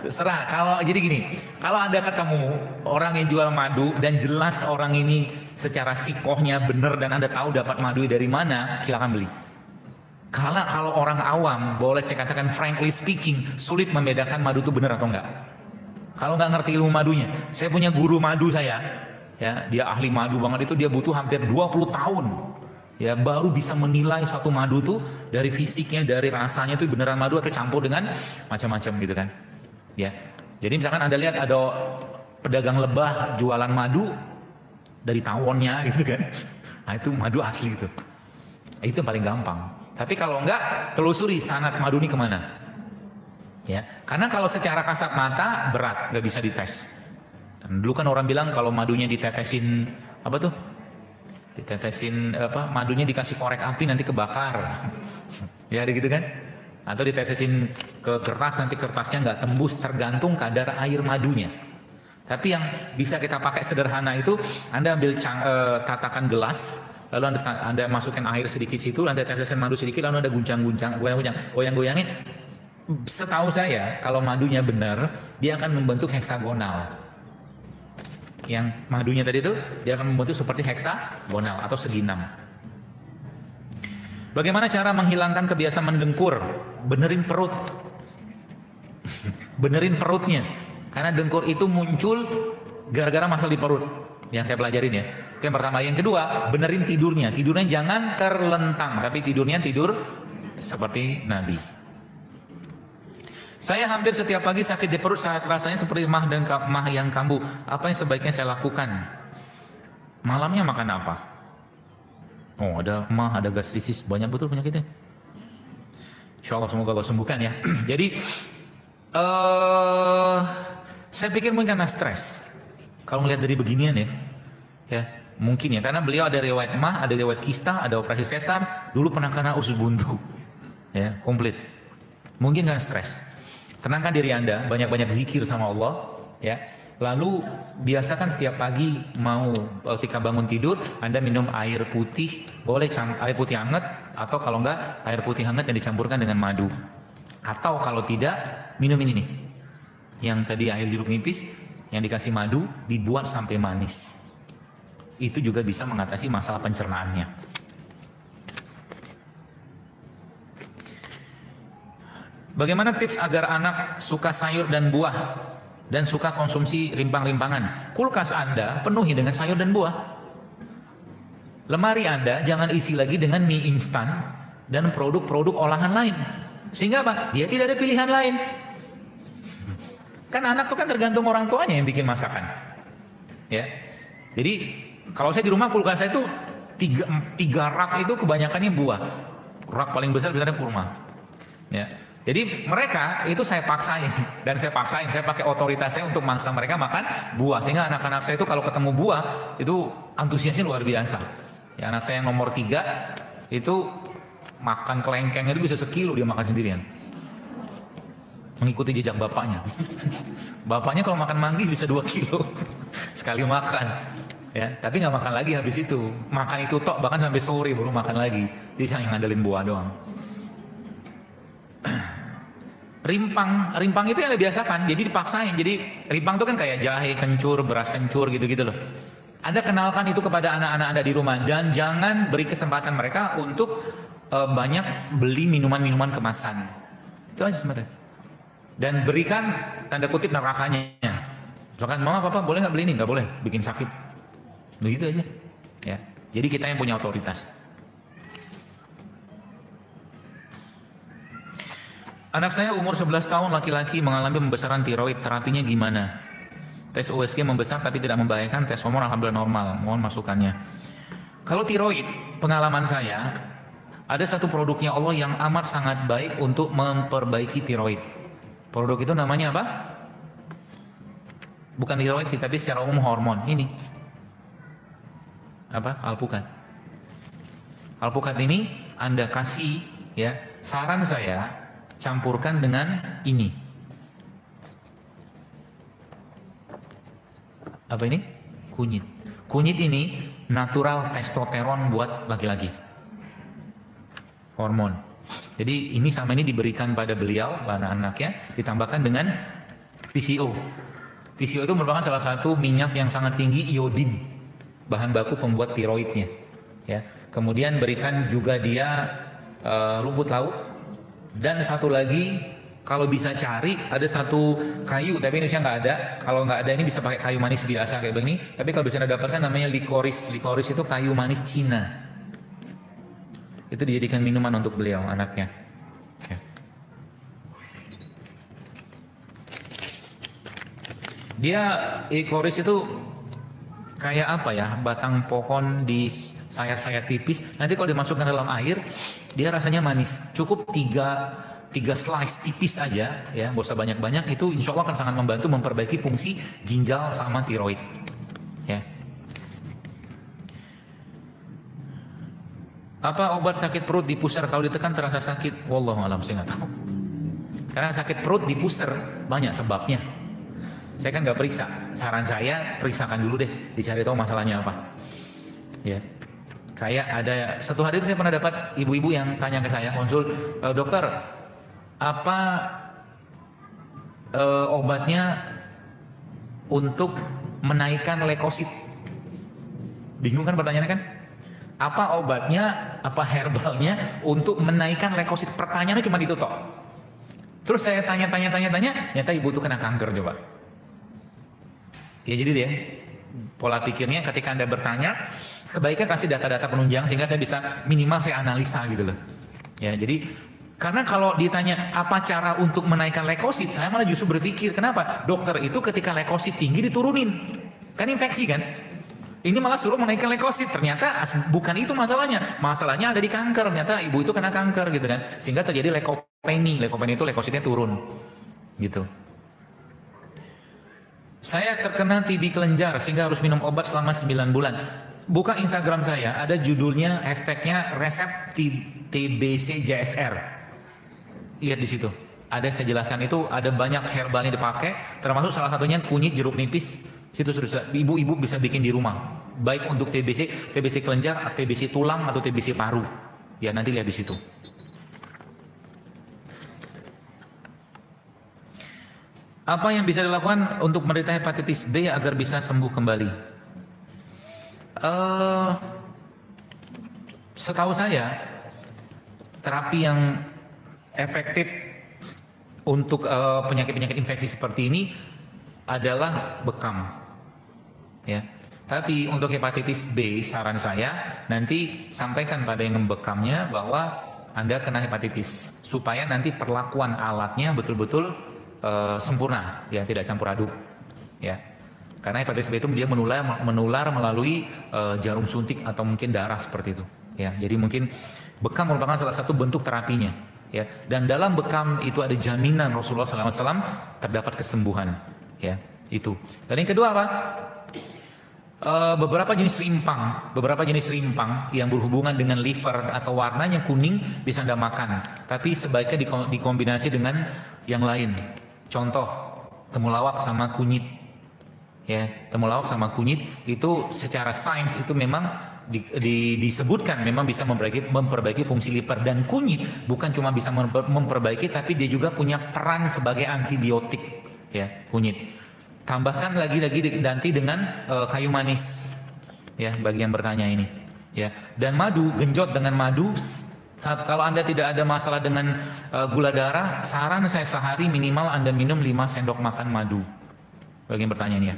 Terserah. Jadi gini, kalau Anda ketemu orang yang jual madu dan jelas orang ini secara sikohnya benar dan Anda tahu dapat madu dari mana, silakan beli. Kalau orang awam, boleh saya katakan frankly speaking, sulit membedakan madu itu benar atau enggak. Kalau nggak ngerti ilmu madunya, saya punya guru madu saya. Ya, dia ahli madu banget, itu dia butuh hampir 20 tahun ya baru bisa menilai suatu madu tuh dari fisiknya, dari rasanya itu beneran madu atau campur dengan macam-macam gitu kan. Ya. Jadi misalkan Anda lihat ada pedagang lebah jualan madu dari tawonnya gitu kan. Nah, itu madu asli itu. Itu paling gampang. Tapi kalau enggak, telusuri sanad madu ini kemana. Ya. Karena kalau secara kasat mata berat, nggak bisa dites. Dan dulu kan orang bilang kalau madunya ditetesin madunya dikasih korek api nanti kebakar. Ya ada gitu kan? Atau ditetesin ke kertas nanti kertasnya nggak tembus, tergantung kadar air madunya. Tapi yang bisa kita pakai sederhana itu, Anda ambil tatakan gelas, lalu Anda masukkan air sedikit situ, Anda tetesin madu sedikit, lalu Anda goyang-goyangin Setahu saya, kalau madunya benar, dia akan membentuk heksagonal. Yang madunya tadi itu, dia akan membentuk seperti heksagonal atau segi 6. Bagaimana cara menghilangkan kebiasaan mendengkur? Benerin perut. Benerin perutnya. Karena dengkur itu muncul gara-gara masalah di perut. Yang saya pelajarin ya. Itu yang pertama. Yang kedua, benerin tidurnya. Tidurnya jangan terlentang, tapi tidurnya tidur seperti Nabi. Saya hampir setiap pagi sakit di perut, saat rasanya seperti mah dan mah yang kambuh. Apa yang sebaiknya saya lakukan? Malamnya makan apa? Oh, ada mah, ada gastritis, banyak betul penyakitnya. Insya Allah semoga Allah sembuhkan ya. Jadi, saya pikir mungkin karena stres. Kalau melihat dari beginian ya mungkin ya, karena beliau ada riwayat mah, ada riwayat kista, ada operasi sesar, dulu pernah kena usus buntu, ya komplit. Mungkin karena stres. Tenangkan diri Anda, banyak-banyak zikir sama Allah, ya. Lalu biasakan setiap pagi ketika bangun tidur, Anda minum air putih, boleh air putih hangat, atau kalau enggak air putih hangat yang dicampurkan dengan madu. Atau kalau tidak, minum ini nih, yang tadi air jeruk nipis, yang dikasih madu, dibuat sampai manis. Itu juga bisa mengatasi masalah pencernaannya. Bagaimana tips agar anak suka sayur dan buah dan suka konsumsi rimpang-rimpangan? Kulkas Anda penuhi dengan sayur dan buah. Lemari Anda jangan isi lagi dengan mie instan dan produk-produk olahan lain. Sehingga apa? Dia tidak ada pilihan lain. Kan anak itu kan tergantung orang tuanya yang bikin masakan. Ya. Jadi kalau saya di rumah kulkas saya itu tiga rak itu kebanyakannya buah. Rak paling besar biasanya kurma. Ya. Jadi mereka itu saya paksain saya pakai otoritas saya untuk maksa mereka makan buah, sehingga anak-anak saya itu kalau ketemu buah itu antusiasnya luar biasa. Ya, anak saya yang nomor 3 itu makan kelengkeng itu bisa sekilo dia makan sendirian, mengikuti jejak bapaknya. Bapaknya kalau makan manggis bisa 2 kilo sekali makan, ya. Tapi nggak makan lagi habis itu, makan itu tok bahkan sampai sore baru makan lagi. Jadi saya ngandelin buah doang. Rimpang itu yang dibiasakan, jadi dipaksain. Jadi rimpang itu kan kayak jahe kencur, beras kencur gitu-gitu loh. Anda kenalkan itu kepada anak-anak Anda di rumah, dan jangan beri kesempatan mereka untuk banyak beli minuman-minuman kemasan. Itu aja sebenarnya. Dan berikan tanda kutip nerakanya. Misalkan, mama papa boleh nggak beli ini? Nggak boleh, bikin sakit. Begitu aja. Ya. Jadi kita yang punya otoritas. Anak saya umur 11 tahun laki-laki mengalami pembesaran tiroid, terapinya gimana? Tes USG membesar tapi tidak membahayakan, tes hormon alhamdulillah normal, mohon masukannya. Kalau tiroid, pengalaman saya, ada satu produknya Allah yang amat sangat baik untuk memperbaiki tiroid. Produk itu namanya apa? Bukan tiroid sih, tapi secara umum hormon. Ini. Apa? Alpukat. Alpukat ini Anda kasih, ya, saran saya, campurkan dengan ini. Apa ini? Kunyit. Kunyit ini natural testosteron buat laki-laki. Hormon. Jadi ini sama ini diberikan pada beliau, anak-anaknya, ditambahkan dengan PCO. PCO itu merupakan salah satu minyak yang sangat tinggi iodin, bahan baku pembuat tiroidnya. Ya. Kemudian berikan juga dia rumput laut. Dan satu lagi, kalau bisa cari, ada satu kayu, tapi Indonesia nggak ada. Kalau nggak ada ini bisa pakai kayu manis biasa kayak begini. Tapi kalau bisa dapatkan namanya likoris. Likoris itu kayu manis Cina. Itu dijadikan minuman untuk beliau, anaknya. Okay. Dia likoris itu kayak apa ya? Batang pohon di sayat-sayat tipis. Nanti kalau dimasukkan dalam air, dia rasanya manis. Cukup tiga slice tipis aja, ya, nggak usah banyak-banyak. Itu insya Allah akan sangat membantu memperbaiki fungsi ginjal sama tiroid. Ya. Apa obat sakit perut di pusar kalau ditekan terasa sakit? Wallahu alam, saya nggak tahu. Karena sakit perut di pusar banyak sebabnya. Saya kan nggak periksa. Saran saya periksakan dulu deh, dicari tahu masalahnya apa. Ya. Kayak ada satu hari itu saya pernah dapat ibu-ibu yang tanya ke saya, konsul, dokter, apa obatnya untuk menaikkan leukosit? Bingung kan pertanyaannya kan? Apa obatnya, apa herbalnya untuk menaikkan leukosit? Pertanyaannya cuma itu toh. Terus saya tanya, ternyata ibu itu kena kanker coba. Ya jadi dia pola pikirnya ketika Anda bertanya, sebaiknya kasih data-data penunjang sehingga saya bisa minimal saya analisa gitu loh. Ya jadi karena kalau ditanya apa cara untuk menaikkan leukosit, saya malah justru berpikir kenapa dokter itu ketika leukosit tinggi diturunin, kan infeksi kan? Ini malah suruh menaikkan leukosit, ternyata bukan itu masalahnya. Masalahnya ada di kanker, ternyata ibu itu kena kanker gitu kan. Sehingga terjadi leukopenia. Leukopenia itu leukositnya turun. Gitu. Saya terkena TB kelenjar sehingga harus minum obat selama 9 bulan. Buka Instagram saya, ada judulnya, hashtagnya resep TBC JSR. Lihat di situ. Ada saya jelaskan itu, ada banyak herbalnya dipakai, termasuk salah satunya kunyit jeruk nipis. Situ sudah ibu-ibu bisa bikin di rumah, baik untuk TBC kelenjar, TBC tulang atau TBC paru. Ya nanti lihat di situ. Apa yang bisa dilakukan untuk menderita hepatitis B agar bisa sembuh kembali? Setahu saya terapi yang efektif untuk penyakit-penyakit infeksi seperti ini adalah bekam. Ya, tapi untuk hepatitis B saran saya nanti sampaikan pada yang membekamnya bahwa Anda kena hepatitis supaya nanti perlakuan alatnya betul-betul sempurna, ya tidak campur aduk, ya. Karena hepatitis B itu dia menular melalui jarum suntik atau mungkin darah seperti itu, ya. Jadi mungkin bekam merupakan salah satu bentuk terapinya, ya. Dan dalam bekam itu ada jaminan Rasulullah SAW terdapat kesembuhan, ya. Itu. Dan yang kedua apa? Beberapa jenis rimpang yang berhubungan dengan liver atau warnanya kuning bisa Anda makan, tapi sebaiknya dikombinasi dengan yang lain. Contoh, temulawak sama kunyit. Ya, temulawak sama kunyit itu secara sains itu memang disebutkan memang bisa memperbaiki fungsi liver, dan kunyit bukan cuma bisa memperbaiki tapi dia juga punya peran sebagai antibiotik, ya, kunyit. Tambahkan lagi nanti dengan kayu manis, ya, bagi yang bertanya ini, ya. Dan madu, genjot dengan madu. Kalau Anda tidak ada masalah dengan gula darah, saran saya sehari minimal Anda minum 5 sendok makan madu, bagi yang bertanya ini, ya.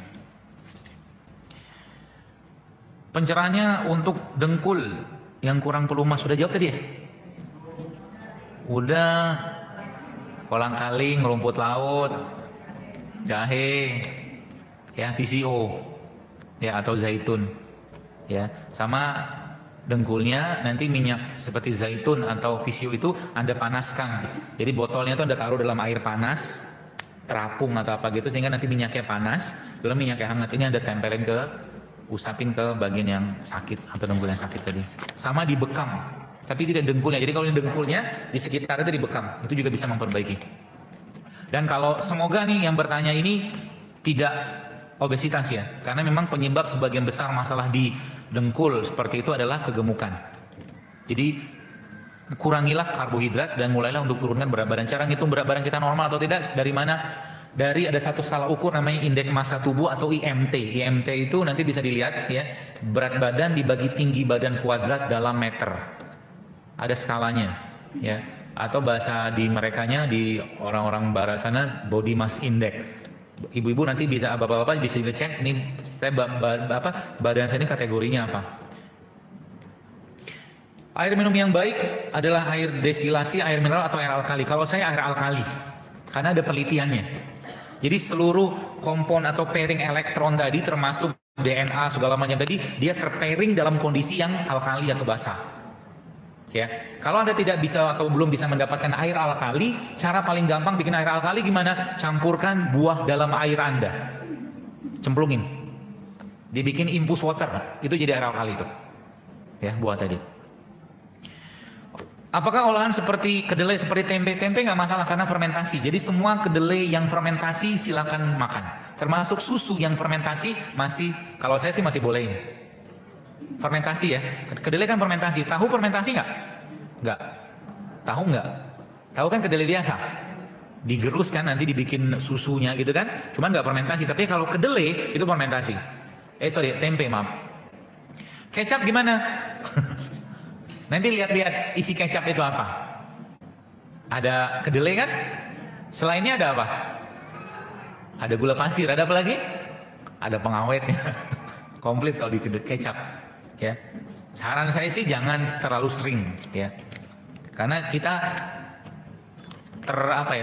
Pencerahannya untuk dengkul yang kurang pelumas sudah jawab tadi, ya? Udah, kolang-kaling, rumput laut, jahe, ya, VCO, ya, atau zaitun, ya, sama dengkulnya nanti minyak seperti zaitun atau VCO itu Anda panaskan. Jadi botolnya itu Anda taruh dalam air panas, terapung atau apa gitu, sehingga nanti minyaknya panas, lalu minyaknya hangat ini Anda tempelin usapin ke bagian yang sakit atau dengkul yang sakit tadi. Sama dibekam, tapi tidak dengkulnya. Jadi kalau ini dengkulnya di sekitar itu dibekam, itu juga bisa memperbaiki. Dan kalau semoga nih yang bertanya ini tidak obesitas, ya, karena memang penyebab sebagian besar masalah di dengkul seperti itu adalah kegemukan. Jadi kurangilah karbohidrat dan mulailah untuk turunkan berat badan. Cara ngitung berat badan kita normal atau tidak dari mana? Dari ada satu skala ukur namanya indeks massa tubuh atau IMT. IMT itu nanti bisa dilihat, ya, berat badan dibagi tinggi badan kuadrat dalam meter. Ada skalanya, ya. Atau bahasa di merekanya, di orang-orang barat sana, body mass index. Ibu-ibu nanti bisa, bapak-bapak bisa dicek nih, saya badan saya ini kategorinya apa. Air minum yang baik adalah air destilasi, air mineral atau air alkali. Kalau saya air alkali, karena ada penelitiannya. Jadi seluruh kompon atau pairing elektron tadi termasuk DNA segala macam tadi, dia terpairing dalam kondisi yang alkali atau basah. Ya, kalau Anda tidak bisa atau belum bisa mendapatkan air alkali, cara paling gampang bikin air alkali gimana? Campurkan buah dalam air Anda, cemplungin, dibikin infus water, itu jadi air alkali itu, ya, buah tadi. Apakah olahan seperti kedelai, seperti tempe nggak masalah karena fermentasi. Jadi semua kedelai yang fermentasi silakan makan, termasuk susu yang fermentasi masih, kalau saya sih masih bolehin. Fermentasi, ya, kedelai kan fermentasi. Tahu fermentasi nggak? Nggak. Tahu nggak? Tahu kan kedelai biasa? Digerus kan, nanti dibikin susunya gitu kan. Cuma nggak fermentasi, tapi kalau kedelai itu fermentasi. Tempe maaf. Kecap gimana? Nanti lihat-lihat isi kecap itu apa. Ada kedelai kan? Selainnya ada apa? Ada gula pasir, ada apa lagi? Ada pengawetnya. Komplit kalau di kecap. Ya. Saran saya sih jangan terlalu sering, ya. Karena kita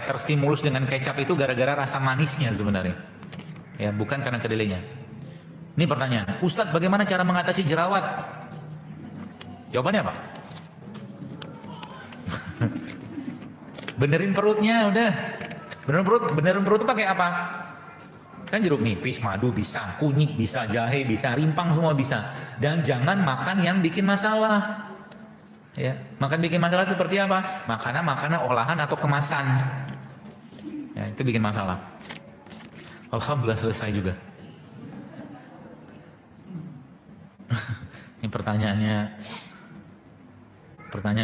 terstimulus dengan kecap itu gara-gara rasa manisnya sebenarnya. Ya, bukan karena kedelainya. Ini pertanyaan, Ustadz bagaimana cara mengatasi jerawat? Jawabannya apa? Benerin perutnya udah. Benerin perut itu pakai apa? Kan jeruk nipis, madu bisa, kunyit bisa, jahe bisa, rimpang semua bisa. Dan jangan makan yang bikin masalah. Ya, makan bikin masalah seperti apa? Makanan olahan atau kemasan. Ya, itu bikin masalah. Alhamdulillah selesai juga. Ini pertanyaan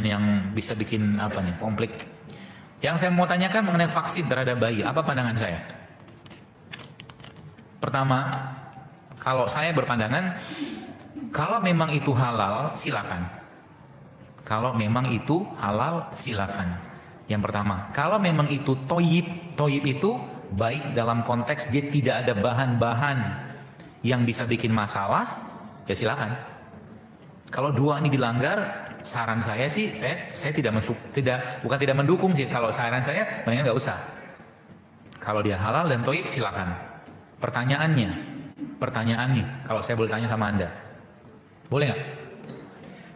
yang bisa bikin apa nih? Konflik. Yang saya mau tanyakan mengenai vaksin terhadap bayi, apa pandangan saya? Pertama, kalau saya berpandangan, kalau memang itu halal, silakan. Kalau memang itu halal, silakan. Yang pertama, kalau memang itu toyib itu baik dalam konteks dia tidak ada bahan-bahan yang bisa bikin masalah, ya silakan. Kalau dua ini dilanggar, saran saya sih, saya bukan tidak mendukung sih. Kalau saran saya, mendingan nggak usah. Kalau dia halal dan toyib, silakan. Pertanyaannya, kalau saya boleh tanya sama Anda, boleh nggak?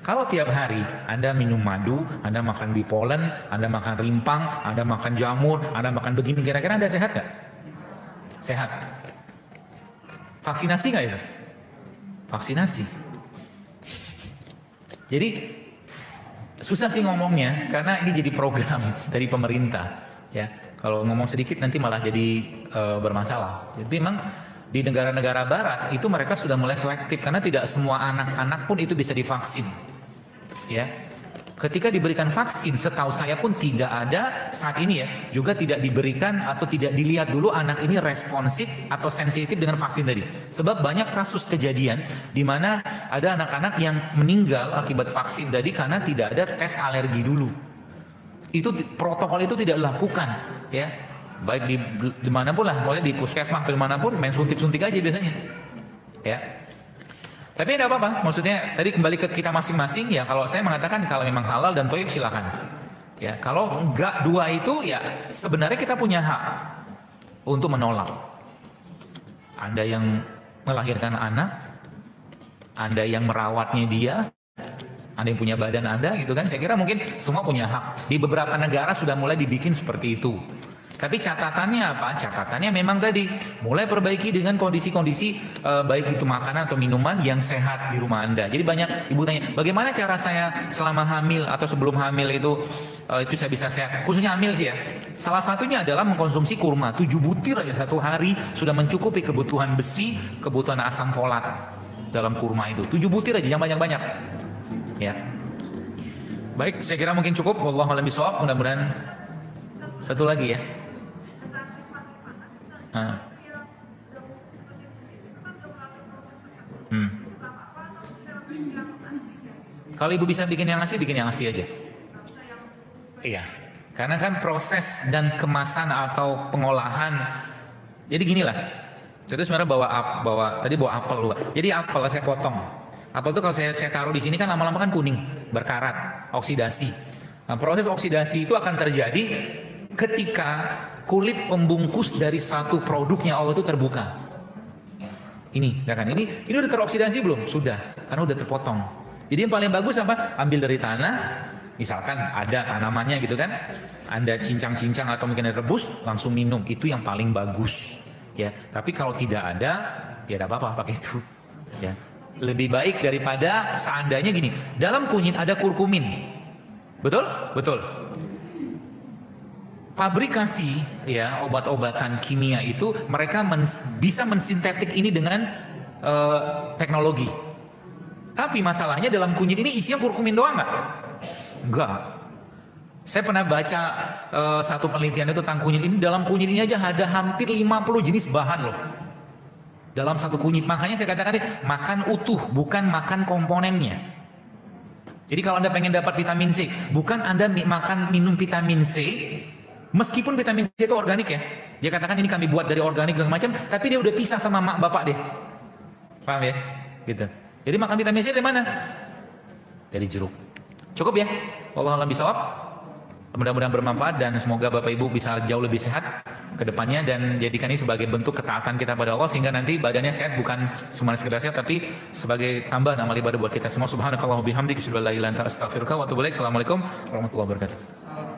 Kalau tiap hari Anda minum madu, Anda makan bipolen, Anda makan rimpang, Anda makan jamur, Anda makan begini, kira-kira Anda sehat nggak? Sehat. Vaksinasi nggak ya? Vaksinasi. Jadi susah sih ngomongnya, karena ini jadi program dari pemerintah. Ya. Kalau ngomong sedikit nanti malah jadi bermasalah. Jadi memang di negara-negara barat itu mereka sudah mulai selektif karena tidak semua anak-anak pun itu bisa divaksin. Ya. Ketika diberikan vaksin, setahu saya pun tidak ada saat ini ya, juga tidak diberikan atau tidak dilihat dulu anak ini responsif atau sensitif dengan vaksin tadi. Sebab banyak kasus kejadian di mana ada anak-anak yang meninggal akibat vaksin tadi karena tidak ada tes alergi dulu. Itu protokol itu tidak dilakukan, ya. Baik di manapun lah, pokoknya di puskesmas atau dimanapun main suntik-suntik aja biasanya, ya. Tapi tidak apa-apa, maksudnya tadi kembali ke kita masing-masing ya. Kalau saya mengatakan kalau memang halal dan toib silakan. Ya, kalau enggak dua itu ya sebenarnya kita punya hak untuk menolak. Anda yang melahirkan anak, Anda yang merawatnya dia, Anda yang punya badan Anda gitu kan, saya kira mungkin semua punya hak. Di beberapa negara sudah mulai dibikin seperti itu. Tapi catatannya apa? Catatannya memang tadi mulai perbaiki dengan kondisi-kondisi baik itu makanan atau minuman yang sehat di rumah Anda. Jadi banyak ibu tanya, bagaimana cara saya selama hamil atau sebelum hamil itu saya bisa sehat? Khususnya hamil sih ya. Salah satunya adalah mengkonsumsi kurma 7 butir aja satu hari sudah mencukupi kebutuhan besi, kebutuhan asam folat dalam kurma itu. 7 butir aja, jangan banyak-banyak. Ya. Baik, saya kira mungkin cukup. Wallahu a'lam bishawab. Mudah-mudahan satu lagi ya. Kalau ibu bisa bikin yang asli aja. Iya. Karena kan proses dan kemasan atau pengolahan. Jadi ginilah. Itu sebenarnya bawa apel luar. Jadi apel saya potong. Apel itu kalau saya taruh di sini kan lama-lama kan kuning, berkarat, oksidasi. Nah, proses oksidasi itu akan terjadi ketika kulit pembungkus dari suatu produknya Allah itu terbuka. Ini, ya kan? Ini udah teroksidasi belum? Sudah, karena udah terpotong. Jadi yang paling bagus apa? Ambil dari tanah, misalkan ada tanamannya gitu kan? Anda cincang-cincang atau mungkin rebus, langsung minum. Itu yang paling bagus. Ya, tapi kalau tidak ada, ya tidak apa-apa pakai itu. Ya, lebih baik daripada seandainya gini. Dalam kunyit ada kurkumin, betul? Betul. Pabrikasi ya obat-obatan kimia itu mereka bisa mensintetik ini dengan teknologi. Tapi masalahnya dalam kunyit ini isinya kurkumin doang nggak? Enggak. Saya pernah baca satu penelitian itu tentang kunyit ini. Dalam kunyit ini aja ada hampir 50 jenis bahan loh. Dalam satu kunyit. Makanya saya katakan tadi, makan utuh, bukan makan komponennya. Jadi kalau Anda pengen dapat vitamin C, bukan Anda minum vitamin C, meskipun vitamin C itu organik ya. Dia katakan ini kami buat dari organik dan macam, tapi dia udah pisah sama mak bapak deh. Paham ya? Gitu. Jadi makan vitamin C dari mana? Dari jeruk. Cukup ya? Wallahu a'lam bishawab. Mudah-mudahan bermanfaat dan semoga Bapak Ibu bisa jauh lebih sehat ke depannya dan jadikan ini sebagai bentuk ketaatan kita pada Allah sehingga nanti badannya sehat, bukan cuma sekedar sehat tapi sebagai tambah amal ibadah buat kita semua. Subhanakallah wa bihamdika asyhadu an la ilaha illa anta astaghfiruka wa atubu ilaik. Assalamualaikum warahmatullahi wabarakatuh.